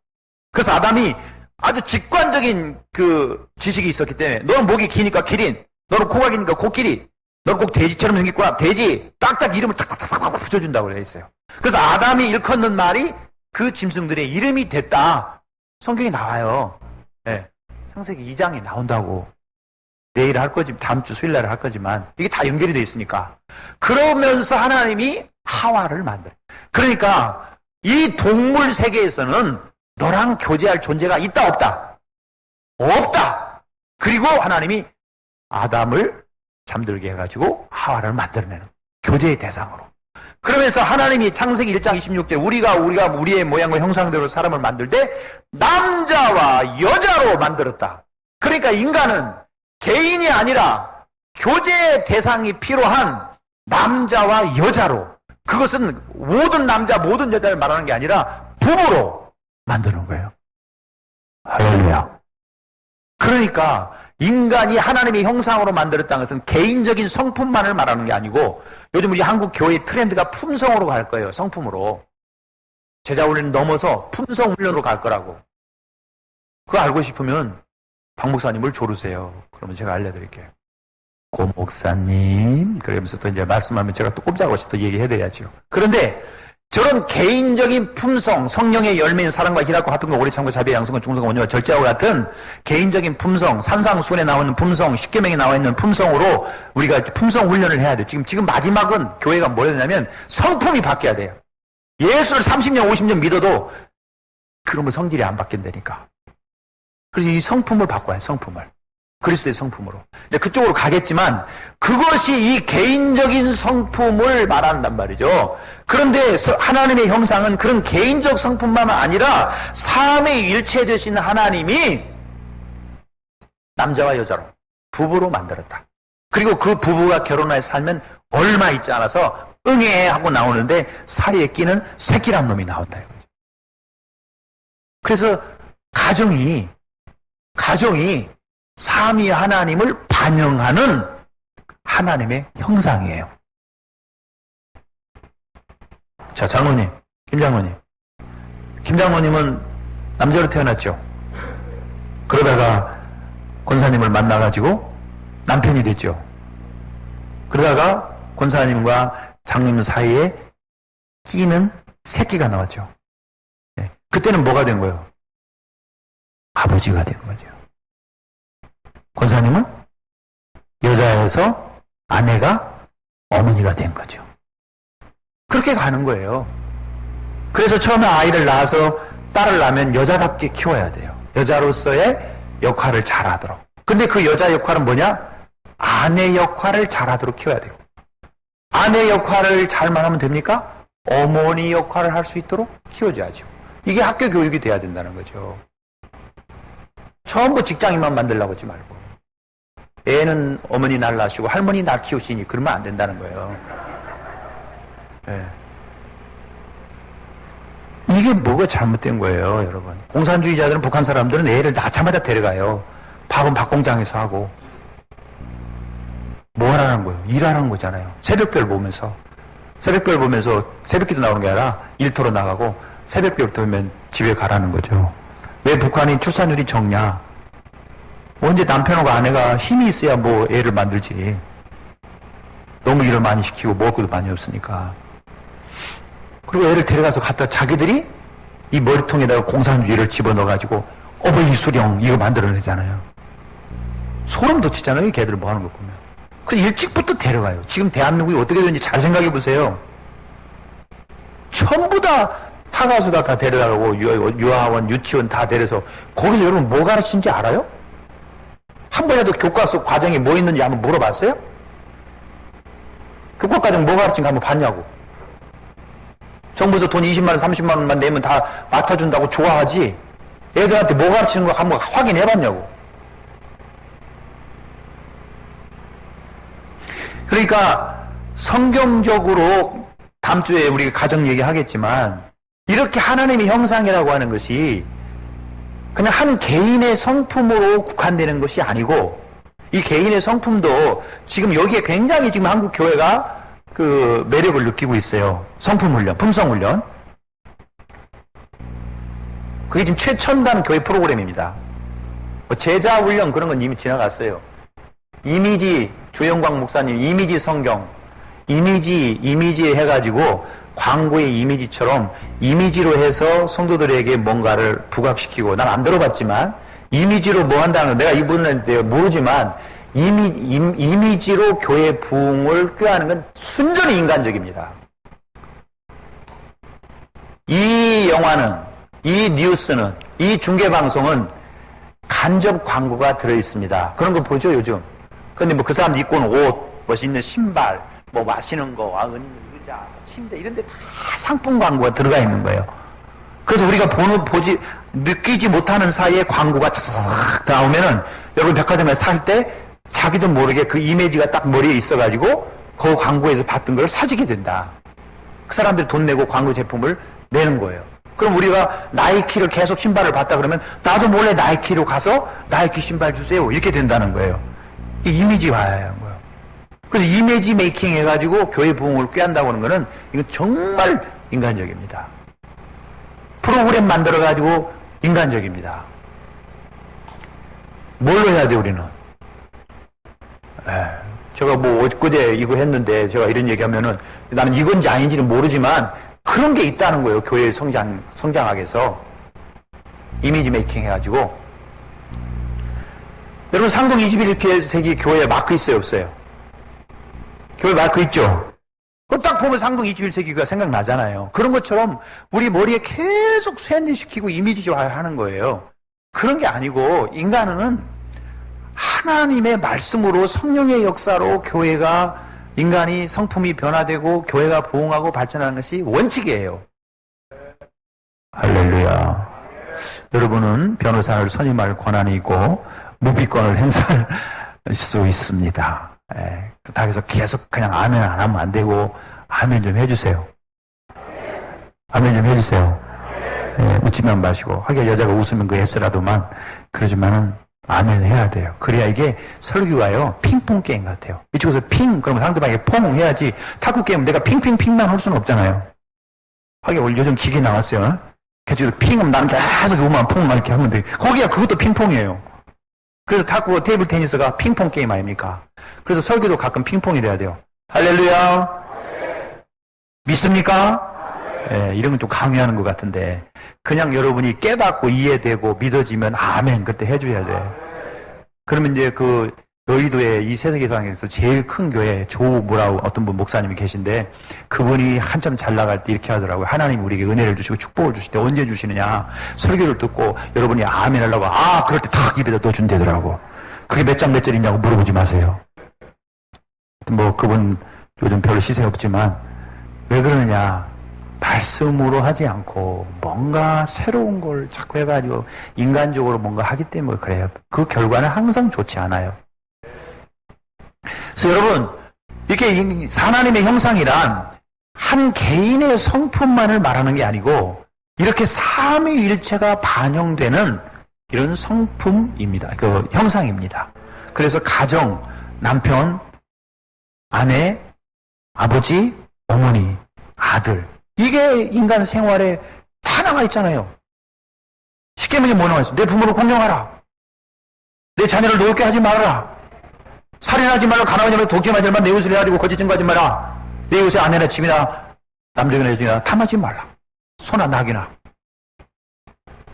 그래서 아담이 아주 직관적인 그 지식이 있었기 때문에 너는 목이 기니까 기린, 너는 코가 기니까 코끼리, 너는 꼭 돼지처럼 생겼구나. 돼지 딱딱 이름을 탁탁탁탁 붙여준다고 그랬어요. 그래서 아담이 일컫는 말이 그 짐승들의 이름이 됐다. 성경에 나와요. 네. 창세기 2장에 나온다고. 내일 할 거지, 다음 주 수요일날 할 거지만 이게 다 연결이 돼 있으니까. 그러면서 하나님이 하와를 만들어요. 그러니까 이 동물 세계에서는 너랑 교제할 존재가 있다 없다? 없다. 그리고 하나님이 아담을 잠들게 해가지고 하와를 만들어내는 교제의 대상으로. 그러면서 하나님이 창세기 1장 26절 우리가 우리의 모양과 형상대로 사람을 만들 때 남자와 여자로 만들었다. 그러니까 인간은 개인이 아니라 교제의 대상이 필요한 남자와 여자로, 그것은 모든 남자 모든 여자를 말하는 게 아니라 부부로 만드는 거예요. 할렐루야. 그러니까 인간이 하나님의 형상으로 만들었다는 것은 개인적인 성품만을 말하는 게 아니고 요즘 우리 한국 교회 트렌드가 품성으로 갈 거예요. 성품으로. 제자 훈련 넘어서 품성 훈련으로 갈 거라고. 그거 알고 싶으면 박 목사님을 조르세요. 그러면 제가 알려드릴게요. 고 목사님 그러면서 또 이제 말씀하면 제가 또 꼼짝없이 또 얘기해드려야죠. 그런데 저런 개인적인 품성, 성령의 열매인 사랑과 희락과 화평과 오래 참고 자비와 양성과 중성과 온유와 절제와 같은 개인적인 품성, 산상수훈에 나와 있는 품성, 십계명에 나와 있는 품성으로 우리가 품성 훈련을 해야 돼요. 지금 마지막은 교회가 뭘 해야 되냐면 성품이 바뀌어야 돼요. 예수를 30년, 50년 믿어도 그러면 성질이 안 바뀐다니까. 그래서 이 성품을 바꿔야 해요. 성품을. 그리스도의 성품으로. 그쪽으로 가겠지만 그것이 이 개인적인 성품을 말한단 말이죠. 그런데 하나님의 형상은 그런 개인적 성품만 아니라 삼위일체 되신 하나님이 남자와 여자로 부부로 만들었다. 그리고 그 부부가 결혼해서 살면 얼마 있지 않아서 응애 하고 나오는데 사이에 끼는 새끼란 놈이 나온다. 그래서 가정이 삼위 하나님을 반영하는 하나님의 형상이에요. 자, 장로님, 김장로님. 김장로님은 남자로 태어났죠. 그러다가 권사님을 만나가지고 남편이 됐죠. 그러다가 권사님과 장님 사이에 끼는 새끼가 나왔죠. 네. 그때는 뭐가 된 거예요? 아버지가 된 거죠. 권사님은 여자에서 아내가 어머니가 된 거죠. 그렇게 가는 거예요. 그래서 처음에 아이를 낳아서 딸을 낳으면 여자답게 키워야 돼요. 여자로서의 역할을 잘하도록. 근데 그 여자 역할은 뭐냐? 아내 역할을 잘하도록 키워야 돼요. 아내 역할을 잘만 하면 됩니까? 어머니 역할을 할 수 있도록 키워줘야죠. 이게 학교 교육이 돼야 된다는 거죠. 처음부터 직장인만 만들려고 하지 말고. 애는 어머니 날 낳으시고 할머니 날 키우시니 그러면 안 된다는 거예요. 예. 이게 뭐가 잘못된 거예요, 여러분. 공산주의자들은, 북한 사람들은 애를 낳자마자 데려가요. 밥은 밥공장에서 하고. 뭐 하라는 거예요? 일하는 거잖아요. 새벽별 보면서. 새벽별 보면서 새벽기도 나오는 게 아니라 일터로 나가고 새벽별부터 오면 집에 가라는 거죠. 왜 북한이 출산율이 적냐? 언제 남편하고 아내가 힘이 있어야 뭐 애를 만들지. 너무 일을 많이 시키고 먹을 것도 많이 없으니까. 그리고 애를 데려가서 갖다 자기들이 이 머리통에다가 공산주의를 집어넣어가지고 어버이 수령 이거 만들어내잖아요. 소름 돋치잖아요. 이 걔들 뭐 하는 거 보면. 그 일찍부터 데려가요. 지금 대한민국이 어떻게 되는지 잘 생각해 보세요. 전부 다 타가수다 다 데려가고 유아원, 유치원 다 데려서 거기서 여러분 뭐 가르치는지 알아요? 한 번이라도 교과서 과정에 뭐 있는지 한번 물어봤어요? 교과 과정 뭐 가르치는지 한번 봤냐고. 정부에서 돈 20만 원, 30만 원만 내면 다 맡아준다고 좋아하지. 애들한테 뭐 가르치는 거 한번 확인해봤냐고. 그러니까 성경적으로 다음 주에 우리가 가정 얘기하겠지만 이렇게 하나님의 형상이라고 하는 것이 그냥 한 개인의 성품으로 국한되는 것이 아니고 이 개인의 성품도 지금 여기에 굉장히 지금 한국 교회가 그 매력을 느끼고 있어요. 성품훈련, 품성훈련. 그게 지금 최첨단 교회 프로그램입니다. 뭐 제자훈련 그런 건 이미 지나갔어요. 이미지, 주영광 목사님 이미지 성경, 이미지 해가지고 광고의 이미지처럼 이미지로 해서 성도들에게 뭔가를 부각시키고, 난 안 들어봤지만 이미지로 뭐 한다는, 내가 이분한테 모르지만 이미지로 교회 부흥을 꾀하는 건 순전히 인간적입니다. 이 영화는, 이 뉴스는, 이 중계방송은 간접 광고가 들어있습니다. 그런 거 보죠, 요즘. 근데 뭐 그 사람들 입고 온 옷, 멋있는 신발, 뭐 마시는 거, 의자, 침대, 이런 데 다 상품 광고가 들어가 있는 거예요. 그래서 우리가 느끼지 못하는 사이에 광고가 쫙 나오면은, 여러분 백화점에 살 때 자기도 모르게 그 이미지가 딱 머리에 있어가지고 그 광고에서 봤던 걸 사지게 된다. 그 사람들이 돈 내고 광고 제품을 내는 거예요. 그럼 우리가 나이키를 계속 신발을 봤다 그러면 나도 몰래 나이키로 가서 나이키 신발 주세요. 이렇게 된다는 거예요. 이미지화하는 거예요. 그래서 이미지 메이킹 해가지고 교회 부흥을 꾀한다고 하는 거는 이건 정말 인간적입니다. 프로그램 만들어가지고 인간적입니다. 뭘로 해야 돼, 우리는? 제가 뭐 엊그제 이거 했는데 제가 이런 얘기하면은 나는 이건지 아닌지는 모르지만 그런 게 있다는 거예요. 교회 성장하기 위해서. 이미지 메이킹 해가지고. 여러분 상동 21세기 교회에 마크 있어요, 없어요? 교회 마크 있죠? 그거 딱 보면 상동 21세기가 생각나잖아요. 그런 것처럼 우리 머리에 계속 쇄신시키고 이미지화하는 거예요. 그런 게 아니고 인간은 하나님의 말씀으로 성령의 역사로 교회가 인간이 성품이 변화되고 교회가 부흥하고 발전하는 것이 원칙이에요. 할렐루야. 여러분은 변호사를 선임할 권한이 있고 무비권을 행사할 수 있습니다. 그래서 계속 그냥 아멘 안 하면 안 되고 아멘 좀 해주세요. 아멘 좀 해주세요. 웃지만 마시고 하긴 여자가 웃으면 그 애쓰라도만 그러지만은 아멘 해야 돼요. 그래야 이게 설교가요 핑퐁 게임 같아요. 이쪽에서 핑 그러면 상대방에게 퐁 해야지. 탁구 게임 내가 핑핑핑만 할 수는 없잖아요. 하긴 오늘 요즘 기계 나왔어요. 계속 핑하면 나는 계속 요만 퐁만 이렇게 하면 돼. 거기가 그것도 핑퐁이에요. 그래서 탁구 테이블 테니스가 핑퐁 게임 아닙니까? 그래서 설교도 가끔 핑퐁이 돼야 돼요. 할렐루야. 믿습니까? 이런 건 좀 강요하는 것 같은데 그냥 여러분이 깨닫고 이해되고 믿어지면 아멘 그때 해줘야 돼. 그러면 이제 그 여의도의 이 세계상에서 제일 큰 교회 조무라우 어떤 분 목사님이 계신데 그분이 한참 잘 나갈 때 이렇게 하더라고요. 하나님 우리에게 은혜를 주시고 축복을 주실 때 언제 주시느냐. 설교를 듣고 여러분이 아멘 하려고 그럴 때 탁 입에다 넣어준대더라고. 그게 몇 장 몇 절이냐고 물어보지 마세요. 뭐 그분 요즘 별로 시세 없지만 왜 그러느냐. 말씀으로 하지 않고 뭔가 새로운 걸 자꾸 해가지고 인간적으로 뭔가 하기 때문에 그래요. 그 결과는 항상 좋지 않아요. 그래서 여러분, 이렇게 하나님의 형상이란 한 개인의 성품만을 말하는 게 아니고 이렇게 삼위일체가 반영되는 이런 성품입니다. 그 형상입니다. 그래서 가정, 남편, 아내, 아버지, 어머니, 아들, 이게 인간 생활에 다 나와 있잖아요. 십계명에 뭐 나와 있어? 내 부모를 공경하라. 내 자녀를 노엽게 하지 말아라. 살인하지 말라. 가난하지 말라. 독점하지 말라. 내 이웃을 해하리고 거짓 증거하지 마라. 내 이웃의 아내나 집이나 남정이나 여종이나 탐하지 말라. 소나 낙이나.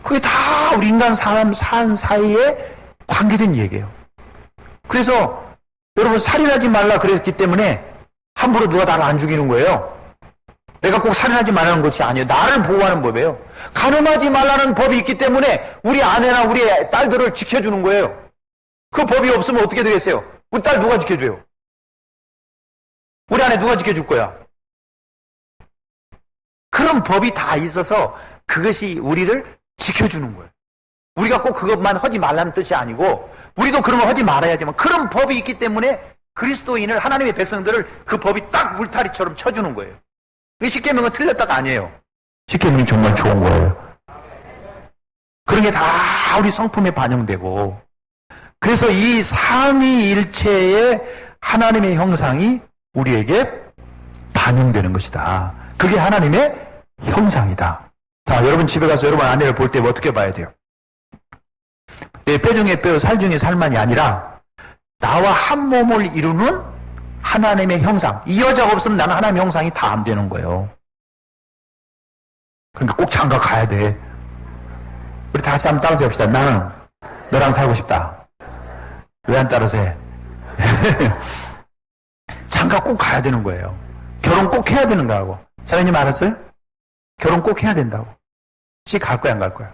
그게 다 우리 인간 사람 산 사이에 관계된 얘기예요. 그래서 여러분 살인하지 말라 그랬기 때문에 함부로 누가 나를 안 죽이는 거예요. 내가 꼭 살인하지 말라는 것이 아니에요. 나를 보호하는 법이에요. 간음하지 말라는 법이 있기 때문에 우리 아내나 우리 딸들을 지켜주는 거예요. 그 법이 없으면 어떻게 되겠어요? 우리 딸 누가 지켜줘요? 우리 아내 누가 지켜줄 거야? 그런 법이 다 있어서 그것이 우리를 지켜주는 거예요. 우리가 꼭 그것만 하지 말라는 뜻이 아니고 우리도 그런 거 하지 말아야지만 그런 법이 있기 때문에 그리스도인을 하나님의 백성들을 그 법이 딱 울타리처럼 쳐주는 거예요. 십계명은 틀렸다가 아니에요. 십계명이 정말 좋은 거예요. 그런 게 다 우리 성품에 반영되고 그래서 이 삼위일체의 하나님의 형상이 우리에게 반영되는 것이다. 그게 하나님의 형상이다. 자, 여러분 집에 가서 여러분 아내를 볼 때 어떻게 봐야 돼요? 내 뼈 중에 뼈, 살 중에 살만이 아니라 나와 한 몸을 이루는 하나님의 형상. 이 여자가 없으면 나는 하나님의 형상이 다 안 되는 거예요. 그러니까 꼭 장가 가야 돼. 우리 다 같이 한번 따라서 합시다. 나는 너랑 살고 싶다. 왜 안 따라서 해? 장가 꼭 가야 되는 거예요. 결혼 꼭 해야 되는 거하고. 사장님 알았어요? 결혼 꼭 해야 된다고. 혹시 갈 거야 안 갈 거야?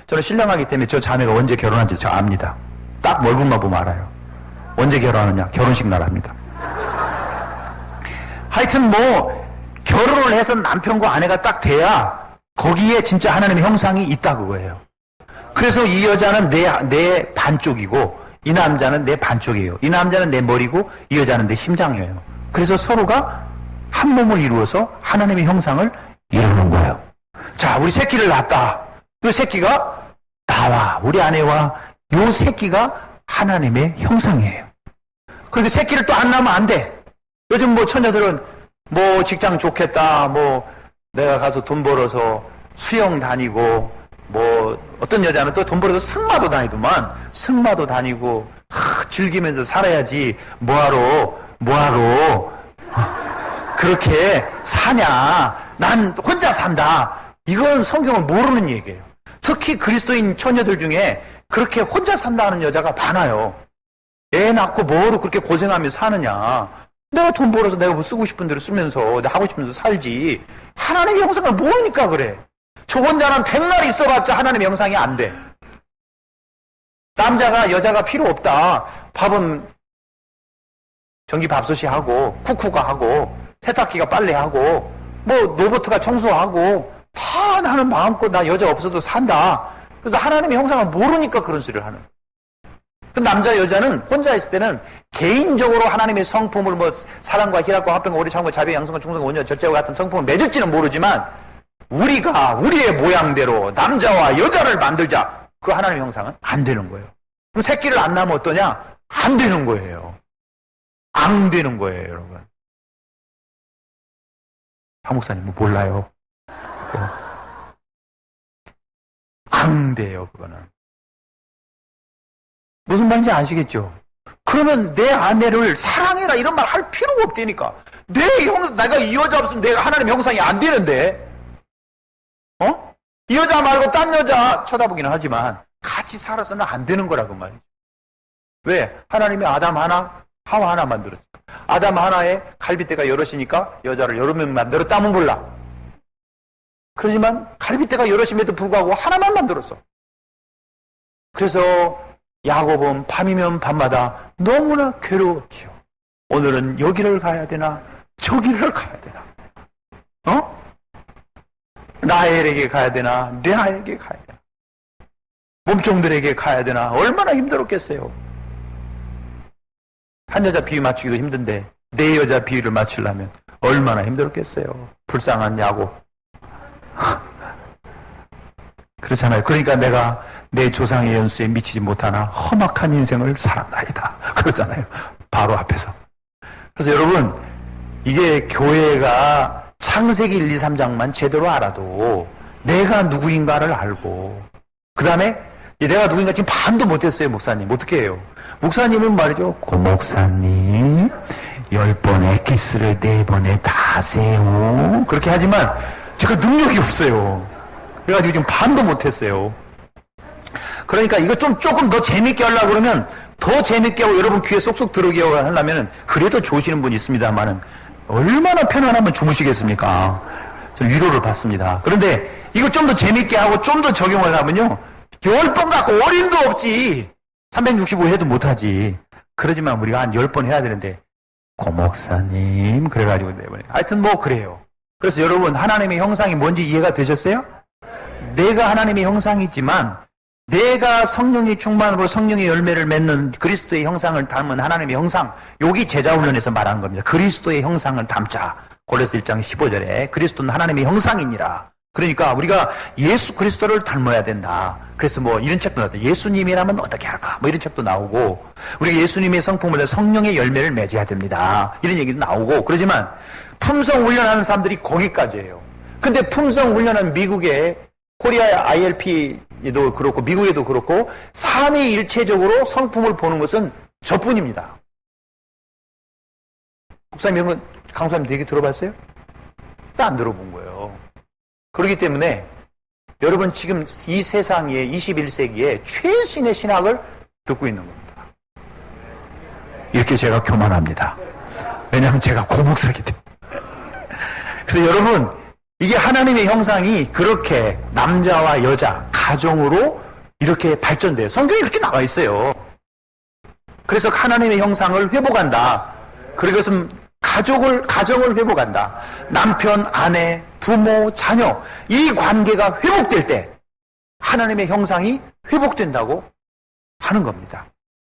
저는 신랑하기 때문에 저 자매가 언제 결혼한지 저 압니다. 딱 얼굴만 보면 알아요. 언제 결혼하느냐? 결혼식 날 합니다. 하여튼 뭐 결혼을 해서 남편과 아내가 딱 돼야 거기에 진짜 하나님의 형상이 있다 그거예요. 그래서 이 여자는 내 반쪽이고 이 남자는 내 반쪽이에요. 이 남자는 내 머리고 이 여자는 내 심장이에요. 그래서 서로가 한 몸을 이루어서 하나님의 형상을 이루는 거예요. 자, 우리 새끼를 낳았다. 그 새끼가 나와 우리 아내와 요 새끼가 하나님의 형상이에요. 그렇게 새끼를 또 안 낳으면 안 돼. 요즘 뭐 처녀들은 뭐 직장 좋겠다, 뭐 내가 가서 돈 벌어서 수영 다니고, 뭐 어떤 여자는 또 돈 벌어서 승마도 다니더만, 승마도 다니고, 즐기면서 살아야지 뭐하러 그렇게 사냐. 난 혼자 산다. 이건 성경은 모르는 얘기예요. 특히 그리스도인 처녀들 중에 그렇게 혼자 산다는 여자가 많아요. 애 낳고 뭐로 그렇게 고생하며 사느냐. 내가 돈 벌어서 내가 뭐 쓰고 싶은 대로 쓰면서 내가 하고 싶은 대로 살지. 하나님의 형상을 모르니까 그래. 저 혼자는 백날 있어봤자 하나님의 형상이 안 돼. 남자가 여자가 필요 없다. 밥은 전기밥솥이 하고 쿠쿠가 하고 세탁기가 빨래하고 뭐 로봇가 청소하고 다 나는 마음껏 나 여자 없어도 산다. 그래서 하나님의 형상을 모르니까 그런 소리를 하는. 그 남자 여자는 혼자 있을 때는 개인적으로 하나님의 성품을 뭐 사랑과 희락과 화평과 오래 참고 자비 양성과 충성과 온유와 절제와 같은 성품을 맺을지는 모르지만 우리가 우리의 모양대로 남자와 여자를 만들자. 그 하나님의 형상은 안 되는 거예요. 그럼 새끼를 안 낳으면 어떠냐? 안 되는 거예요. 안 되는 거예요, 여러분. 한 목사님은 몰라요. 안 돼요, 그거는. 무슨 말인지 아시겠죠? 그러면 내 아내를 사랑해라 이런 말 할 필요가 없다니까. 내가 이 여자 없으면 내가 하나님의 형상이 안 되는데. 이 여자 말고 딴 여자 쳐다보기는 하지만 같이 살아서는 안 되는 거라고 말이죠. 왜? 하나님이 아담 하나, 하와 하나 만들었어. 아담 하나에 갈빗대가 여럿이니까 여자를 여러 명 만들었다면 몰라. 그렇지만 갈빗대가 여럿임에도 불구하고 하나만 만들었어. 그래서 야곱은 밤이면 밤마다 너무나 괴로웠죠. 오늘은 여기를 가야 되나 저기를 가야 되나, 라헬에게 가야 되나 레아에게 가야 되나, 몸종들에게 가야 되나. 얼마나 힘들었겠어요. 한 여자 비유 맞추기도 힘든데 네 여자 비유를 맞추려면 얼마나 힘들었겠어요. 불쌍한 야곱. 그렇잖아요. 그러니까 내가 내 조상의 연수에 미치지 못하나 험악한 인생을 살았나이다. 그러잖아요. 바로 앞에서. 그래서 여러분, 이게 교회가 창세기 1, 2, 3장만 제대로 알아도 내가 누구인가를 알고, 그 다음에 내가 누구인가 지금 반도 못했어요, 목사님. 어떻게 해요? 목사님은 말이죠. 고 목사님, 10번의 키스를 4번에 다 세요. 그렇게 하지만 제가 능력이 없어요. 그래가지고 지금 반도 못했어요. 그러니까 이거 조금 더 재밌게 하려고 그러면 더 재밌게 하고 여러분 귀에 쏙쏙 들어오게 하려면 그래도 좋으시는 분이 있습니다만은 얼마나 편안하면 주무시겠습니까? 저는 위로를 받습니다. 그런데 이거 좀 더 재밌게 하고 좀 더 적용을 하면요. 10번 갖고 어림도 없지. 365 해도 못하지. 그러지만 우리가 한 10번 해야 되는데 고 목사님 그래가지고 내보내. 하여튼 뭐 그래요. 그래서 여러분 하나님의 형상이 뭔지 이해가 되셨어요? 내가 하나님의 형상이지만 내가 성령의 충만으로 성령의 열매를 맺는 그리스도의 형상을 담은 하나님의 형상, 여기 제자훈련에서 말하는 겁니다. 그리스도의 형상을 담자. 골로새 1장 15절에 그리스도는 하나님의 형상이니라. 그러니까 우리가 예수 그리스도를 닮아야 된다. 그래서 뭐 이런 책도 나왔다. 예수님이라면 어떻게 할까? 뭐 이런 책도 나오고, 우리가 예수님의 성품을 성령의 열매를 맺어야 됩니다. 이런 얘기도 나오고, 그러지만 품성 훈련하는 사람들이 거기까지 해요. 근데 품성 훈련은 미국의 코리아 ILP에도 그렇고 미국에도 그렇고 삼위일체적으로 성품을 보는 것은 저뿐입니다. 목사님 이런 건 강사님 되게 들어봤어요? 안 들어본 거예요. 그렇기 때문에 여러분 지금 이 세상에 21세기에 최신의 신학을 듣고 있는 겁니다. 이렇게 제가 교만합니다. 왜냐하면 제가 고목사이기 때문에. 그래서 여러분 이게 하나님의 형상이 그렇게 남자와 여자, 가정으로 이렇게 발전돼요. 성경에 이렇게 나와 있어요. 그래서 하나님의 형상을 회복한다. 그것은 가정을 회복한다. 남편, 아내, 부모, 자녀, 이 관계가 회복될 때 하나님의 형상이 회복된다고 하는 겁니다.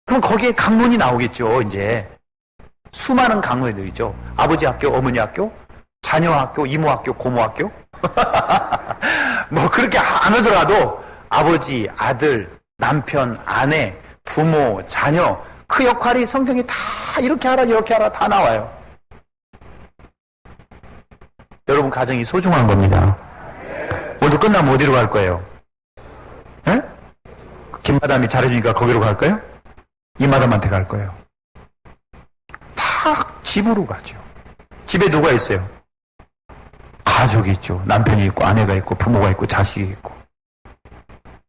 그럼 거기에 강론이 나오겠죠, 이제. 수많은 강론이 있죠. 아버지 학교, 어머니 학교, 자녀 학교, 이모 학교, 고모 학교? 뭐 그렇게 안 하더라도 아버지, 아들, 남편, 아내, 부모, 자녀 그 역할이 성경에 다 이렇게 하라 이렇게 하라 다 나와요. 여러분 가정이 소중한 겁니다. 오늘 끝나면 어디로 갈 거예요? 에? 김마담이 잘해주니까 거기로 갈까요? 이마담한테 갈 거예요. 다 집으로 가죠. 집에 누가 있어요? 가족이 있죠. 남편이 있고 아내가 있고 부모가 있고 자식이 있고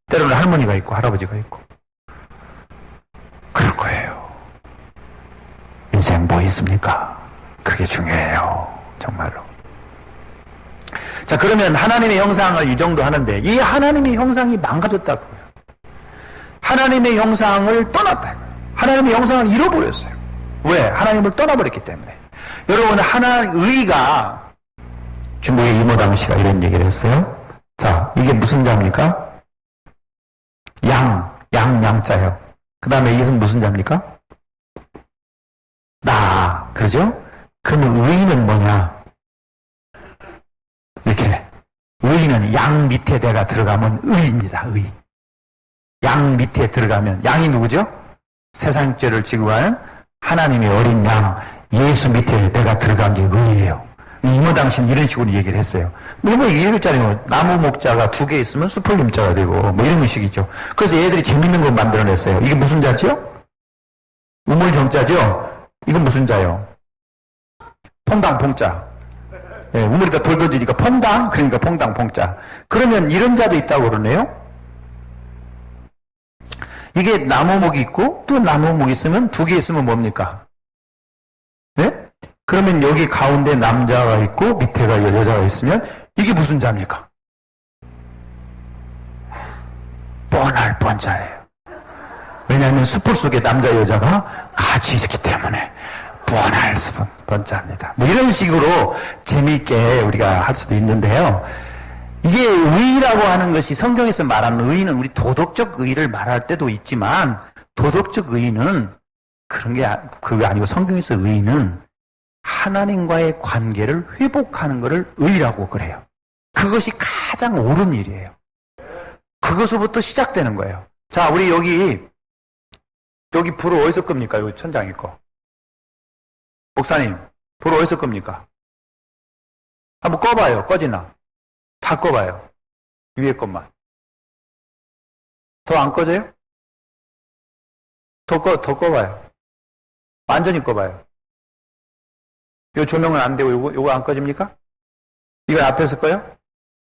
때로는 할머니가 있고 할아버지가 있고 그럴 거예요. 인생 뭐 있습니까? 그게 중요해요. 정말로. 자, 그러면 하나님의 형상을 이 정도 하는데 이 하나님의 형상이 망가졌다고요. 하나님의 형상을 떠났다고요. 하나님의 형상을 잃어버렸어요. 왜? 하나님을 떠나버렸기 때문에. 여러분 의가 중국의 이모당 씨가 이런 얘기를 했어요. 자, 이게 무슨 자입니까? 양자요. 그 다음에 이것은 무슨 자입니까? 나. 그러죠? 그러면 의는 뭐냐? 이렇게. 의는 양 밑에 내가 들어가면 의입니다. 의. 양 밑에 들어가면 양이 누구죠? 세상 죄를 지고 가는 하나님의 어린 양. 예수 밑에 내가 들어간 게 의예요. 이모 당신 이런 식으로 얘기를 했어요. 뭐 얘기했잖아요. 나무 목자가 2개 있으면 수풀림자가 되고 뭐 이런 식이죠. 그래서 얘들이 재밌는 거 만들어냈어요. 이게 무슨 자지요? 우물정자죠? 이건 무슨 자요? 퐁당퐁자. 예, 우물이가 돌 던지니까 퐁당, 그러니까 퐁당퐁자. 그러면 이런 자도 있다고 그러네요? 이게 나무목이 있고 또 나무목이 있으면 2개 있으면 뭡니까? 네? 그러면 여기 가운데 남자가 있고 밑에가 여자가 있으면 이게 무슨 자입니까? 뻔할 뻔자예요. 왜냐하면 숯불 속에 남자 여자가 같이 있기 때문에 뻔할 뻔자입니다. 뭐 이런 식으로 재미있게 우리가 할 수도 있는데요. 이게 의라고 하는 것이 성경에서 말하는 의는 우리 도덕적 의를 말할 때도 있지만 도덕적 의는
그런 게, 그게 아니고 성경에서 의는 하나님과의 관계를 회복하는 것을 의라고 그래요. 그것이 가장 옳은 일이에요. 그것부터 시작되는 거예요. 자, 우리 여기 불을 어디서 끕니까? 여기 천장에 거. 목사님, 불을 어디서 끕니까? 한번 꺼봐요. 꺼지나? 다 꺼봐요. 위에 것만. 더 안 꺼져요? 더 꺼봐요. 완전히 꺼봐요. 요 조명은 안 되고 요거 안 꺼집니까? 이거 앞에서 꺼요?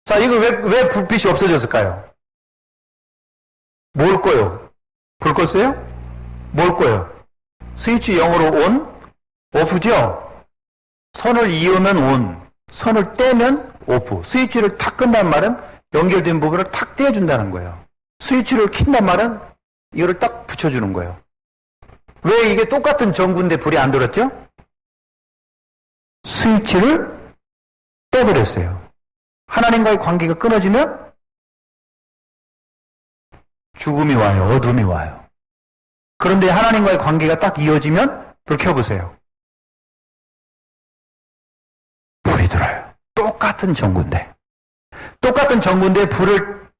자, 이거 왜 불빛이 없어졌을까요? 뭘 꺼요? 불 껐어요? 뭘 꺼요? 스위치 0으로 온? 오프죠? 선을 이으면 온, 선을 떼면 오프. 스위치를 탁 끈단 말은 연결된 부분을 탁 떼어준다는 거예요. 스위치를 킨단 말은 이거를 딱 붙여주는 거예요. 왜 이게 똑같은 전구인데 불이 안 들었죠? 스위치를 떼버렸어요. 하나님과의 관계가 끊어지면 죽음이 와요. 어둠이 와요. 그런데 하나님과의 관계가 딱 이어지면 불 켜보세요. 불이 들어요. 똑같은 전구인데. 똑같은 전구인데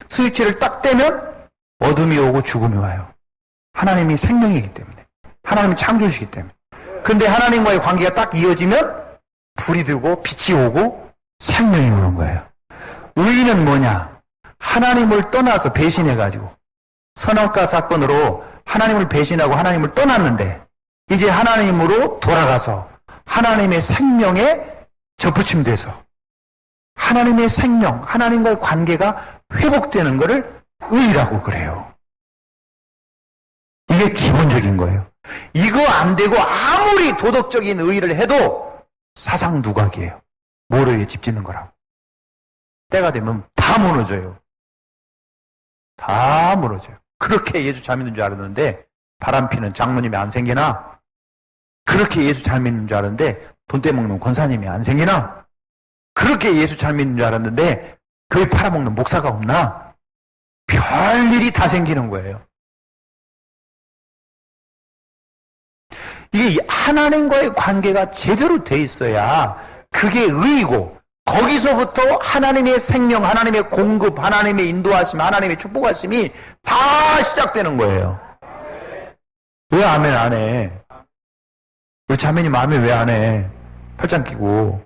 스위치를 딱 떼면 어둠이 오고 죽음이 와요. 하나님이 생명이기 때문에. 하나님이 창조주시기 때문에. 근데 하나님과의 관계가 딱 이어지면 불이 들고 빛이 오고 생명이 오는 거예요. 의인은 뭐냐? 하나님을 떠나서 배신해가지고 선악과 사건으로 하나님을 배신하고 하나님을 떠났는데 이제 하나님으로 돌아가서 하나님의 생명에 접붙임돼서 하나님의 생명, 하나님과의 관계가 회복되는 것을 의라고 그래요. 이게 기본적인 거예요. 이거 안 되고 아무리 도덕적인 의의를 해도 사상 누각이에요. 모래에 집 짓는 거라고. 때가 되면 다 무너져요. 다 무너져요. 그렇게 예수 잘 믿는 줄 알았는데 바람피는 장로님이 안 생기나? 그렇게 예수 잘 믿는 줄 알았는데 돈 떼먹는 권사님이 안 생기나? 그렇게 예수 잘 믿는 줄 알았는데 교회 팔아먹는 목사가 없나? 별일이 다 생기는 거예요. 이게 하나님과의 관계가 제대로 돼 있어야 그게 의이고 거기서부터 하나님의 생명, 하나님의 공급, 하나님의 인도하심, 하나님의 축복하심이 다 시작되는 거예요. 왜 아멘 안 해? 우리 자매님 아멘 왜 안 해? 팔짱 끼고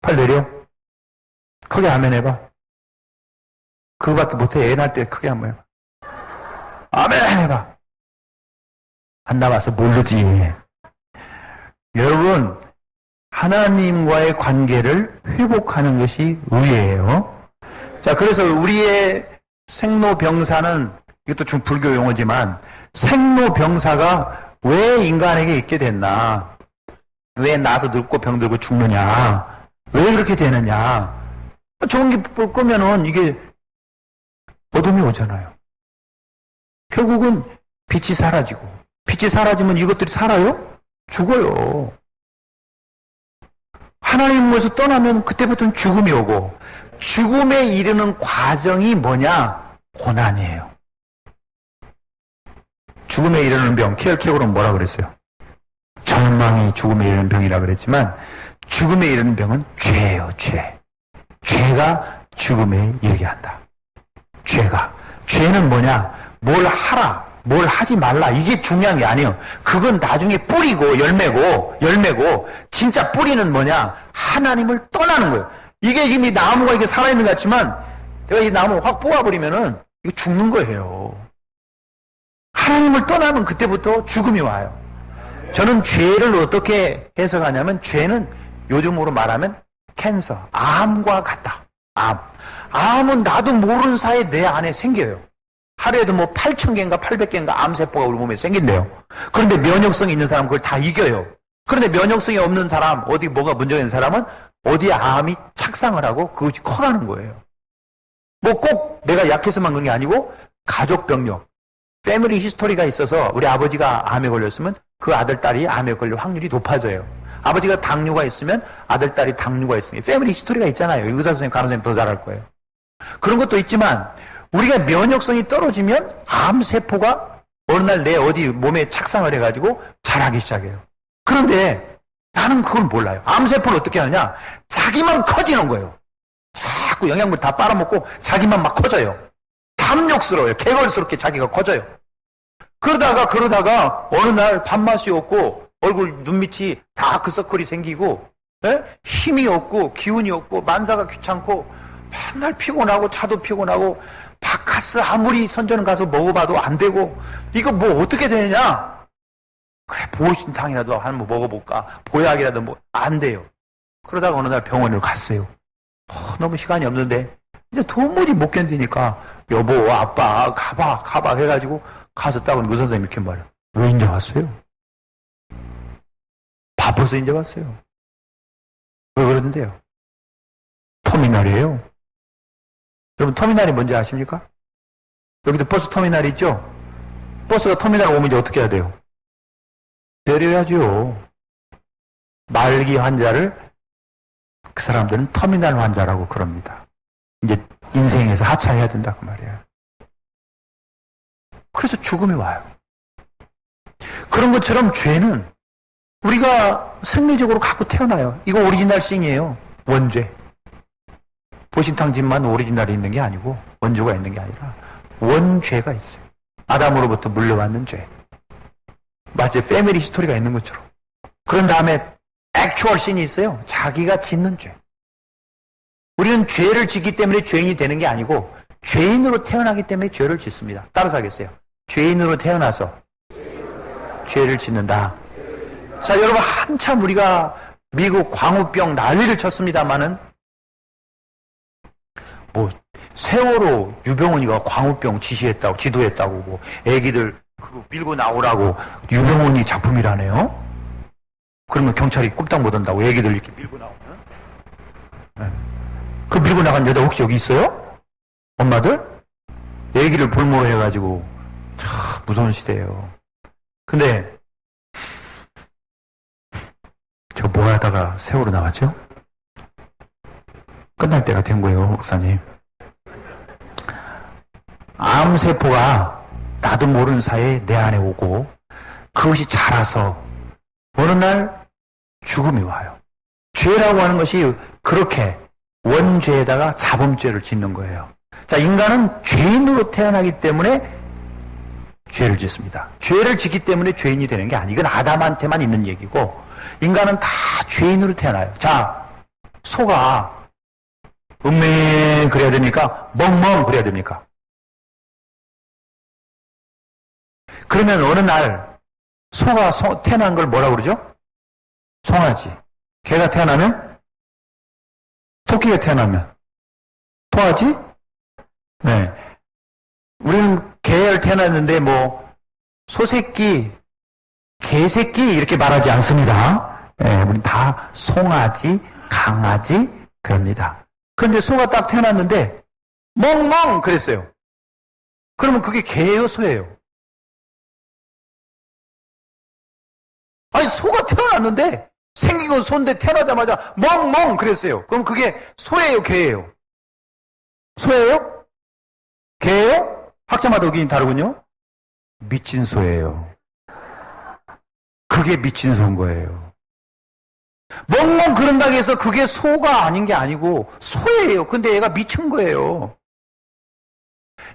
팔 내려? 크게 아멘 해봐. 그거밖에 못해. 애 낳을 때 크게 한번 해봐. 아멘 해봐. 안 나와서 모르지. 여러분, 하나님과의 관계를 회복하는 것이 의예요. 자, 그래서 우리의 생로병사는, 이것도 좀 불교 용어지만, 생로병사가 왜 인간에게 있게 됐나? 왜 나서 늙고 병들고 죽느냐? 왜 그렇게 되느냐? 전기불 끄면은 이게 어둠이 오잖아요. 결국은 빛이 사라지고, 빛이 사라지면 이것들이 살아요? 죽어요. 하나님으로서 떠나면 그때부터는 죽음이 오고, 죽음에 이르는 과정이 뭐냐? 고난이에요. 죽음에 이르는 병, 키엘케고는 뭐라 그랬어요? 절망이 죽음에 이르는 병이라 그랬지만, 죽음에 이르는 병은 죄예요, 죄. 죄가 죽음에 이르게 한다. 죄는 뭐냐? 뭘 하라, 뭘 하지 말라. 이게 중요한 게 아니에요. 그건 나중에 뿌리고 열매고, 진짜 뿌리는 뭐냐? 하나님을 떠나는 거예요. 이게 지금 이 나무가 이게 살아있는 것 같지만, 내가 이 나무 확 뽑아버리면은, 이거 죽는 거예요. 하나님을 떠나면 그때부터 죽음이 와요. 저는 죄를 어떻게 해석하냐면, 죄는 요즘으로 말하면 캔서, 암과 같다. 암은 나도 모르는 사이에 내 안에 생겨요. 하루에도 뭐 8,000개인가 800개인가 암세포가 우리 몸에 생긴대요. 그런데 면역성이 있는 사람은 그걸 다 이겨요. 그런데 면역성이 없는 사람, 어디 뭐가 문제가 있는 사람은 어디에 암이 착상을 하고 그것이 커가는 거예요. 뭐 꼭 내가 약해서만 그런 게 아니고 가족 병력, 패밀리 히스토리가 있어서 우리 아버지가 암에 걸렸으면 그 아들, 딸이 암에 걸릴 확률이 높아져요. 아버지가 당뇨가 있으면 아들, 딸이 당뇨가 있으면 패밀리 히스토리가 있잖아요. 의사 선생님, 간호 선생님 더 잘할 거예요. 그런 것도 있지만 우리가 면역성이 떨어지면 암세포가
어느 날 내 어디 몸에 착상을 해가지고 자라기 시작해요. 그런데 나는 그걸 몰라요. 암세포를 어떻게 하느냐? 자기만 커지는 거예요. 자꾸 영양분 다 빨아먹고 자기만 막 커져요. 탐욕스러워요. 개걸스럽게 자기가 커져요. 그러다가 어느 날 밥맛이 없고 얼굴 눈밑이 다크서클이 생기고 힘이 없고 기운이 없고 만사가 귀찮고 맨날 피곤하고 차도 피곤하고 바카스 아무리 선전 가서 먹어봐도 안 되고 이거 뭐 어떻게 되느냐? 그래 보신탕이라도 한번 먹어볼까? 보약이라도 뭐 안 돼요. 그러다가 어느 날 병원을 갔어요. 너무 시간이 없는데 이제 도무지 못 견디니까 여보 아빠 가봐 해가지고 가서 딱 의사 선생님이 이렇게 말해요. 왜 이제 왔어요? 바빠서 이제 왔어요. 왜 그러는데요? 터미널이에요. 여러분 터미널이 뭔지 아십니까? 여기도 버스 터미널이 있죠? 버스가 터미널 오면 이제 어떻게 해야 돼요? 내려야죠. 말기 환자를 그 사람들은 터미널 환자라고 그럽니다. 이제 인생에서 하차해야 된다고 말이에요. 그래서 죽음이 와요. 그런 것처럼 죄는 우리가 생리적으로 갖고 태어나요. 이거 오리지널 싱이에요. 원죄. 보신탕집만 오리지널이 있는 게 아니고 원조가 있는 게 아니라 원죄가 있어요. 아담으로부터 물려왔는 죄. 마치 패밀리 히스토리가 있는 것처럼. 그런 다음에 액추얼 씬이 있어요. 자기가 짓는 죄. 우리는 죄를 짓기 때문에 죄인이 되는 게 아니고 죄인으로 태어나기 때문에 죄를 짓습니다. 따라서 하겠어요. 죄인으로 태어나서 죄를 짓는다. 자, 여러분 한참 우리가 미국 광우병 난리를 쳤습니다마는 뭐 세월호 유병훈이가 광우병 지시했다고 지도했다고 뭐 애기들 그거 밀고 나오라고 유병훈이 작품이라네요. 그러면 경찰이 꼼짝 못 한다고 애기들 이렇게 밀고 나오면 그 밀고 나간 여자 혹시 여기 있어요? 엄마들? 애기를 볼모로 해가지고 참 무서운 시대예요. 근데 저 뭐 하다가 세월호 나왔죠? 끝날 때가 된 거예요, 목사님. 암세포가 나도 모르는 사이에 내 안에 오고 그것이 자라서 어느 날 죽음이 와요. 죄라고 하는 것이 그렇게 원죄에다가 자범죄를 짓는 거예요. 자, 인간은 죄인으로 태어나기 때문에 죄를 짓습니다. 죄를 짓기 때문에 죄인이 되는 게 아니고 이건 아담한테만 있는 얘기고 인간은 다 죄인으로 태어나요. 자, 소가 음메 그래야 됩니까? 멍멍 그래야 됩니까? 그러면 어느 날 소가 태어난 걸 뭐라고 그러죠? 송아지. 개가 태어나면? 토끼가 태어나면? 토아지? 네. 우리는 개를 태어났는데 뭐 소새끼, 개새끼 이렇게 말하지 않습니다. 네, 우리는 다 송아지, 강아지 그럽니다. 그런데 소가 딱 태어났는데 멍멍 그랬어요. 그러면 그게 개예요, 소예요? 아니 소가 태어났는데 생긴 건 소인데 태어나자마자 멍멍 그랬어요. 그럼 그게 소예요, 개예요? 소예요? 개예요? 학자마다 의견이 다르군요. 미친 소예요. 그게 미친 소인 거예요. 멍멍 그런다고 해서 그게 소가 아닌 게 아니고 소예요. 근데 얘가 미친 거예요.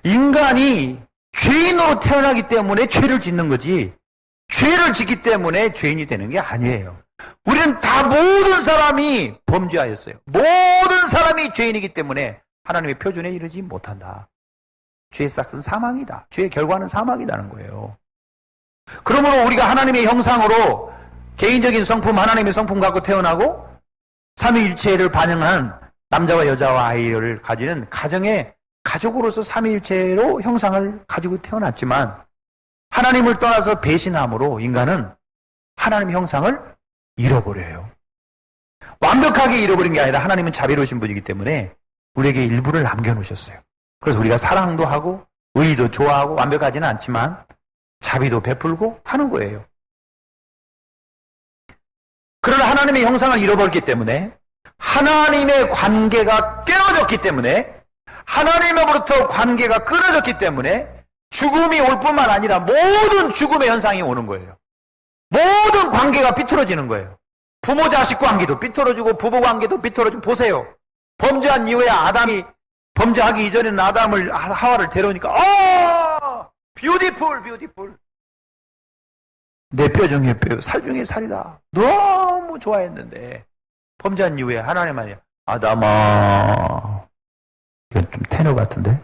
인간이 죄인으로 태어나기 때문에 죄를 짓는 거지 죄를 짓기 때문에 죄인이 되는 게 아니에요. 우리는 다 모든 사람이 범죄하였어요. 모든 사람이 죄인이기 때문에 하나님의 표준에 이르지 못한다. 죄의 싹은 사망이다. 죄의 결과는 사망이라는 거예요. 그러므로 우리가 하나님의 형상으로 개인적인 성품, 하나님의 성품 갖고 태어나고 삼위일체를 반영한 남자와 여자와 아이를 가지는 가정의 가족으로서 삼위일체로 형상을 가지고 태어났지만 하나님을 떠나서 배신함으로 인간은 하나님의 형상을 잃어버려요. 완벽하게 잃어버린 게 아니라 하나님은 자비로우신 분이기 때문에 우리에게 일부를 남겨놓으셨어요. 그래서 우리가 사랑도 하고 의의도 좋아하고 완벽하지는 않지만 자비도 베풀고 하는 거예요. 그러나 하나님의 형상을 잃어버렸기 때문에 하나님의 관계가 깨어졌기 때문에 하나님으로부터 관계가 끊어졌기 때문에 죽음이 올 뿐만 아니라 모든 죽음의 현상이 오는 거예요. 모든 관계가 삐뚤어지는 거예요. 부모 자식 관계도 삐뚤어지고 부부 관계도 삐뚤어지고. 보세요. 범죄한 이후에 아담이, 범죄하기 이전에는 아담을, 하와를 데려오니까 뷰티풀. 내 뼈 중에 뼈, 살 중에 살이다. 너무 좋아했는데 범죄한 이후에 하나님만이 아담아, 이건 좀 테너 같은데?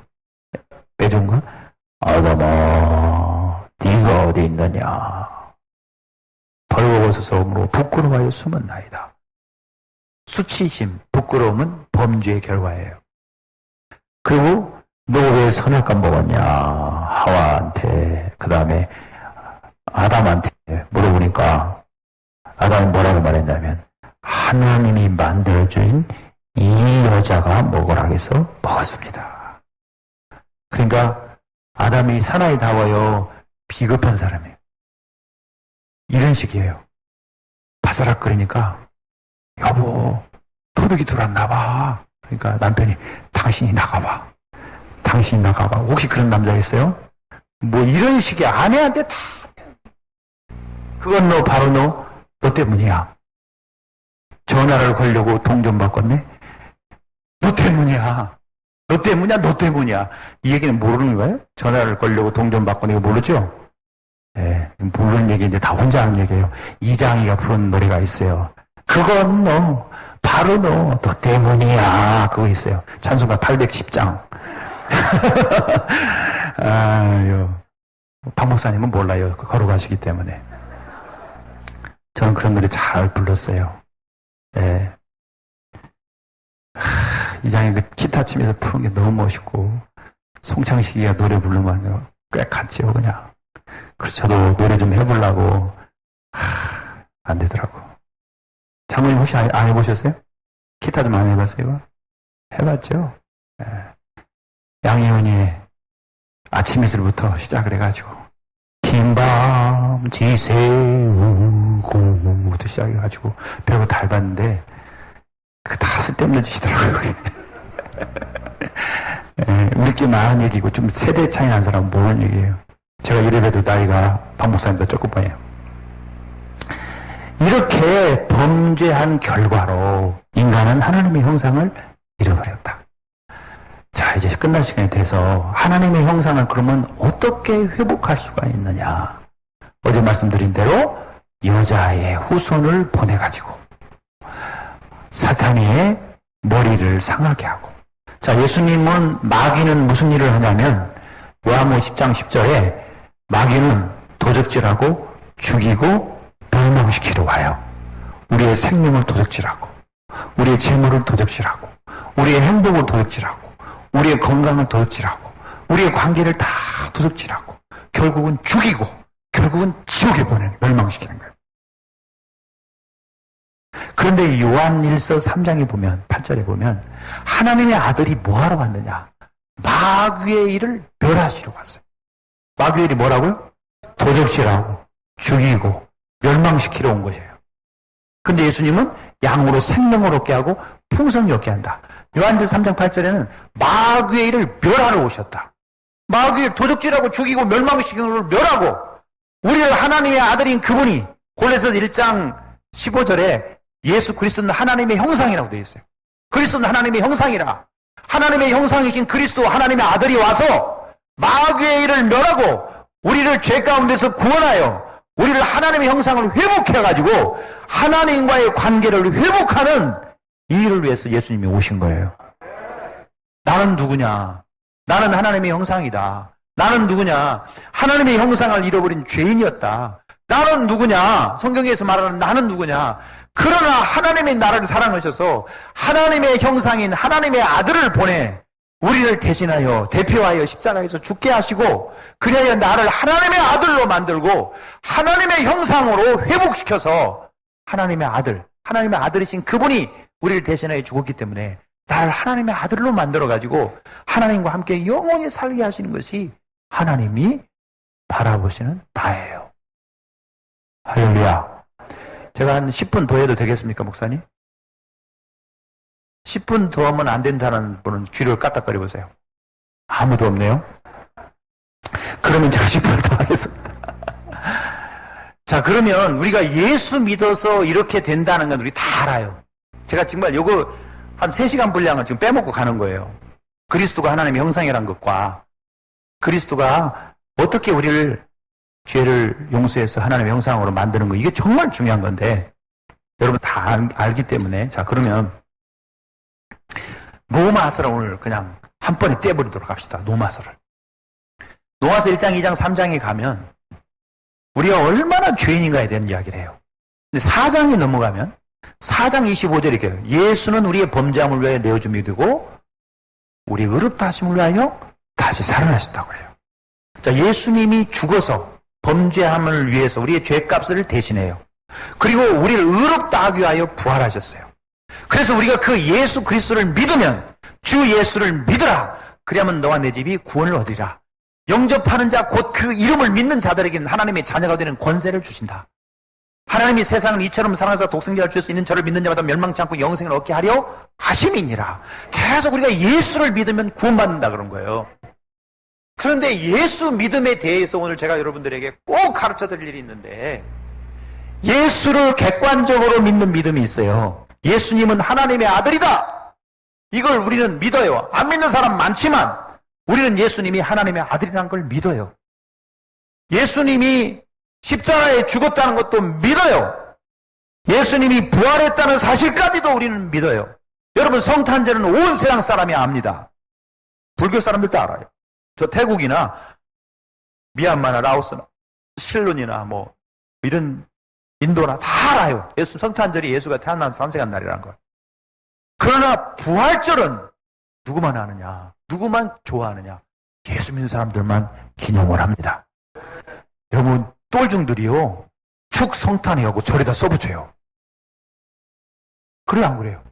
빼준가? 아담아, 네가 어디 있느냐? 벌거벗어서 부끄러워하여 숨었나이다. 수치심, 부끄러움은 범죄의 결과예요. 그리고 너 왜 선악과 먹었냐? 하와한테, 그 다음에 아담한테 물어보니까 아담이 뭐라고 말했냐면 하나님이 만들어준 이 여자가 먹으라 해서 먹었습니다. 그러니까 아담이 사나이 다워요. 비겁한 사람이에요. 이런 식이에요. 바사락거리니까 여보 도둑이 들어왔나 봐. 그러니까 남편이 당신이 나가봐. 혹시 그런 남자 있어요? 뭐 이런 식의 아내한테 다 그건 바로 너 때문이야. 전화를 걸려고 돈 좀 바꿨네? 너 때문이야. 이 얘기는 모르는 거예요? 전화를 걸려고 돈 좀 바꿨네, 이거 모르죠? 네, 모르는 얘기인데 다 혼자 하는 얘기예요. 이장이가 부른 노래가 있어요. 그건 바로 너 때문이야. 그거 있어요. 찬송가 810장. 아유, 박 목사님은 몰라요. 걸어가시기 때문에. 저는 그런 노래 잘 불렀어요. 예. 이장이 그 기타 치면서 푸는 게 너무 멋있고, 송창식이가 노래 부르면 꽤 같지요, 그냥. 그래서 저도 노래 좀 해보려고, 안 되더라고. 장모님 혹시 안 해보셨어요? 기타 좀 안 해봤어요? 해봤죠? 예. 양희은이 아침 이슬부터 시작을 해가지고, 긴 밤 지새우고부터 시작해가지고 별거 다 해봤는데 그 다 쓸데없는 짓이더라고요. 우리끼리 많은 얘기고 좀 세대 차이 난 사람은 모르는 얘기예요. 제가 이래봬도 나이가 박 목사님보다 조금 많아요. 이렇게 범죄한 결과로 인간은 하나님의 형상을 잃어버렸다. 자, 이제 끝날 시간이 돼서 하나님의 형상을 그러면 어떻게 회복할 수가 있느냐. 어제 말씀드린 대로 여자의 후손을 보내가지고 사탄의 머리를 상하게 하고. 자, 예수님은 마귀는 무슨 일을 하냐면 요한복음 10장 10절에 마귀는 도적질하고 죽이고 멸망시키러 와요. 우리의 생명을 도적질하고 우리의 재물을 도적질하고 우리의 행복을 도적질하고 우리의 건강을 도둑질하고 우리의 관계를 다 도둑질하고 결국은 죽이고 결국은 지옥에 보내는, 멸망시키는 거예요. 그런데 요한일서 3장에 보면 8절에 보면 하나님의 아들이 뭐하러 왔느냐? 마귀의 일을 멸하시러 왔어요. 마귀의 일이 뭐라고요? 도둑질하고 죽이고 멸망시키러 온 것이에요. 근데 예수님은 양으로 생명을 얻게 하고 풍성히 얻게 한다. 요한일서 3장 8절에는 마귀의 일을 멸하러 오셨다. 마귀의 도적질하고 죽이고 멸망시키는 것을 멸하고 우리를 하나님의 아들인 그분이 골로새서 1장 15절에 예수 그리스도는 하나님의 형상이라고 되어 있어요. 그리스도는 하나님의 형상이라. 하나님의 형상이신 그리스도 하나님의 아들이 와서 마귀의 일을 멸하고 우리를 죄 가운데서 구원하여 우리를 하나님의 형상을 회복해가지고 하나님과의 관계를 회복하는 이 일을 위해서 예수님이 오신 거예요. 나는 누구냐? 나는 하나님의 형상이다. 나는 누구냐? 하나님의 형상을 잃어버린 죄인이었다. 나는 누구냐? 성경에서 말하는 나는 누구냐? 그러나 하나님의 나를 사랑하셔서 하나님의 형상인 하나님의 아들을 보내 우리를 대신하여 대표하여 십자가에서 죽게 하시고 그래야 나를 하나님의 아들로 만들고 하나님의 형상으로 회복시켜서 하나님의 아들이신 그분이 우리를 대신하여 죽었기 때문에 나를 하나님의 아들로 만들어가지고 하나님과 함께 영원히 살게 하시는 것이 하나님이 바라보시는 나예요. 할렐루야. 제가 한 10분 더 해도 되겠습니까, 목사님? 10분 더 하면 안 된다는 분은 귀를 까딱거려 보세요. 아무도 없네요.
그러면 제가 10분 더 하겠습니다. 자, 그러면 우리가 예수 믿어서 이렇게 된다는 건 우리 다 알아요. 제가 정말 요거 한 3시간 분량을 지금 빼먹고 가는 거예요. 그리스도가 하나님의 형상이란 것과 그리스도가 어떻게 우리를 죄를 용서해서 하나님의 형상으로 만드는 거, 이게 정말 중요한 건데 여러분 다 알기 때문에. 자, 그러면 노마서를 오늘 그냥 한 번에 떼버리도록 합시다. 노마서를. 노마서 1장, 2장, 3장에 가면 우리가 얼마나 죄인인가에 대한 이야기를 해요. 근데 4장에 넘어가면 4장 25절에 이렇게 해요. 예수는 우리의 범죄함을 위하여 내어줌이 되고 우리 의롭다 하심을 위하여 다시 살아나셨다고 해요. 자, 예수님이 죽어서 범죄함을 위해서 우리의 죄값을 대신해요. 그리고 우리를 의롭다 하기 위하여 부활하셨어요. 그래서 우리가 그 예수 그리스도를 믿으면, 주 예수를 믿으라, 그리하면 너와 내 집이 구원을 얻으리라. 영접하는 자, 곧 그 이름을 믿는 자들에게는 하나님의 자녀가 되는 권세를 주신다. 하나님이 세상을 이처럼 사랑하사 독생자를 주실 수 있는 저를 믿는 자마다 멸망치 않고 영생을 얻게 하려 하심이니라. 계속 우리가 예수를 믿으면 구원받는다 그런 거예요. 그런데 예수 믿음에 대해서 오늘 제가 여러분들에게 꼭 가르쳐 드릴 일이 있는데, 예수를 객관적으로 믿는 믿음이 있어요. 예수님은 하나님의 아들이다, 이걸 우리는 믿어요. 안 믿는 사람 많지만 우리는 예수님이 하나님의 아들이라는 걸 믿어요. 예수님이 십자가에 죽었다는 것도 믿어요. 예수님이 부활했다는 사실까지도 우리는 믿어요. 여러분, 성탄절은 온 세상 사람이 압니다. 불교 사람들도 알아요. 저 태국이나 미얀마나 라오스나 실론이나 뭐 이런 인도나 다 알아요. 예수 성탄절이 예수가 태어난 탄생한 날이라는 걸. 그러나 부활절은 누구만 아느냐, 누구만 좋아하느냐, 예수 믿는 사람들만 기념을 합니다. 여러분, 똘중들이요, 축 성탄이하고 절에다 써붙여요. 그래요, 안 그래요?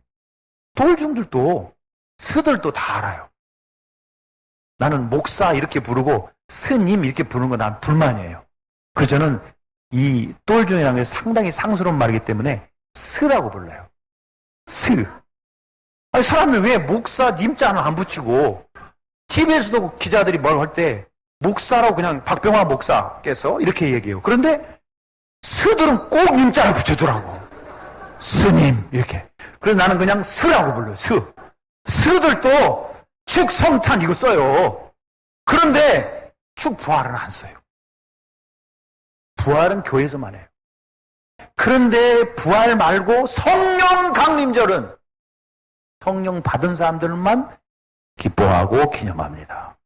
똘중들도, 스들도 다 알아요. 나는 목사 이렇게 부르고 스님 이렇게 부르는 거 난 불만이에요. 그래서 저는 이 똘중이라는 게 상당히 상스러운 말이기 때문에 스라고 불러요. 스. 아니, 사람들 왜 목사 님자는 안 붙이고, TV에서도 기자들이 뭘 할 때 목사라고 그냥 박병화 목사께서 이렇게 얘기해요. 그런데 스들은 꼭 님자를 붙이더라고. 스님 이렇게. 그래서 나는 그냥 스라고 불러요. 스. 스들도 축 성탄 이거 써요. 그런데 축 부활은 안 써요. 부활은 교회에서만 해요. 그런데 부활 말고 성령 강림절은 성령 받은 사람들만 기뻐하고 기념합니다.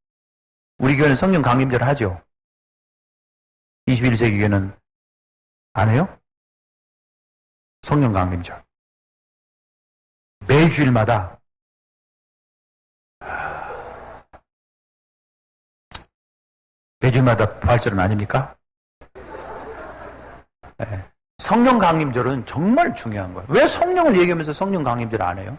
우리 교회는 성령 강림절 하죠? 21세기 교회는 안 해요? 성령 강림절. 매주일마다 부활절은 아닙니까? 네. 성령 강림절은 정말 중요한 거예요. 왜 성령을 얘기하면서 성령 강림절 안 해요?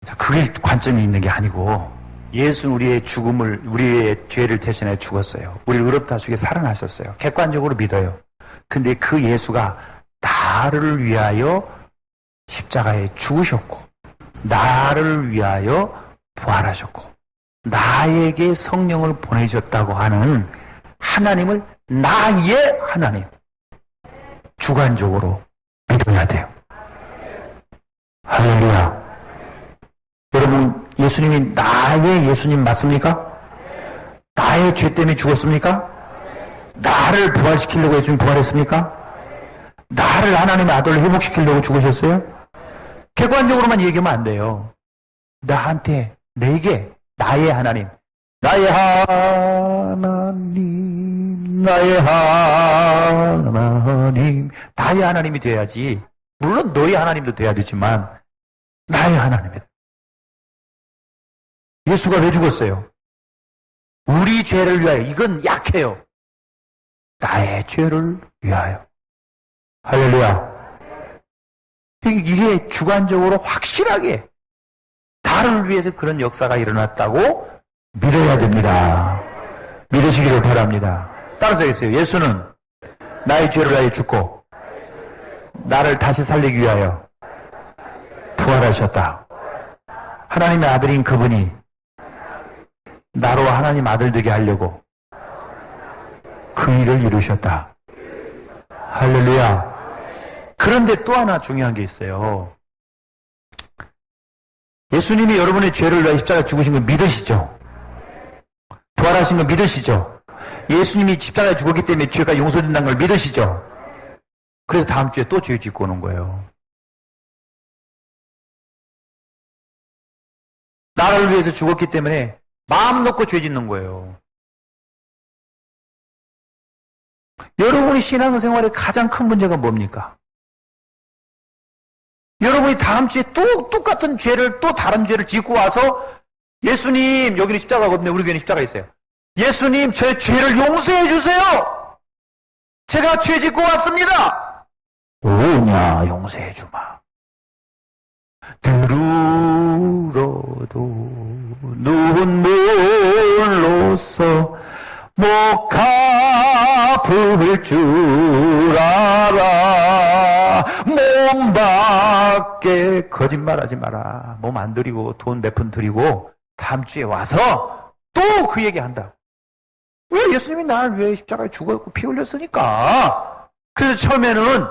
자, 그게 관점이 있는 게 아니고, 예수는 우리의 죽음을, 우리의 죄를 대신해 죽었어요. 우리를 의롭다 하시게 살아나셨어요. 객관적으로 믿어요. 근데 그 예수가 나를 위하여 십자가에 죽으셨고, 나를 위하여 부활하셨고, 나에게 성령을 보내셨다고 하는 하나님을 나의 하나님, 주관적으로 믿어야 돼요. 할렐루야. 여러분, 예수님이 나의 예수님 맞습니까? 나의 죄 때문에 죽었습니까? 나를 부활시키려고 예수님 부활했습니까? 나를 하나님의 아들로 회복시키려고 죽으셨어요? 객관적으로만 얘기하면 안 돼요. 나한테, 내게, 나의 하나님, 나의 하나님, 나의 하나님, 나의 하나님이 돼야지. 물론 너의 하나님도 돼야 되지만 나의 하나님이다. 예수가 왜 죽었어요? 우리 죄를 위하여. 이건 약해요. 나의 죄를 위하여. 할렐루야. 이게 주관적으로 확실하게 나를 위해서 그런 역사가 일어났다고 믿어야 됩니다. 믿으시기를 바랍니다. 따라서 하겠어요. 예수는 나의 죄를 위하여 죽고 나를 다시 살리기 위하여 부활하셨다. 하나님의 아들인 그분이
나로 하나님 아들 되게 하려고 그 일을 이루셨다. 할렐루야. 그런데 또 하나 중요한 게 있어요. 예수님이 여러분의 죄를 위해 십자가에 죽으신 걸 믿으시죠? 부활하신 걸 믿으시죠? 예수님이 십자가에 죽었기 때문에 죄가 용서된다는 걸 믿으시죠? 그래서 다음 주에 또 죄 짓고 오는 거예요. 나를 위해서 죽었기 때문에 마음 놓고 죄 짓는 거예요. 여러분이 신앙생활의 가장 큰 문제가 뭡니까? 여러분이 다음 주에 또 똑같은 죄를, 또 다른 죄를 짓고 와서 예수님, 여기는 십자가가 없네. 우리 교회는 십자가 있어요. 예수님, 제 죄를 용서해 주세요. 제가 죄 짓고 왔습니다. 오냐, 용서해 주마. 들으러도 눈물로써 못 갚을 줄 알아. 몸 밖에 거짓말하지 마라. 몸 안 들이고 돈 몇 푼 들이고 다음 주에 와서 또 그 얘기 한다. 왜? 예수님이 나를 위해 십자가에 죽었고 피 흘렸으니까. 그래서 처음에는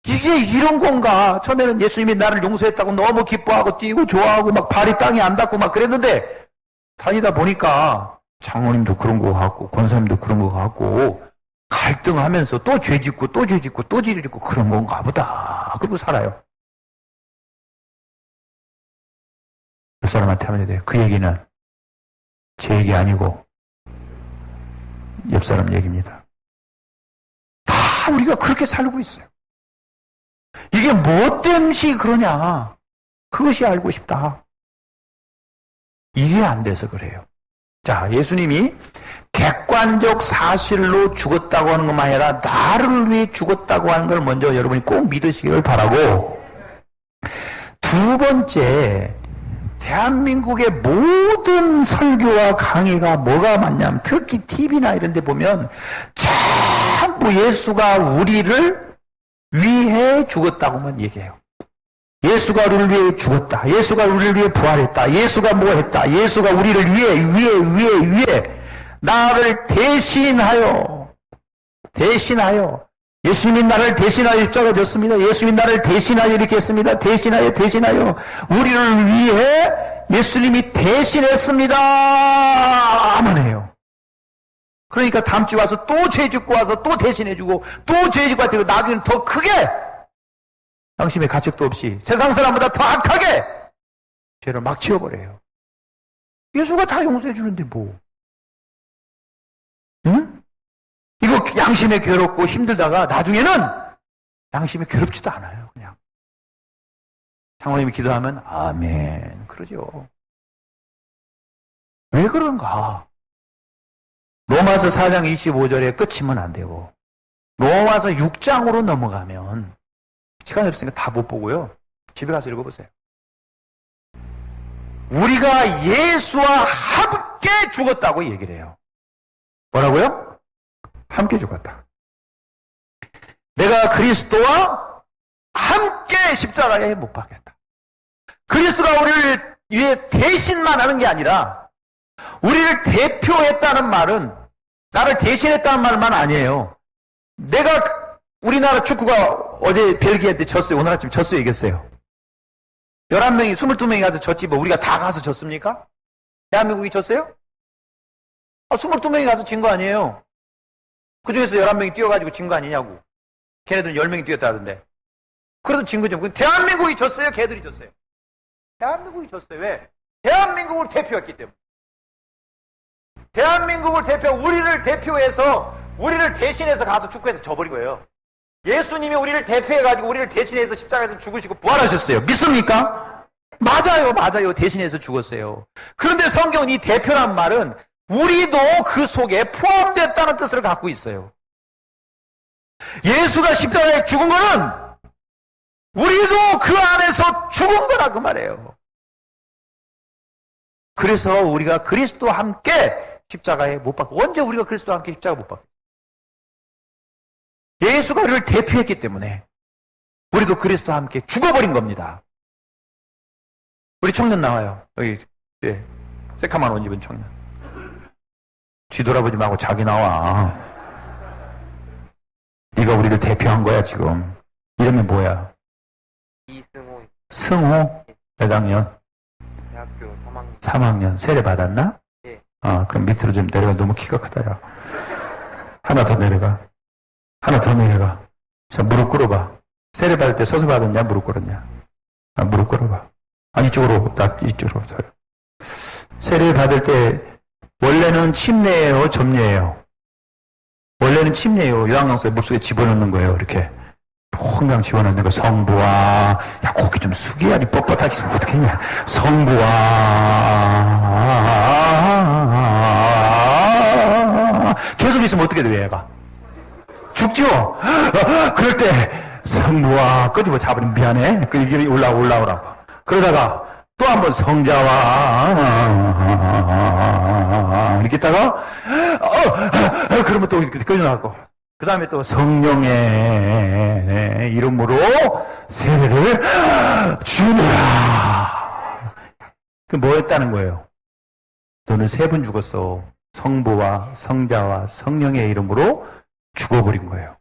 이게 이런 건가? 처음에는 예수님이 나를 용서했다고 너무 기뻐하고 뛰고 좋아하고 막 발이 땅에 안 닿고 막 그랬는데 다니다 보니까 장로님도 그런 거 같고 권사님도 그런 거 같고 갈등하면서 또 죄 짓고 또 죄 짓고 또 죄 짓고 그런 건가 보다. 그러고 살아요. 옆 사람한테 하면 돼요. 그 얘기는 제 얘기 아니고 옆 사람 얘기입니다. 다 우리가 그렇게 살고 있어요. 이게 뭐 때문에 그러냐? 그것이 알고 싶다. 이게 안 돼서 그래요. 자, 예수님이 객관적 사실로 죽었다고 하는 것만 아니라 나를 위해 죽었다고 하는 걸 먼저 여러분이 꼭 믿으시기를 바라고, 두 번째, 대한민국의 모든 설교와 강의가 뭐가 맞냐면 특히 TV나 이런 데 보면 전부 예수가 우리를 위해 죽었다고만 얘기해요. 예수가 우리를 위해 죽었다. 예수가 우리를 위해 부활했다. 예수가 뭐 했다. 예수가 우리를 위해 나를 대신하여 예수님이 나를 대신하여 십자가 졌습니다. 예수님이 나를 대신하여 이렇게 했습니다. 대신하여 우리를 위해 예수님이 대신했습니다. 아멘해요. 그러니까 다음 주에 와서 또 죄 짓고 와서 또 대신해주고 또 죄 짓고 와서 나중에는 더 크게 양심의 가책도 없이 세상 사람보다 더 악하게 죄를 막 지어버려요. 예수가 다 용서해 주는데 뭐. 응? 이거 양심에 괴롭고 힘들다가 나중에는 양심에 괴롭지도 않아요. 그냥 장로님이 기도하면 아멘 그러죠. 왜 그런가? 로마서 4장 25절에 끝이면 안 되고 로마서 6장으로 넘어가면 시간이 없으니까 다 못 보고요. 집에 가서 읽어보세요. 우리가 예수와 함께 죽었다고 얘기를 해요. 뭐라고요? 함께 죽었다. 내가 그리스도와 함께 십자가에 못 박혔다. 그리스도가 우리를 위해 대신만 하는 게 아니라 우리를 대표했다는 말은 나를 대신했다는 말만 아니에요. 우리나라 축구가 어제 벨기에한테 졌어요. 오늘 아침 졌어요. 이겼어요. 11명이, 22명이 가서 졌지 뭐 우리가 다 가서 졌습니까? 대한민국이 졌어요? 22명이 가서 진 거 아니에요. 그 중에서 11명이 뛰어가지고 진 거 아니냐고. 걔네들은 10명이 뛰었다던데. 그래도 진 거죠. 대한민국이 졌어요? 걔들이 졌어요? 대한민국이 졌어요. 왜? 대한민국을 대표했기 때문에. 대한민국을 우리를 대표해서, 우리를 대신해서 가서 축구에서 져버린 거예요. 예수님이 우리를 대표해가지고 우리를 대신해서 십자가에서 죽으시고 부활하셨어요. 믿습니까? 맞아요. 대신해서 죽었어요. 그런데 성경은 이 대표란 말은 우리도 그 속에 포함됐다는 뜻을 갖고 있어요. 예수가 십자가에 죽은 거는 우리도 그 안에서 죽은 거라 그 말이에요. 그래서 우리가 그리스도와 함께 십자가에 못 박고, 언제 우리가 그리스도와 함께 십자가 못 박고? 예수가 우리를 대표했기 때문에 우리도 그리스도와 함께 죽어버린 겁니다. 우리 청년 나와요. 여기 새카만 옷 입은 청년. 뒤돌아보지 말고 자기 나와. 네가 우리를 대표한 거야 지금. 이름이 뭐야?
이승호
승호? 몇 학년?
대학교 3학년
3학년. 세례 받았나?
예.
그럼 밑으로 좀 내려가. 너무 키가 크다, 야. 하나 더 내려가. 하나 더 내려가. 자, 무릎 꿇어봐. 세례 받을 때 서서 받았냐? 무릎 꿇었냐? 무릎 꿇어봐. 아니, 이쪽으로, 이쪽으로. 세례 받을 때, 원래는 침례예요? 점례예요? 원래는 침례예요. 요한강서에 물속에 집어넣는 거예요, 이렇게. 퐁당 집어넣는 거, 성부와, 야, 고개 좀 숙여야지, 뻣뻣하게 있으면 어떡하냐. 성부와, 계속 있으면 어떻게 돼요, 얘가? 죽죠? 그럴 때, 성부와, 끄집어 잡으면 미안해. 그 이게 올라오라고. 그러다가, 또 한 번 성자와, 이렇게 있다가, 그러면 또 이렇게 끊어나고, 그 다음에 또 성령의 이름으로 세례를 주노라. 그 뭐 했다는 거예요? 너는 세 번 죽었어. 성부와 성자와 성령의 이름으로 죽어버린 거예요.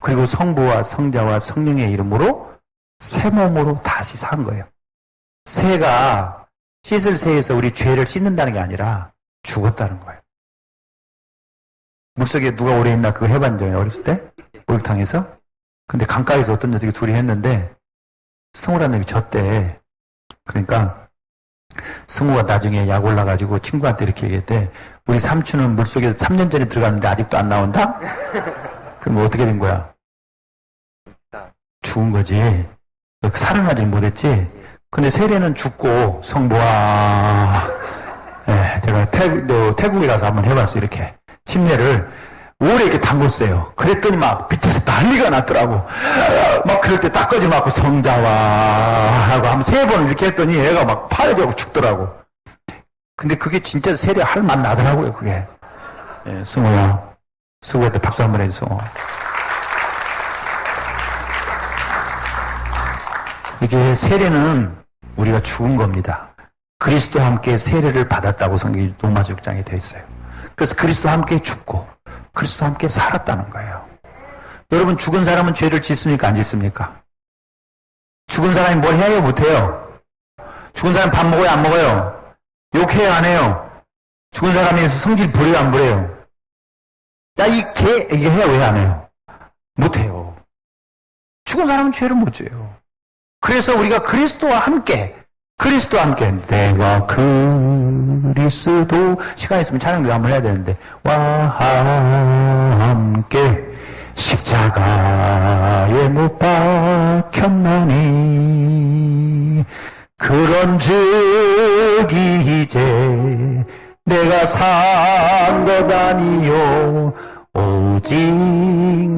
그리고 성부와 성자와 성령의 이름으로 새 몸으로 다시 산 거예요. 새가 씻을 새에서 우리 죄를 씻는다는 게 아니라 죽었다는 거예요. 물속에 누가 오래 있나 그거 해봤는데 어렸을 때? 목욕탕에서? 근데 강가에서 어떤 녀석이 둘이 했는데 승우라는 놈이 졌대. 그러니까 승우가 나중에 약 올라가지고 친구한테 이렇게 얘기했대. 우리 삼촌은 물속에 3년 전에 들어갔는데 아직도 안 나온다? 그럼 어떻게 된 거야? 죽은 거지. 살아나질 못했지. 근데 세례는 죽고 성부와 제가 태국에 가서 한번 해봤어요. 이렇게 침례를 오래 이렇게 담궜어요. 그랬더니 막 밑에서 난리가 났더라고. 막 그럴 때 딱 꺼지 맞고 성자와 하고 한 3번 이렇게 했더니 애가 막 파래져고 죽더라고. 근데 그게 진짜 세례 할 맛 나더라고요. 그게. 승우야, 수고한테 박수 한번 해줘. 이게 세례는 우리가 죽은 겁니다. 그리스도와 함께 세례를 받았다고 성경이 로마서 6장에 되어 있어요. 그래서 그리스도와 함께 죽고 그리스도와 함께 살았다는 거예요. 여러분, 죽은 사람은 죄를 짓습니까? 안 짓습니까? 죽은 사람이 뭘 해요? 못해요? 죽은 사람 밥 먹어요? 안 먹어요? 욕해요? 안 해요? 죽은 사람이 성질 부려요? 안 부려요? 야, 이게 해요? 왜 안 해요? 못해요. 죽은 사람은 죄를 못 져요. 그래서 우리가 그리스도와 함께 내가 그리스도 시간 있으면 찬양도 한번 해야 되는데 와 함께 십자가에 못 박혔나니 그런즉 이제 내가 산 것 아니요 오직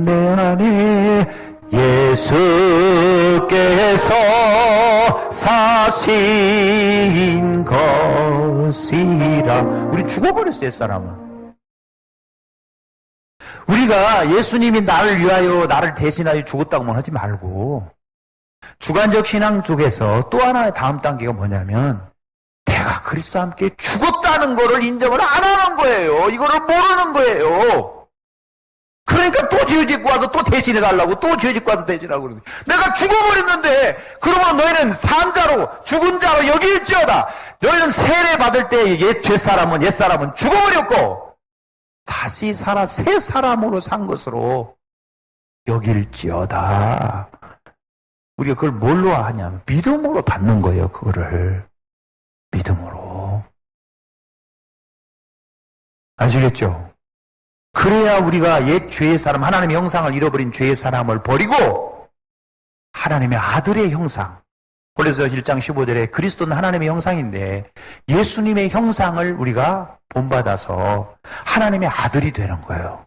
내 안에 예수께서 사신 것이라. 우리 죽어버렸어요, 옛사람은. 우리가 예수님이 나를 위하여, 나를 대신하여 죽었다고만 하지 말고, 주관적 신앙 쪽에서 또 하나의 다음 단계가 뭐냐면, 내가 그리스도와 함께 죽었다는 거를 인정을 안 하는 거예요. 이거를 모르는 거예요. 그러니까 또 죄 짓고 와서 또 대신해 달라고, 또 죄 짓고 와서 대신하고 그러는 거예요. 내가 죽어버렸는데, 그러면 너희는 산 자로, 죽은 자로 여길지어다. 너희는 세례 받을 때 옛사람은 죽어버렸고, 다시 살아 새 사람으로 산 것으로 여길지어다. 우리가 그걸 뭘로 하냐면, 믿음으로 받는 거예요, 그거를. 믿음으로. 아시겠죠? 그래야 우리가 옛 죄의 사람, 하나님의 형상을 잃어버린 죄의 사람을 버리고 하나님의 아들의 형상, 고린도서 1장 15절에 그리스도는 하나님의 형상인데 예수님의 형상을 우리가 본받아서 하나님의 아들이 되는 거예요.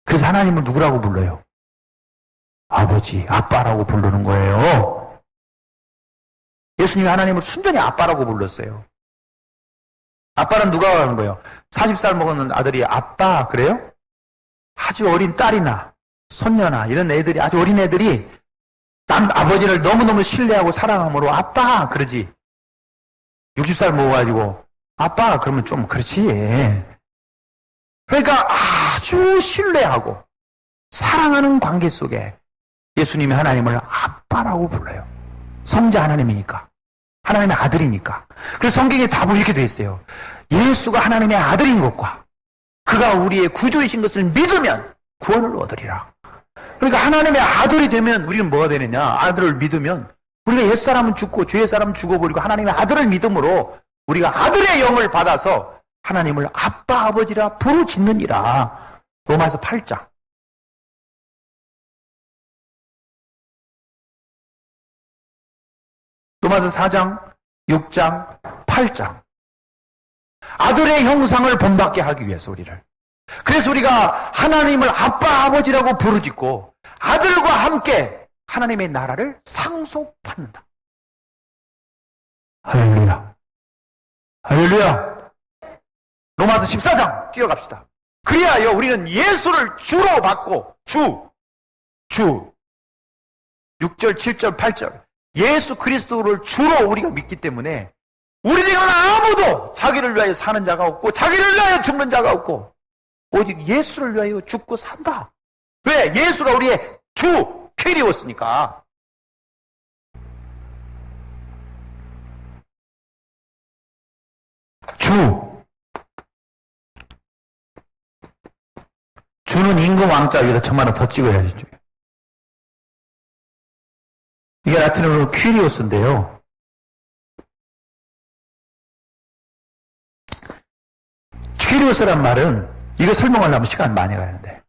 그래서 하나님을 누구라고 불러요? 아버지, 아빠라고 부르는 거예요. 예수님이 하나님을 순전히 아빠라고 불렀어요. 아빠는 누가 하는 거예요? 40살 먹은 아들이 아빠 그래요? 아주 어린 딸이나 손녀나 이런 애들이, 아주 어린 애들이 아버지를 너무너무 신뢰하고 사랑함으로 아빠 그러지. 60살 먹어가지고 아빠 그러면 좀 그렇지. 그러니까 아주 신뢰하고 사랑하는 관계 속에 예수님이 하나님을 아빠라고 불러요. 성자 하나님이니까. 하나님의 아들이니까. 그래서 성경에 답을 이렇게 되어 있어요. 예수가 하나님의 아들인 것과 그가 우리의 구주이신 것을 믿으면 구원을 얻으리라. 그러니까 하나님의 아들이 되면 우리는 뭐가 되느냐? 아들을 믿으면 우리가 옛사람은 죽고 죄의 사람은 죽어버리고 하나님의 아들을 믿음으로 우리가 아들의 영을 받아서 하나님을 아빠 아버지라 부르짖느니라. 로마서 8장. 로마서 4장, 6장, 8장. 아들의 형상을 본받게 하기 위해서 우리를. 그래서 우리가 하나님을 아빠 아버지라고 부르짖고 아들과 함께 하나님의 나라를 상속받는다. 할렐루야. 할렐루야. 로마서 14장 뛰어갑시다. 그리하여 우리는 예수를 주로 받고 주 6절, 7절, 8절 예수 그리스도를 주로 우리가 믿기 때문에 우리 중에는 아무도 자기를 위하여 사는 자가 없고 자기를 위하여 죽는 자가 없고 오직 예수를 위하여 죽고 산다. 왜? 예수가 우리의 주 퀴리오스니까. 주는 임금 왕자 위에다 천만 원 더 찍어야지. 이게 라틴어로 퀴리오스인데요. 퀴리오스란 말은 이거 설명하려면 시간 많이 가는데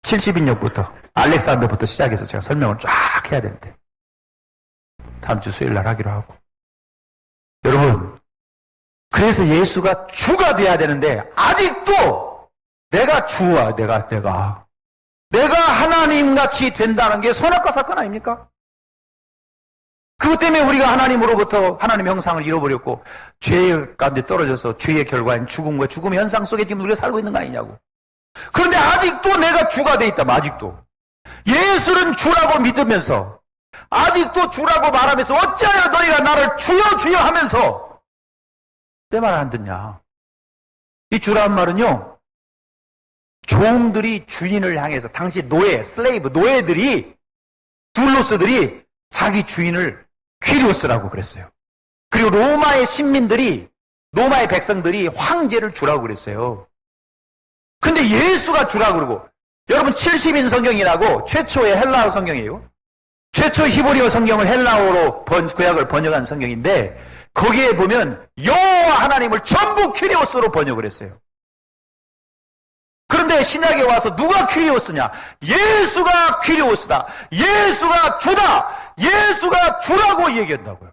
70인역부터 알렉산더부터 시작해서 제가 설명을 쫙 해야 되는데 다음 주 수요일 날 하기로 하고 여러분 그래서 예수가 주가 돼야 되는데 아직도 내가 주와 내가 하나님같이 된다는 게 선악과 사건 아닙니까? 그것 때문에 우리가 하나님으로부터 하나님의 형상을 잃어버렸고 죄 가운데 떨어져서 죄의 결과인 죽음과 죽음의 현상 속에 지금 우리가 살고 있는 거 아니냐고. 그런데 아직도 내가 주가 돼 있다면 아직도 예수는 주라고 믿으면서 아직도 주라고 말하면서 어찌하여 너희가 나를 주여 주여 하면서 내 말 안 듣냐. 이 주라는 말은요 종들이 주인을 향해서 당시 노예들이 둘로스들이 자기 주인을 퀴리오스라고 그랬어요. 그리고 로마의 신민들이 로마의 백성들이 황제를 주라고 그랬어요. 근데 예수가 주라고 그러고 여러분 70인 성경이라고 최초의 헬라어 성경이에요. 최초 히브리어 성경을 헬라어로 구약을 번역한 성경인데 거기에 보면 여호와 하나님을 전부 퀴리오스로 번역을 했어요. 그런데 신약에 와서 누가 퀴리오스냐? 예수가 퀴리오스다. 예수가 주다. 예수가 주라고 얘기한다고요.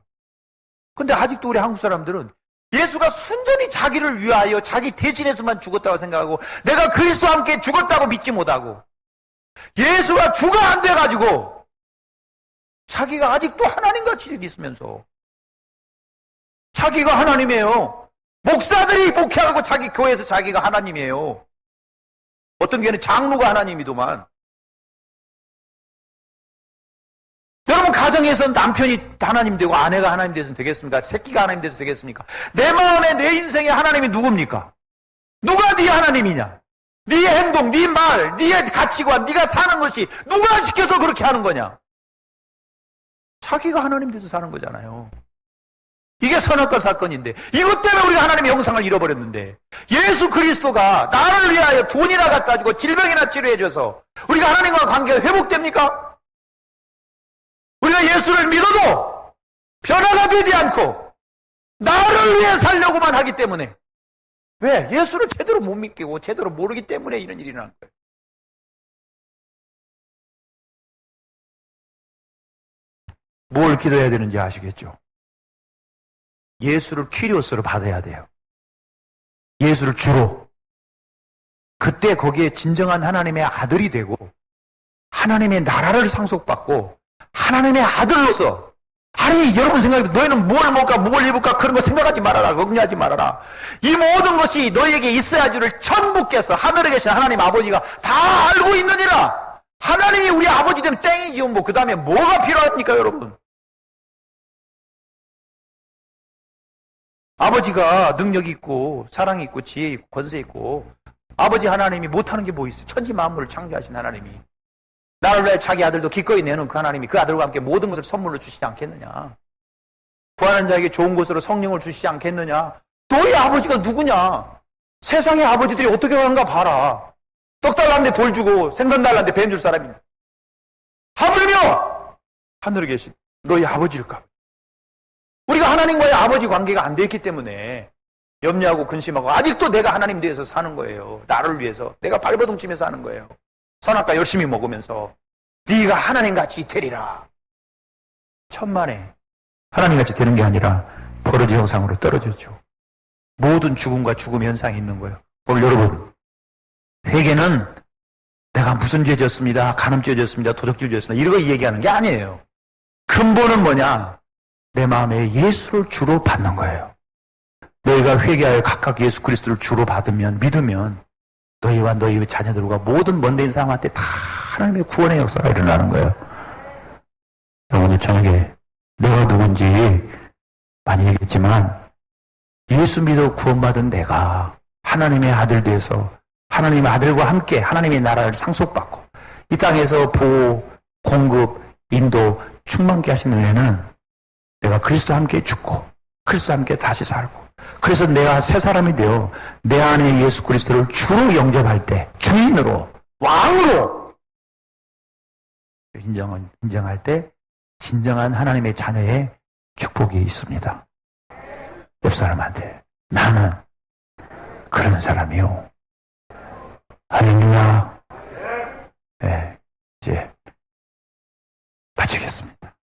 근데 아직도 우리 한국 사람들은 예수가 순전히 자기를 위하여 자기 대신해서만 죽었다고 생각하고 내가 그리스도와 함께 죽었다고 믿지 못하고 예수가 주가 안 돼가지고 자기가 아직도 하나님같이 있으면서 자기가 하나님이에요. 목사들이 목회하고 자기 교회에서 자기가 하나님이에요. 어떤 교회는 장로가 하나님이더만. 여러분 가정에서 남편이 하나님 되고 아내가 하나님 되서는 되겠습니까? 새끼가 하나님 되서 되겠습니까? 내 마음에 내 인생에 하나님이 누굽니까? 누가 네 하나님이냐? 네 행동, 네 말, 네 가치관, 네가 사는 것이 누가 시켜서 그렇게 하는 거냐? 자기가 하나님 돼서 사는 거잖아요. 이게 선악과 사건인데 이것 때문에 우리가 하나님의 형상을 잃어버렸는데 예수 그리스도가 나를 위하여 돈이나 갖다 주고 질병이나 치료해줘서 우리가 하나님과 관계가 회복됩니까? 우리가 예수를 믿어도 변화가 되지 않고 나를 위해 살려고만 하기 때문에 왜? 예수를 제대로 못 믿고 제대로 모르기 때문에 이런 일이 일어나는 거예요. 뭘 기도해야 되는지 아시겠죠? 예수를 퀴리오스로 받아야 돼요. 예수를 주로. 그때 거기에 진정한 하나님의 아들이 되고 하나님의 나라를 상속받고 하나님의 아들로서 아니 여러분 생각해 너희는 뭘 먹을까 뭘 입을까 그런 거 생각하지 말아라. 걱정하지 말아라. 이 모든 것이 너희에게 있어야 줄을 천부께서 하늘에 계신 하나님 아버지가 다 알고 있느니라. 하나님이 우리 아버지 되면 땡이지요. 뭐 그 다음에 뭐가 필요합니까 여러분? 아버지가 능력 있고 사랑 있고 지혜 있고 권세 있고 아버지 하나님이 못하는 게 뭐 있어요? 천지 만물을 창조하신 하나님이 나를 위해 자기 아들도 기꺼이 내놓은 그 하나님이 그 아들과 함께 모든 것을 선물로 주시지 않겠느냐? 구하는 자에게 좋은 것으로 성령을 주시지 않겠느냐? 너희 아버지가 누구냐? 세상의 아버지들이 어떻게 하는가 봐라. 떡 달라는데 돌 주고 생선 달라는데 뱀 줄 사람이 하물며 하늘에 계신 너희 아버지일까? 우리가 하나님과의 아버지 관계가 안 돼 있기 때문에 염려하고 근심하고 아직도 내가 하나님 뒤에서 사는 거예요. 나를 위해서 내가 발버둥치면서 사는 거예요. 선악과 열심히 먹으면서 네가 하나님같이 되리라. 천만에 하나님같이 되는 게 아니라 버러지 형상으로 떨어졌죠. 모든 죽음과 죽음 현상이 있는 거예요. 오늘 여러분 회개는 내가 무슨 죄 졌습니다. 간음죄 졌습니다. 도적질 졌습니다. 이런 거 얘기하는 게 아니에요. 근본은 뭐냐? 내 마음에 예수를 주로 받는 거예요. 너희가 회개하여 각각 예수 그리스도를 주로 받으면 믿으면 너희와 너희 자녀들과 모든 먼데인 사람한테 다 하나님의 구원의 역사가 일어나는 거예요. 오늘 저녁에 내가 누군지 많이 얘기했지만 예수 믿어 구원받은 내가 하나님의 아들 돼서 하나님의 아들과 함께 하나님의 나라를 상속받고 이 땅에서 보호, 공급, 인도, 충만케 하신 은혜는 내가 그리스도와 함께 죽고 그리스도와 함께 다시 살고 그래서 내가 새 사람이 되어 내 안에 예수 그리스도를 주로 영접할 때 주인으로 왕으로 인정할 때 진정한 하나님의 자녀의 축복이 있습니다. 옆 사람한테 나는 그런 사람이요. 할렐루야.